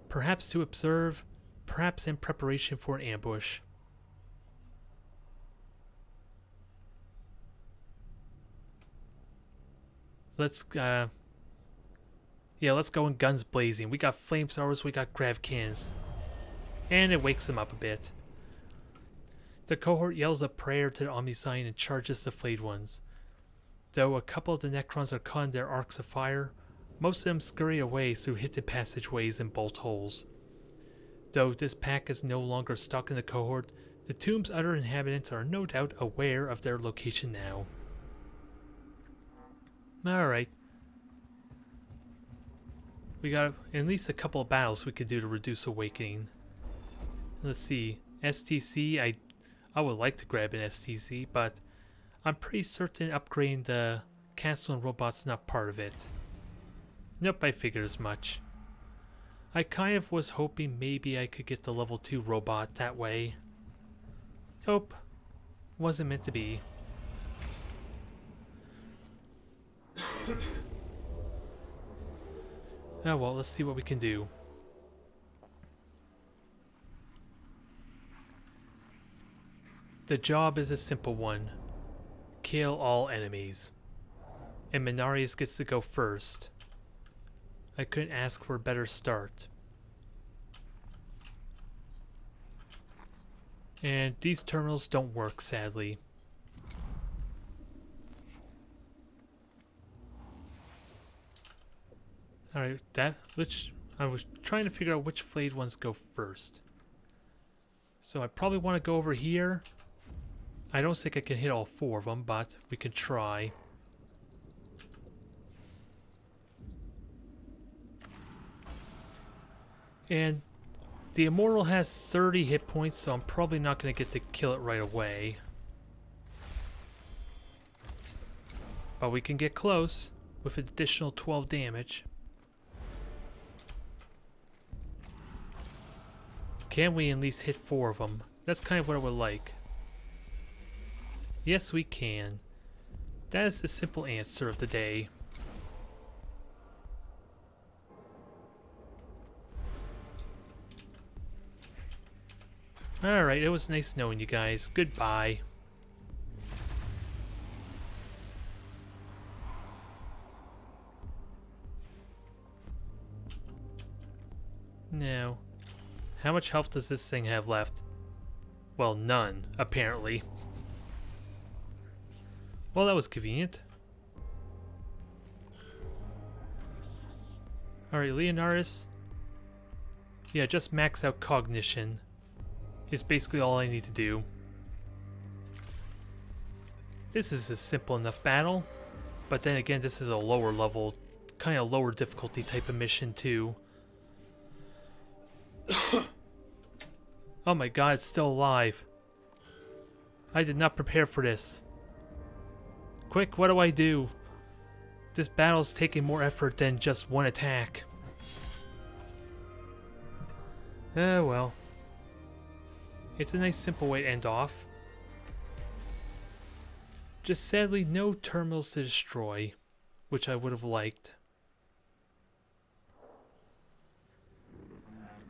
perhaps to observe, perhaps in preparation for an ambush. Let's go in guns blazing. We got flamethrowers, we got grav cans. And it wakes them up a bit. The cohort yells a prayer to the Omnisign and charges the flayed ones. Though a couple of the Necrons are caught in their arcs of fire, most of them scurry away through hidden passageways and bolt holes. Though this pack is no longer stalking the cohort, the tomb's other inhabitants are no doubt aware of their location now. Alright. We got at least a couple of battles we could do to reduce awakening. Let's see. STC, I would like to grab an STC, but I'm pretty certain upgrading the castle and robot's not part of it. Nope, I figured as much. I kind of was hoping maybe I could get the level 2 robot that way. Nope. Wasn't meant to be. Oh well, let's see what we can do. The job is a simple one. Kill all enemies. And Minarius gets to go first. I couldn't ask for a better start. And these terminals don't work, sadly. Alright, I was trying to figure out which flayed ones go first. So I probably want to go over here. I don't think I can hit all 4 of them, but we can try. And the Immortal has 30 hit points, so I'm probably not going to get to kill it right away. But we can get close with an additional 12 damage. Can we at least hit 4 of them? That's kind of what I would like. Yes, we can. That is the simple answer of the day. Alright, it was nice knowing you guys. Goodbye. Now, how much health does this thing have left? Well, none, apparently. Well, that was convenient. Alright, Leonardus. Yeah, just max out cognition is basically all I need to do. This is a simple enough battle, but then again, this is a lower level, kind of lower difficulty type of mission too. Oh my god, it's still alive. I did not prepare for this. Quick, what do I do? This battle's taking more effort than just one attack. Well. It's a nice simple way to end off. Just sadly no terminals to destroy, which I would have liked.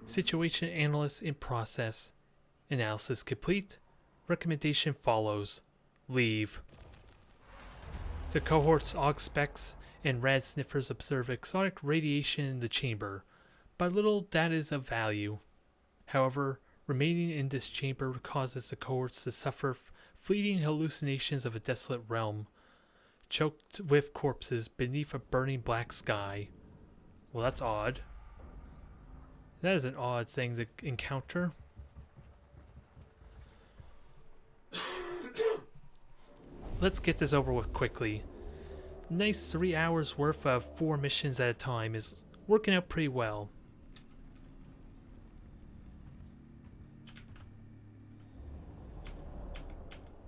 Situation analysis in process. Analysis complete. Recommendation follows. Leave. The cohort's AUG specs and rad sniffers observe exotic radiation in the chamber, but little that is of value. However, remaining in this chamber causes the cohorts to suffer fleeting hallucinations of a desolate realm, choked with corpses beneath a burning black sky. Well, that's odd. That is an odd thing to encounter. Let's get this over with quickly. Nice 3 hours worth of 4 missions at a time is working out pretty well.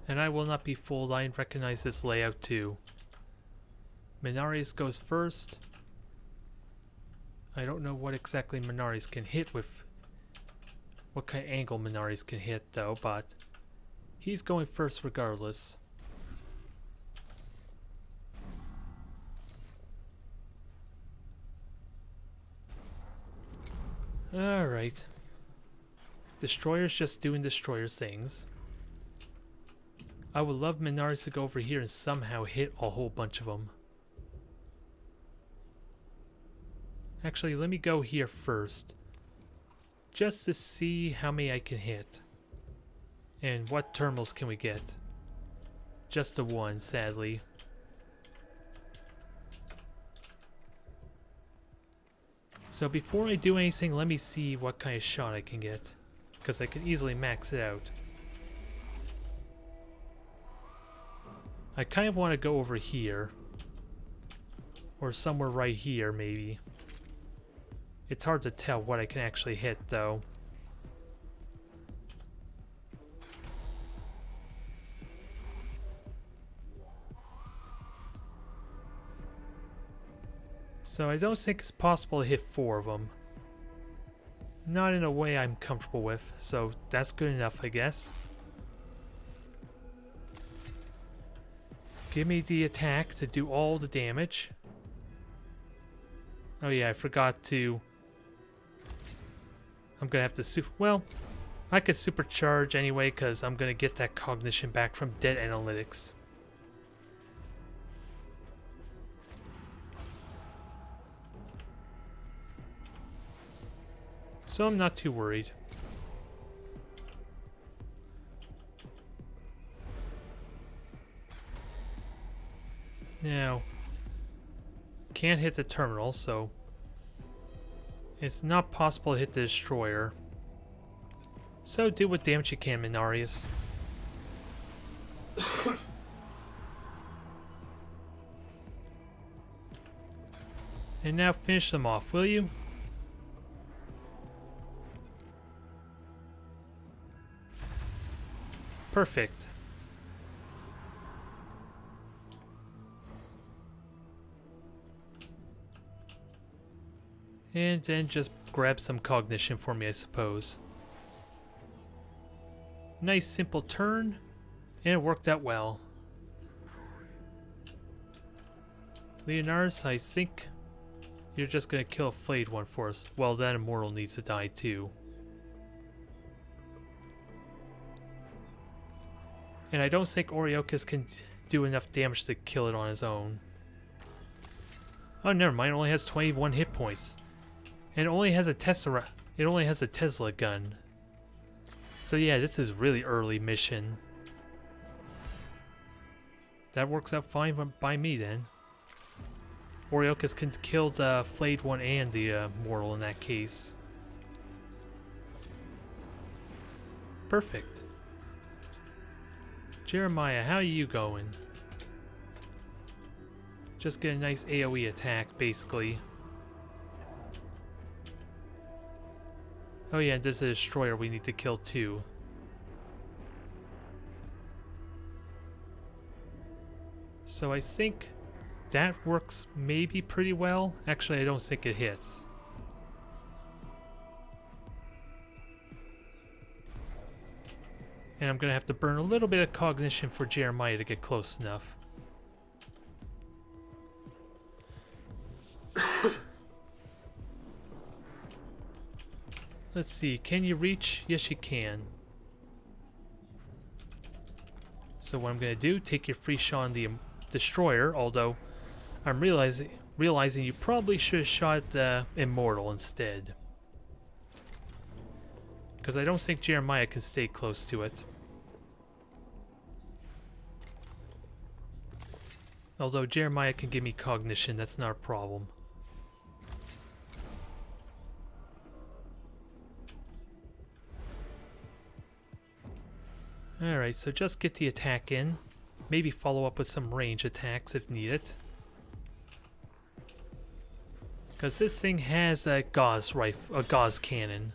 And I will not be fooled, I recognize this layout too. Mechanicus goes first. I don't know what exactly Mechanicus can hit with, what kind of angle Mechanicus can hit though, but he's going first regardless. Alright. Destroyer's just doing destroyer things. I would love Mechanicus to go over here and somehow hit a whole bunch of them. Actually, let me go here first. Just to see how many I can hit. And what terminals can we get? Just the one, sadly. So before I do anything, let me see what kind of shot I can get. Because I can easily max it out. I kind of want to go over here. Or somewhere right here, maybe. It's hard to tell what I can actually hit, though. So I don't think it's possible to hit 4 of them. Not in a way I'm comfortable with, so that's good enough, I guess. Give me the attack to do all the damage. Oh yeah, I forgot to... I'm gonna have to well, I could supercharge anyway because I'm gonna get that cognition back from dead analytics. So I'm not too worried. Now, can't hit the terminal, so it's not possible to hit the destroyer. So do what damage you can, Mechanicus. And now finish them off, will you? Perfect. And then just grab some cognition for me, I suppose. Nice simple turn, and it worked out well. Leonardus, I think you're just gonna kill a flayed one for us. Well, that immortal needs to die too. And I don't think Oriochus can do enough damage to kill it on his own. Oh, never mind. It only has 21 hit points, and it only has a Tesla. It only has a Tesla gun. So yeah, this is really early mission. That works out fine by me then. Oriochus can kill the flayed one and the mortal in that case. Perfect. Jeremiah, how are you going? Just get a nice AoE attack, basically. Oh yeah, there's a destroyer we need to kill too. So I think that works maybe pretty well. Actually, I don't think it hits. And I'm gonna have to burn a little bit of cognition for Jeremiah to get close enough. Let's see, can you reach? Yes, you can. So what I'm gonna do, take your free shot on the destroyer, although I'm realizing you probably should have shot the immortal instead. Because I don't think Jeremiah can stay close to it. Although Jeremiah can give me cognition, that's not a problem. Alright, so just get the attack in. Maybe follow up with some range attacks if needed. Because this thing has a gauze rifle, a gauze cannon.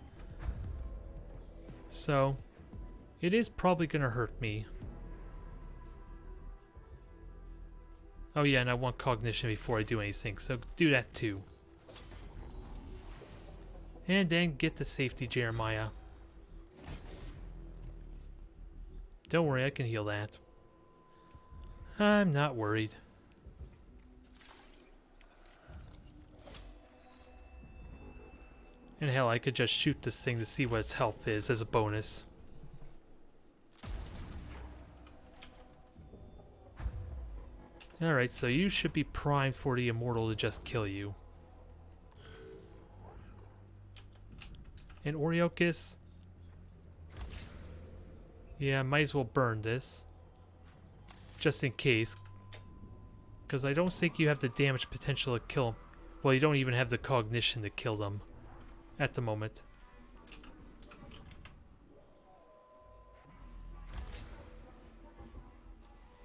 So, it is probably going to hurt me. Oh yeah, and I want cognition before I do anything, so do that too. And then get to safety, Jeremiah. Don't worry, I can heal that. I'm not worried. And hell, I could just shoot this thing to see what its health is as a bonus. Alright, so you should be primed for the immortal to just kill you. And Oriochus? Yeah, might as well burn this. Just in case. Because I don't think you have the damage potential to kill them. Well, you don't even have the cognition to kill them. At the moment.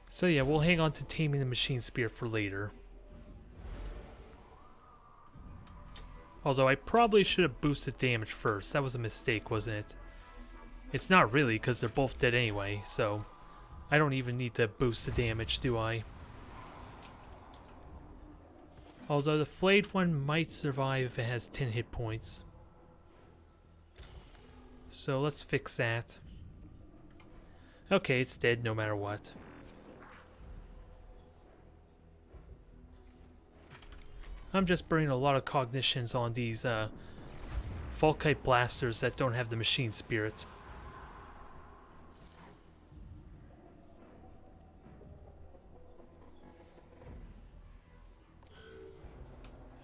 So yeah, we'll hang on to taming the machine spear for later. Although I probably should have boosted damage first. That was a mistake, wasn't it? It's not really, because they're both dead anyway, so I don't even need to boost the damage, do I? Although the flayed one might survive if it has 10 hit points. So let's fix that. Okay, it's dead no matter what. I'm just burning a lot of cognitions on these Volkite blasters that don't have the machine spirit.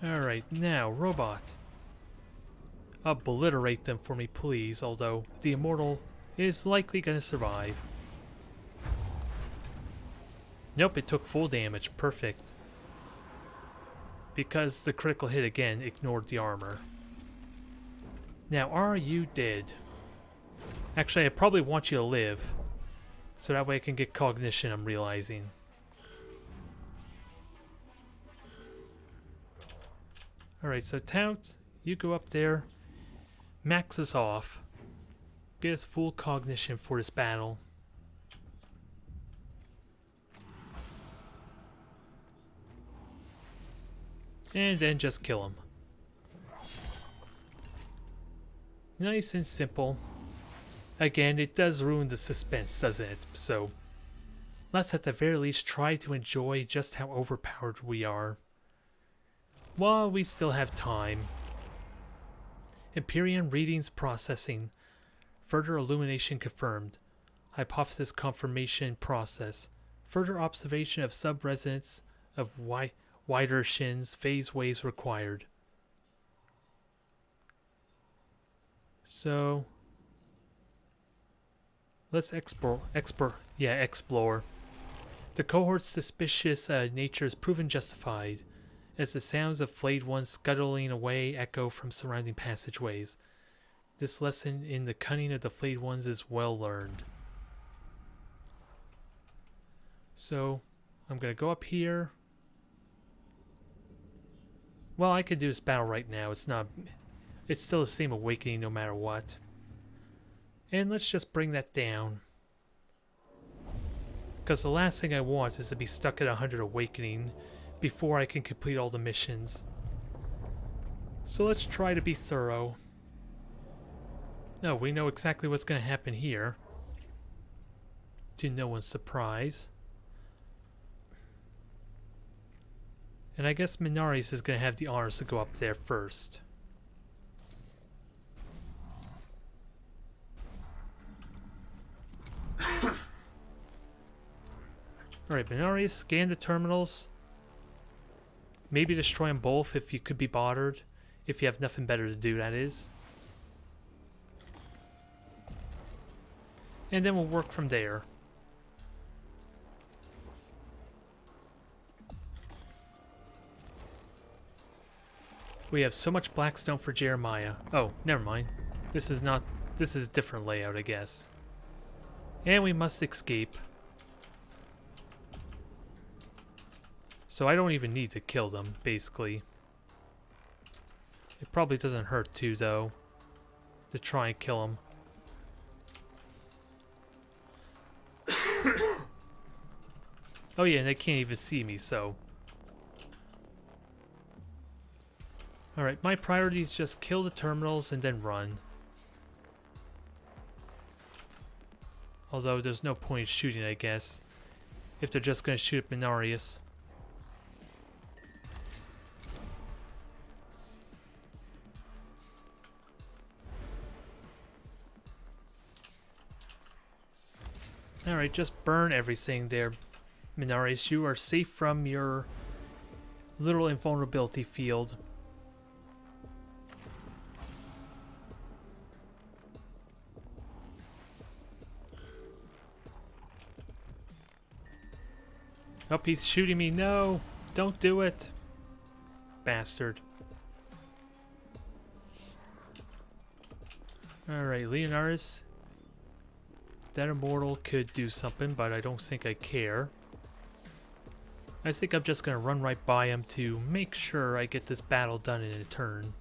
Alright, now, robot. Obliterate them for me, please, although the immortal is likely going to survive. Nope, it took full damage. Perfect. Because the critical hit again ignored the armor. Now, are you dead? Actually, I probably want you to live. So that way I can get cognition, I'm realizing. Alright, so Tout, you go up there. Max us off. Get us full cognition for this battle. And then just kill him. Nice and simple. Again, it does ruin the suspense, doesn't it? So, let's at the very least try to enjoy just how overpowered we are, while we still have time. Empyrean readings processing. Further illumination confirmed. Hypothesis confirmation process. Further observation of sub-resonance of wider shins phase waves required. So let's explore. The cohort's suspicious nature is proven justified, as the sounds of flayed ones scuttling away echo from surrounding passageways. This lesson in the cunning of the flayed ones is well learned. So, I'm going to go up here. Well, I could do this battle right now. It's still the same awakening no matter what. And let's just bring that down. Because the last thing I want is to be stuck at 100 awakening before I can complete all the missions. So let's try to be thorough. No, we know exactly what's going to happen here. To no one's surprise. And I guess Mechanicus is going to have the honors to go up there first. Alright, Mechanicus, scan the terminals. Maybe destroy them both if you could be bothered. If you have nothing better to do, that is. And then we'll work from there. We have so much blackstone for Jeremiah. Oh, never mind. This is a different layout, I guess. And we must escape. So I don't even need to kill them, basically. It probably doesn't hurt too, though, to try and kill them. Oh yeah, and they can't even see me, so... Alright, my priority is just kill the terminals and then run. Although there's no point shooting, I guess, if they're just going to shoot at Mechanicus. Alright, just burn everything there, Mechanicus. You are safe from your little invulnerability field. Oh, he's shooting me. No! Don't do it! Bastard. Alright, Leonardus. That immortal could do something, but I don't think I care. I think I'm just gonna run right by him to make sure I get this battle done in a turn.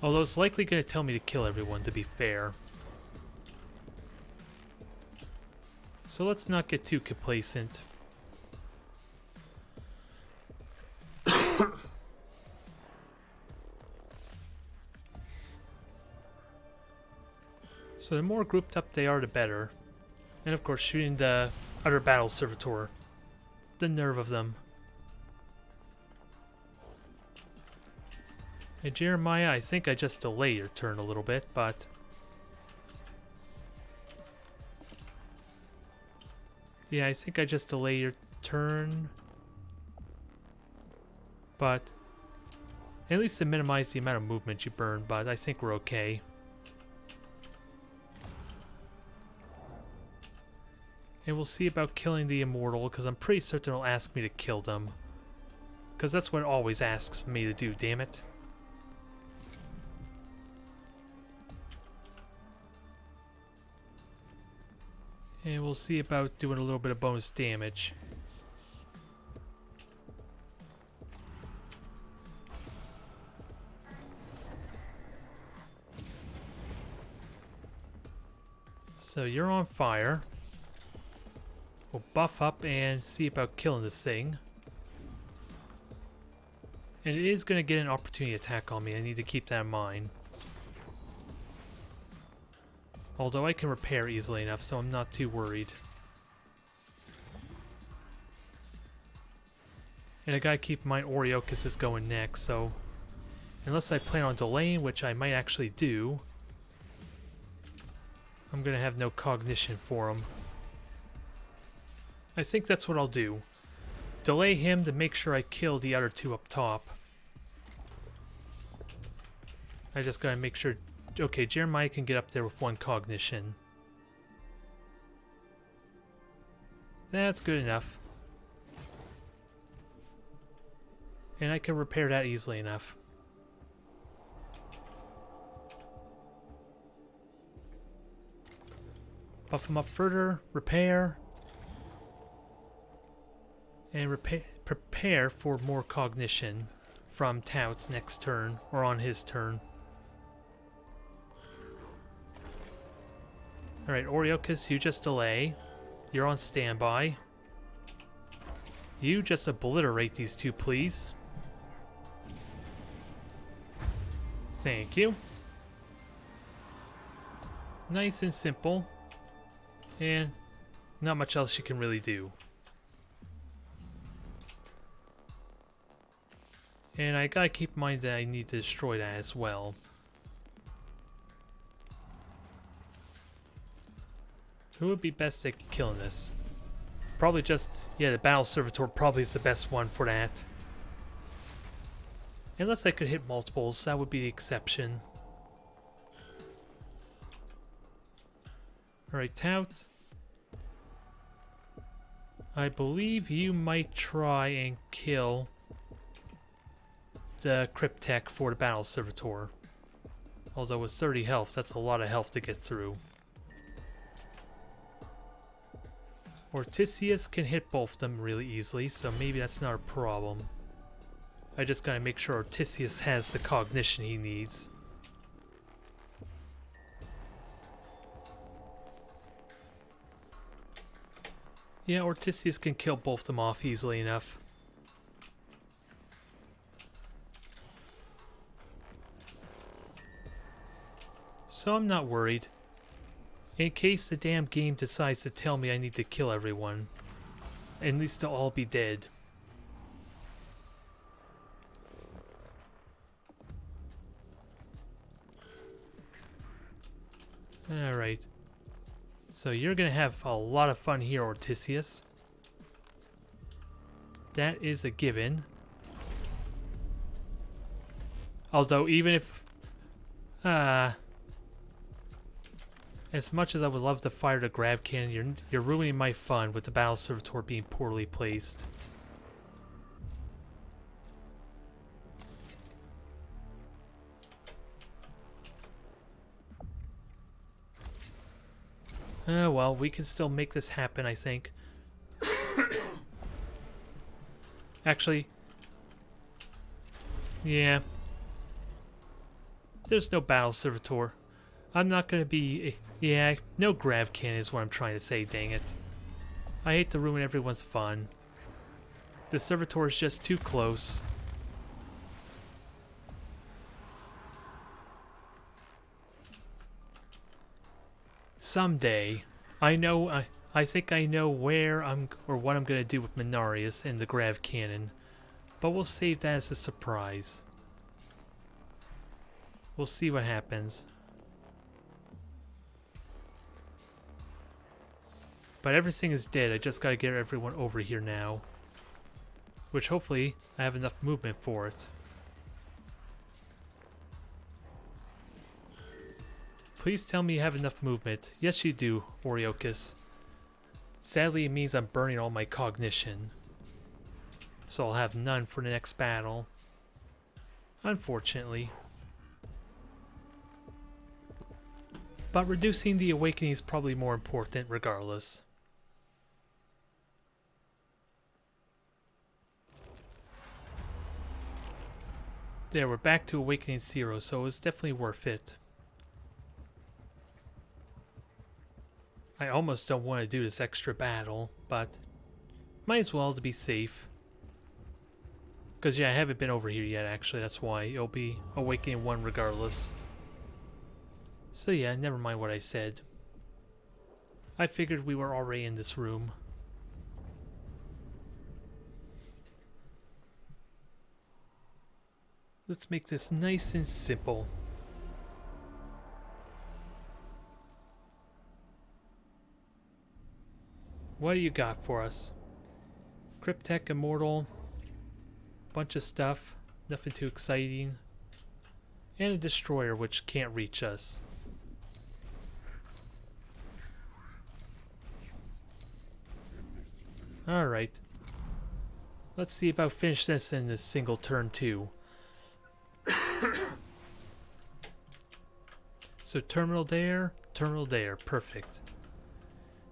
Although it's likely gonna tell me to kill everyone, to be fair. So let's not get too complacent. So the more grouped up they are, the better. And of course shooting the other battle servitor. The nerve of them. Hey Jeremiah, I think I just delay your turn a little bit, but... Yeah, I think I just delay your turn. But... At least to minimize the amount of movement you burn, but I think we're okay. And we'll see about killing the immortal, because I'm pretty certain it'll ask me to kill them. Because that's what it always asks me to do, damn it. And we'll see about doing a little bit of bonus damage. So you're on fire. We'll buff up and see about killing this thing. And it is going to get an opportunity attack on me. I need to keep that in mind. Although I can repair easily enough, so I'm not too worried. And I gotta keep in mind Oreocus is going next, so... Unless I plan on delaying, which I might actually do, I'm gonna have no cognition for him. I think that's what I'll do. Delay him to make sure I kill the other two up top. I just gotta make sure... Okay, Jeremiah can get up there with 1 cognition. That's good enough. And I can repair that easily enough. Buff him up further, repair. And prepare for more cognition from Tout's next turn, or on his turn. Alright, Oreocus, you just delay. You're on standby. You just obliterate these two, please. Thank you. Nice and simple. And not much else you can really do. And I gotta keep in mind that I need to destroy that as well. Who would be best at killing this? Probably just, yeah, the Battle Servitor probably is the best one for that. Unless I could hit multiples, that would be the exception. Alright, Tout. I believe you might try and kill the Cryptek for the Battle Servitor. Although with 30 health, that's a lot of health to get through. Ortisius can hit both of them really easily, so maybe that's not a problem. I just gotta make sure Ortisius has the cognition he needs. Yeah, Ortisius can kill both of them off easily enough. So I'm not worried. In case the damn game decides to tell me I need to kill everyone, at least they'll all be dead. Alright. So you're gonna have a lot of fun here, Ortisius. That is a given. Although even if... as much as I would love to fire the grab cannon, you're ruining my fun with the Battle Servitor being poorly placed. Well, we can still make this happen, I think. Actually, yeah. There's no Battle Servitor. I'm not gonna be... Yeah, no grab cannon is what I'm trying to say, dang it. I hate to ruin everyone's fun. The Servitor is just too close. Someday, I think I know where or what I'm gonna do with Minarius and the grav cannon, but we'll save that as a surprise. We'll see what happens. But everything is dead. I just gotta get everyone over here now, which hopefully I have enough movement for it. Please tell me you have enough movement. Yes, you do, Oreocus. Sadly, it means I'm burning all my cognition, so I'll have none for the next battle. Unfortunately. But reducing the awakening is probably more important regardless. There, we're back to awakening 0, so it's definitely worth it. I almost don't want to do this extra battle, but might as well to be safe. Because, yeah, I haven't been over here yet, actually. That's why it'll be Awakening 1 regardless. So, yeah, never mind what I said. I figured we were already in this room. Let's make this nice and simple. What do you got for us? Cryptek, Immortal, bunch of stuff, nothing too exciting, and a destroyer which can't reach us. Alright. Let's see about finish this in this single turn too. So terminal there, perfect.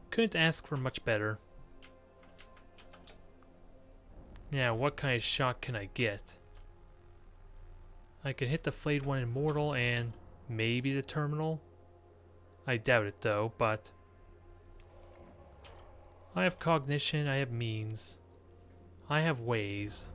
Couldn't ask for much better. Now, what kind of shot can I get? I can hit the flayed one Immortal and maybe the terminal. I doubt it though, but I have cognition, I have means, I have ways.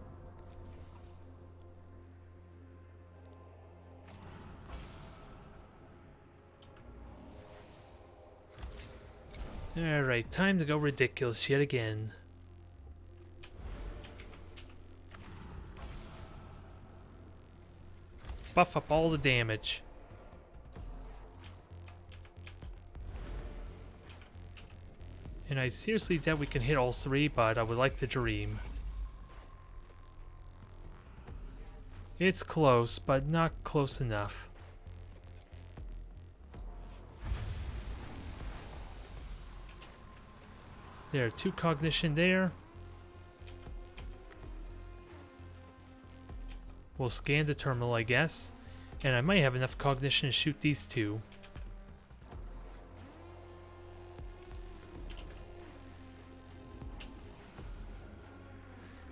Alright, time to go ridiculous yet again. Buff up all the damage. And I seriously doubt we can hit all three, but I would like to dream. It's close, but not close enough. There, 2 cognition there. We'll scan the terminal, I guess. And I might have enough cognition to shoot these 2.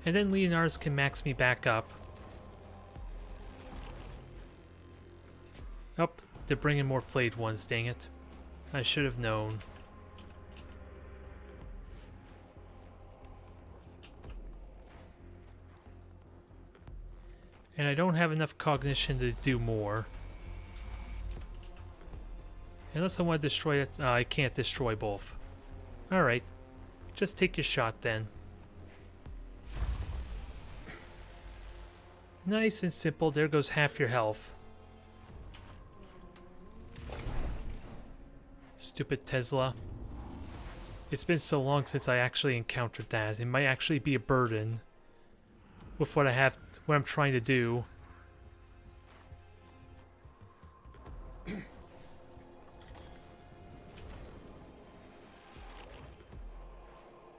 And then Leonard's can max me back up. Oh, they're bringing more flayed ones, dang it. I should have known. And I don't have enough cognition to do more. Unless I want to destroy it. I can't destroy both. Alright. Just take your shot then. Nice and simple. There goes half your health. Stupid Tesla. It's been so long since I actually encountered that. It might actually be a burden with what I'm trying to do.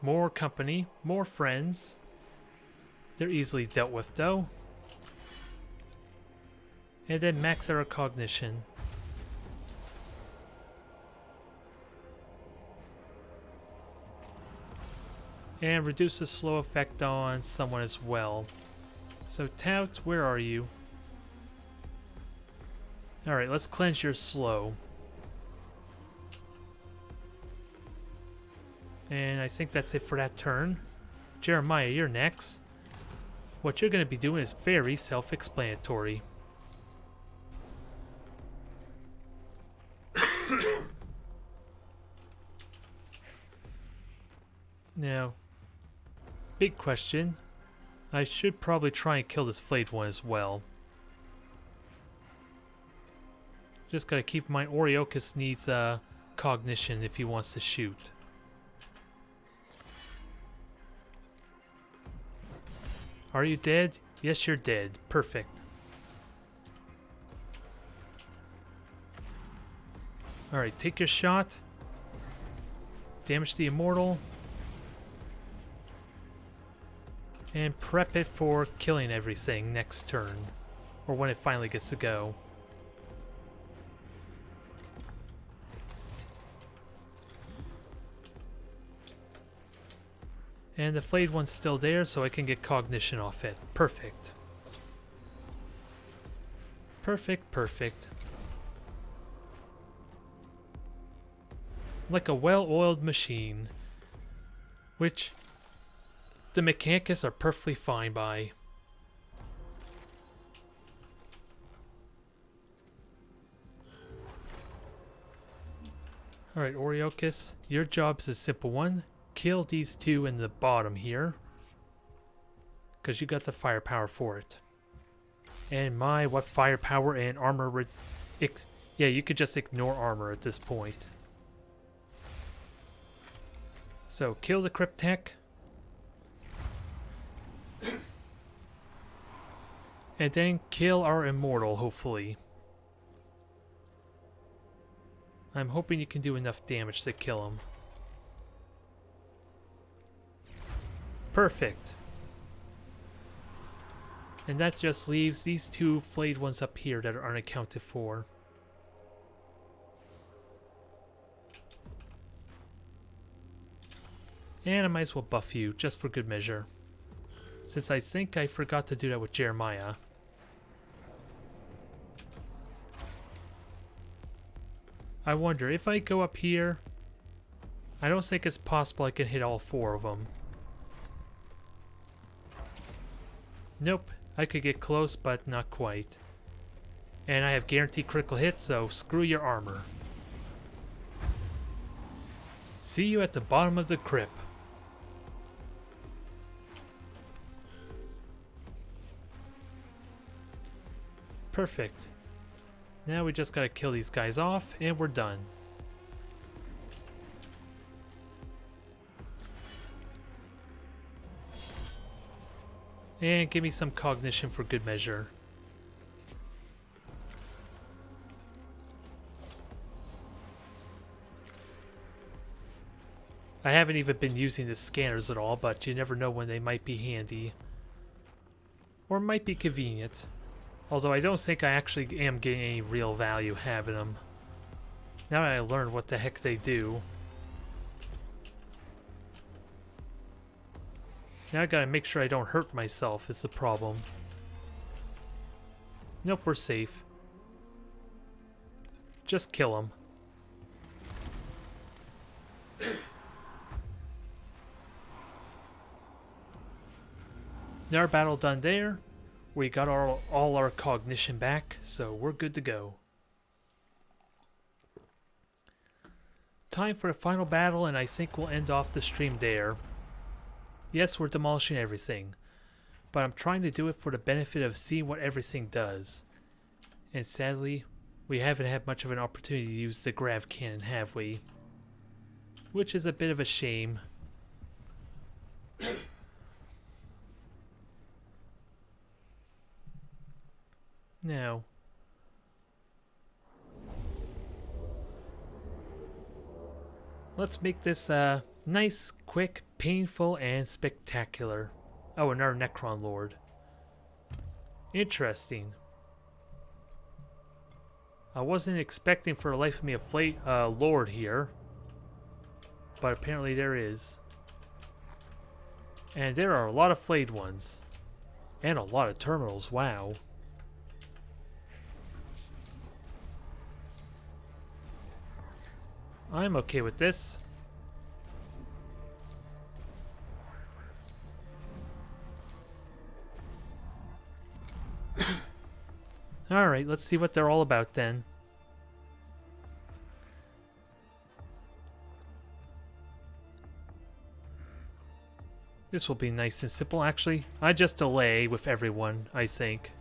More company, more friends. They're easily dealt with though. And then max our cognition. And reduce the slow effect on someone as well. So Tout, where are you? Alright, let's cleanse your slow. And I think that's it for that turn. Jeremiah, you're next. What you're going to be doing is very self-explanatory. Now, big question. I should probably try and kill this flayed one as well. Just gotta keep in mind Oriochus needs cognition if he wants to shoot. Are you dead? Yes, you're dead. Perfect. Alright, take your shot. Damage the Immortal. And prep it for killing everything next turn. Or when it finally gets to go. And the flayed one's still there, so I can get cognition off it. Perfect. Perfect, perfect. Like a well-oiled machine. Which the Mechanicus are perfectly fine by. Alright, Oriochis, your job is a simple one. Kill these two in the bottom here. Because you got the firepower for it. And my, what firepower and armor... yeah, you could just ignore armor at this point. So, kill the Cryptech. And then kill our Immortal, hopefully. I'm hoping you can do enough damage to kill him. Perfect. And that just leaves these two flayed ones up here that are unaccounted for. And I might as well buff you, just for good measure. Since I think I forgot to do that with Jeremiah. I wonder, if I go up here, I don't think it's possible I can hit all four of them. Nope, I could get close, but not quite. And I have guaranteed critical hits, so screw your armor. See you at the bottom of the crypt. Perfect. Now we just gotta kill these guys off, and we're done. And give me some cognition for good measure. I haven't even been using the scanners at all, but you never know when they might be handy. Or might be convenient. Although I don't think I actually am getting any real value having them. Now that I learned what the heck they do. Now I gotta make sure I don't hurt myself is the problem. Nope, we're safe. Just kill him. Now our battle done there. We got all our cognition back, so we're good to go. Time for the final battle, and I think we'll end off the stream there. Yes, we're demolishing everything, but I'm trying to do it for the benefit of seeing what everything does. And sadly, we haven't had much of an opportunity to use the grav cannon, have we? Which is a bit of a shame. Now, let's make this nice, quick, painful, and spectacular. Oh, another Necron Lord. Interesting. I wasn't expecting for the life of me a Lord here, but apparently there is. And there are a lot of flayed ones. And a lot of terminals, wow. I'm okay with this. Alright, let's see what they're all about then. This will be nice and simple, actually. I just delay with everyone, I think.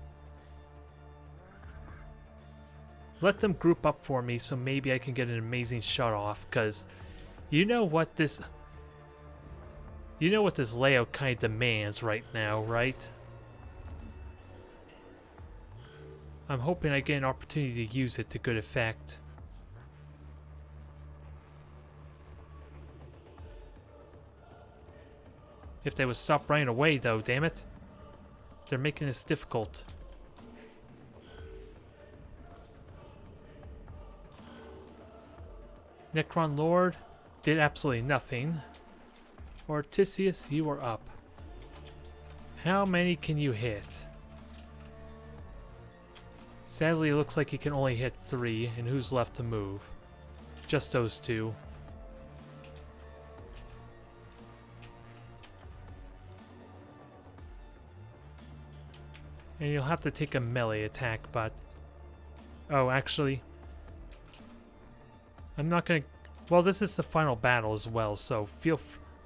Let them group up for me so maybe I can get an amazing shot off, because you know what this layout kind of demands right now, right? I'm hoping I get an opportunity to use it to good effect. If they would stop running away though, damn it. They're making this difficult. Necron Lord did absolutely nothing. Ortisius, you are up. How many can you hit? Sadly, it looks like he can only hit 3, and who's left to move? Just those 2. And you'll have to take a melee attack, but... Oh, actually... I'm not gonna Well, this is the final battle as well, so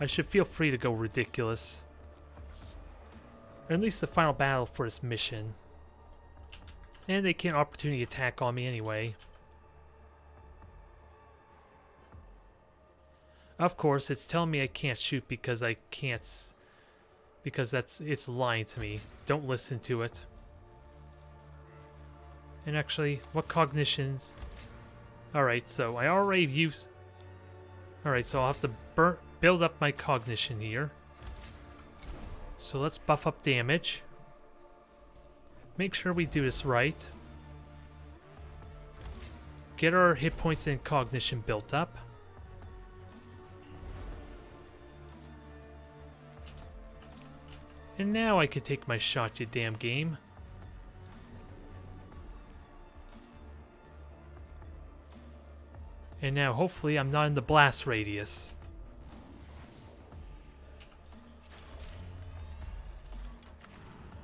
I should feel free to go ridiculous. Or at least the final battle for this mission. And they can't opportunity attack on me anyway. Of course, it's telling me I can't shoot because I can't... Because it's lying to me. Don't listen to it. And actually, what cognitions... Alright, so I already used... Alright, so I'll have to build up my cognition here. So let's buff up damage. Make sure we do this right. Get our hit points and cognition built up. And now I can take my shot, you damn game. And now hopefully I'm not in the blast radius.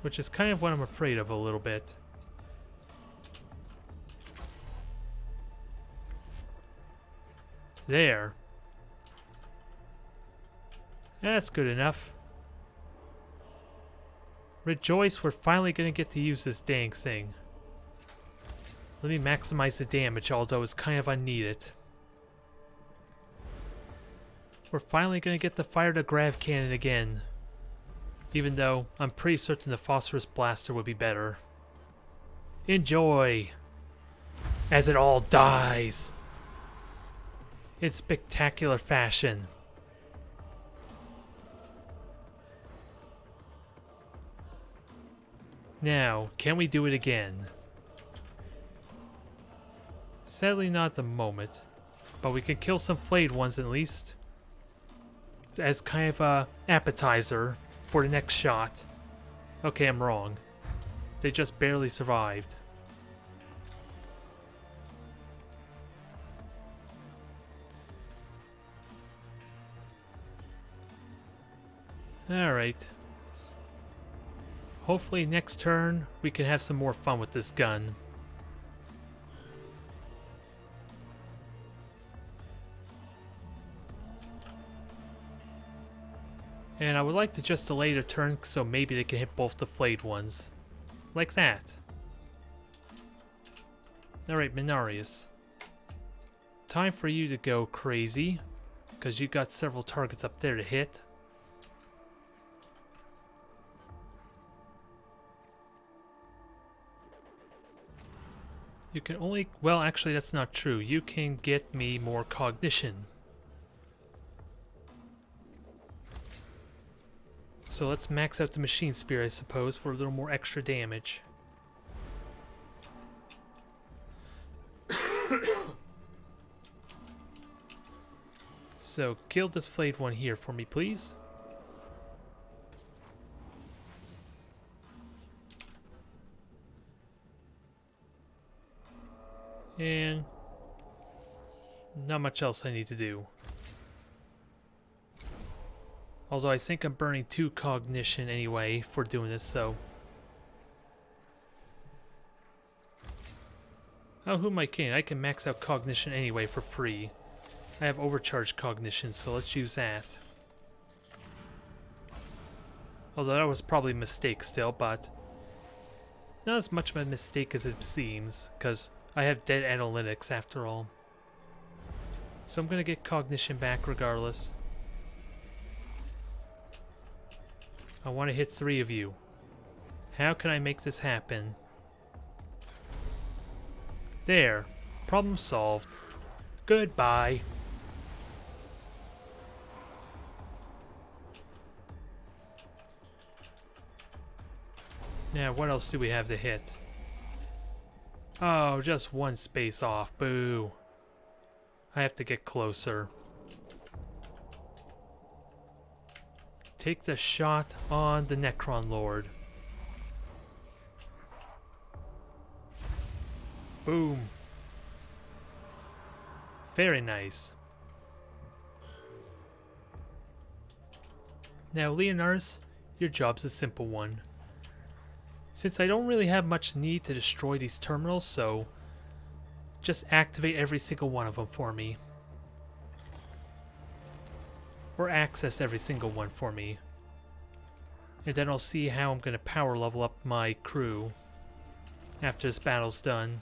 Which is kind of what I'm afraid of a little bit. There. That's good enough. Rejoice, we're finally gonna get to use this dang thing. Let me maximize the damage, although it's kind of unneeded. We're finally gonna get to fire the grav cannon again. Even though I'm pretty certain the phosphorus blaster would be better. Enjoy! As it all dies! In spectacular fashion. Now, can we do it again? Sadly not at the moment. But we can kill some flayed ones at least. As kind of a appetizer for the next shot. Okay, I'm wrong. They just barely survived. Alright. Hopefully next turn we can have some more fun with this gun. And I would like to just delay the turn so maybe they can hit both the flayed ones. Like that. Alright, Mechanicus. Time for you to go crazy. Because you got several targets up there to hit. You can only... Well, actually that's not true. You can get me more cognition. So let's max out the machine spear, I suppose, for a little more extra damage. So, kill this flayed one here for me, please. And not much else I need to do. Although I think I'm burning 2 cognition anyway for doing this, so... Oh, who am I kidding? I can max out cognition anyway for free. I have overcharged cognition, so let's use that. Although that was probably a mistake still, but... Not as much of a mistake as it seems, because I have dead analytics after all. So I'm gonna get cognition back regardless. I want to hit 3 of you. How can I make this happen? There. Problem solved. Goodbye. Now, what else do we have to hit? Oh, just 1 space off. Boo. I have to get closer. Take the shot on the Necron Lord. Boom. Very nice. Now, Leonardus, your job's a simple one. Since I don't really have much need to destroy these terminals, so just activate every single one of them for me. or access every single one for me. And then I'll see how I'm going to power level up my crew after this battle's done.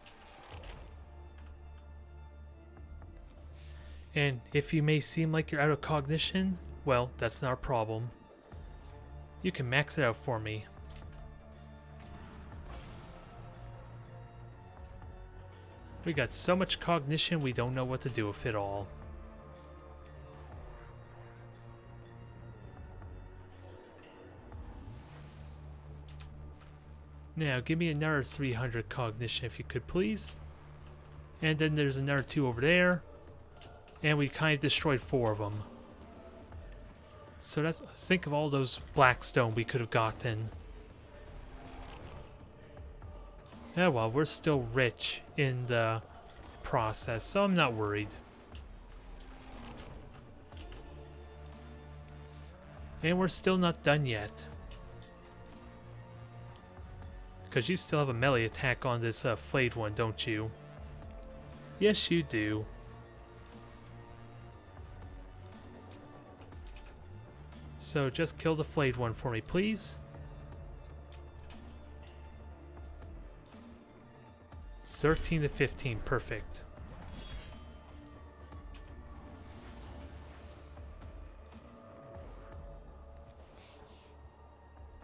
And if you may seem like you're out of cognition, well, that's not a problem. You can max it out for me. We got so much cognition we don't know what to do with it all. Now, give me another 300 cognition if you could, please. And then there's another 2 over there. And we kind of destroyed 4 of them. So let's think of all those blackstone we could have gotten. Yeah, well, we're still rich in the process, so I'm not worried. And we're still not done yet. Because you still have a melee attack on this flayed one, don't you? Yes, you do. So just kill the flayed one for me, please. 13 to 15, perfect.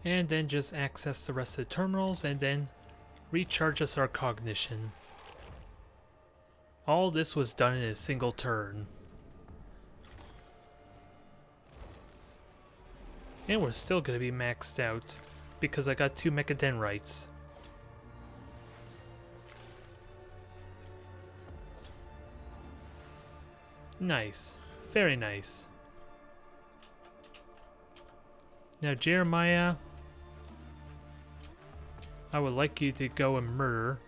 And then just access the rest of the terminals and then recharge us our cognition. All this was done in a single turn. And we're still going to be maxed out because I got 2 mechadendrites. Nice. Very nice. Now, Jeremiah, I would like you to go and murder.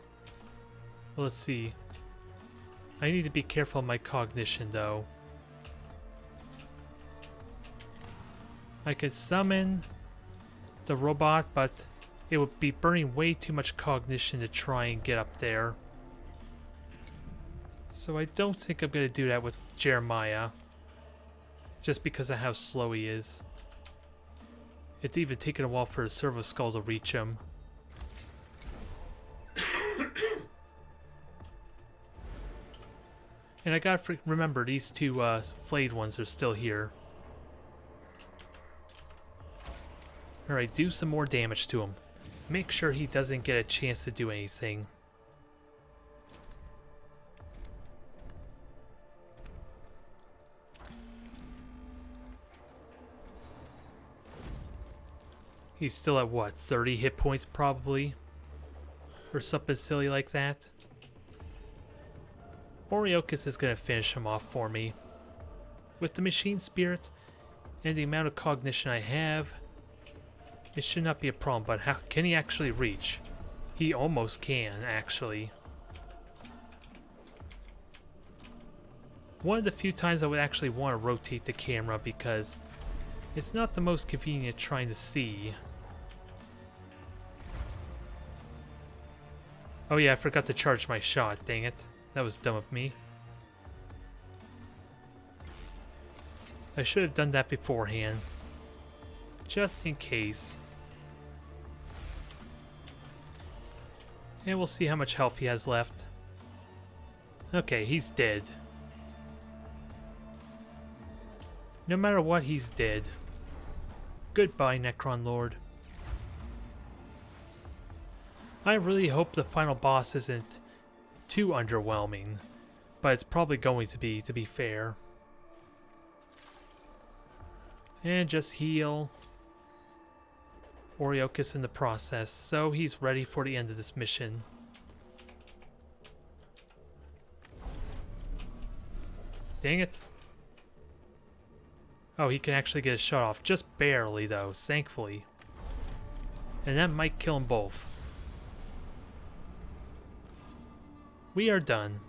Well, let's see. I need to be careful of my cognition, though. I could summon the robot, but it would be burning way too much cognition to try and get up there. So I don't think I'm going to do that with Jeremiah, just because of how slow he is. It's even taken a while for the servo skull to reach him. And I gotta remember, these 2 flayed ones are still here. Alright, do some more damage to him. Make sure he doesn't get a chance to do anything. He's still at what, 30 hit points probably? Or something silly like that. Warhammer is going to finish him off for me. With the machine spirit and the amount of cognition I have, it should not be a problem, but how can he actually reach? He almost can, actually. One of the few times I would actually want to rotate the camera because it's not the most convenient trying to see. Oh yeah, I forgot to charge my shot, dang it. That was dumb of me. I should have done that beforehand. Just in case. And we'll see how much health he has left. Okay, he's dead. No matter what, he's dead. Goodbye, Necron Lord. I really hope the final boss isn't too underwhelming, but it's probably going to be fair. And just heal Warhammer in the process, so he's ready for the end of this mission. Dang it. Oh, he can actually get a shot off, just barely though, thankfully. And that might kill them both. We are done.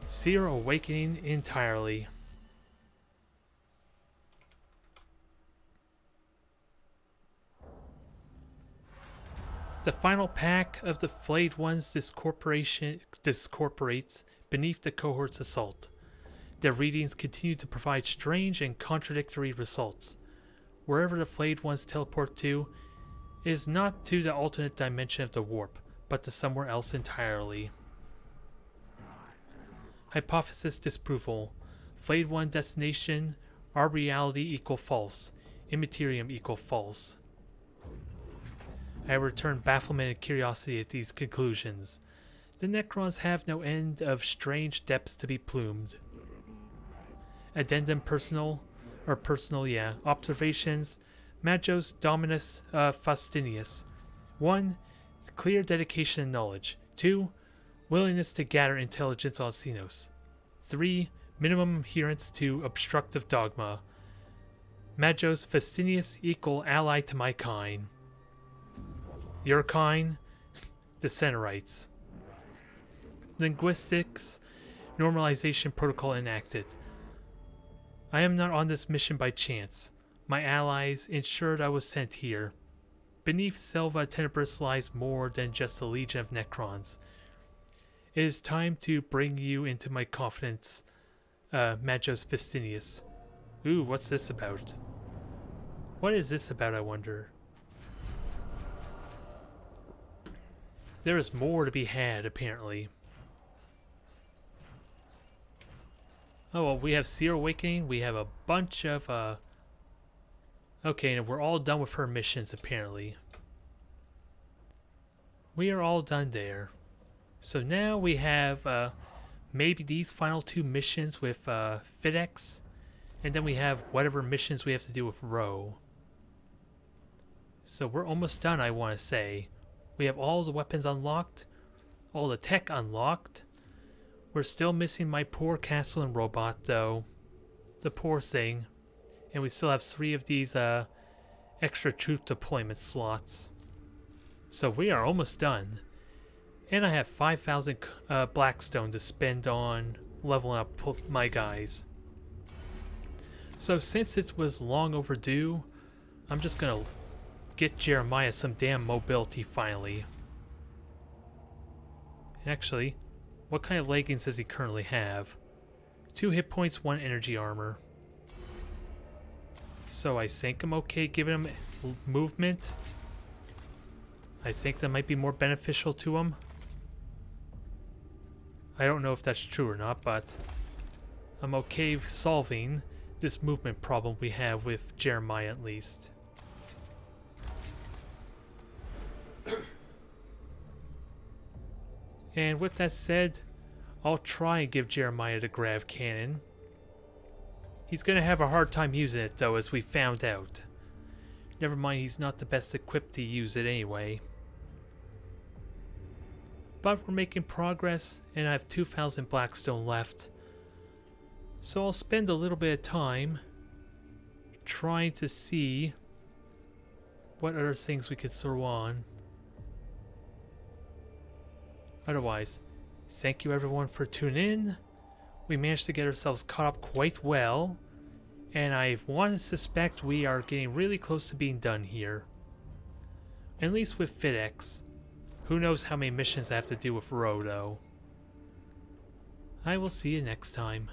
Seer awakening entirely. The final pack of the flayed ones discorporates beneath the cohort's assault. Their readings continue to provide strange and contradictory results. Wherever the flayed ones teleport to is not to the alternate dimension of the warp, but to somewhere else entirely. Hypothesis disproval. Flayed one destination, our reality equal false. Immaterium equal false. I return bafflement and curiosity at these conclusions. The Necrons have no end of strange depths to be plumed. Addendum personal, observations, Magos Dominus Faustinius. 1. Clear dedication and knowledge. 2. Willingness to gather intelligence on Xenos. 3. Minimum adherence to obstructive dogma. Magos Faustinius equal ally to my kind. Your kind, the Centerites. Linguistics, normalization protocol enacted. I am not on this mission by chance. My allies ensured I was sent here. Beneath Silva Tenebris lies more than just a legion of Necrons. It is time to bring you into my confidence, Magos Faustinius. Ooh, what's this about? What is this about, I wonder? There is more to be had, apparently. Oh, well, we have Seer Awakening. We have a bunch of, okay, and we're all done with her missions, apparently. We are all done there. So now we have, maybe these final 2 missions with, FedEx. And then we have whatever missions we have to do with Roe. So we're almost done, I want to say. We have all the weapons unlocked. All the tech unlocked. We're still missing my poor castle and robot, though. The poor thing. And we still have 3 of these extra troop deployment slots. So we are almost done. And I have 5,000 Blackstone to spend on leveling up my guys. So since it was long overdue, I'm just going to get Jeremiah some damn mobility finally. And actually, what kind of leggings does he currently have? 2 hit points, 1 energy armor. So I think I'm okay giving him movement. I think that might be more beneficial to him. I don't know if that's true or not, but I'm okay solving this movement problem we have with Jeremiah at least. And with that said, I'll try and give Jeremiah the grav cannon. He's gonna have a hard time using it though, as we found out. Never mind, he's not the best equipped to use it anyway. But we're making progress, and I have 2,000 Blackstone left. So I'll spend a little bit of time trying to see what other things we could throw on. Otherwise, thank you everyone for tuning in. We managed to get ourselves caught up quite well, and I want to suspect we are getting really close to being done here. At least with FedEx. Who knows how many missions I have to do with Roe, though. I will see you next time.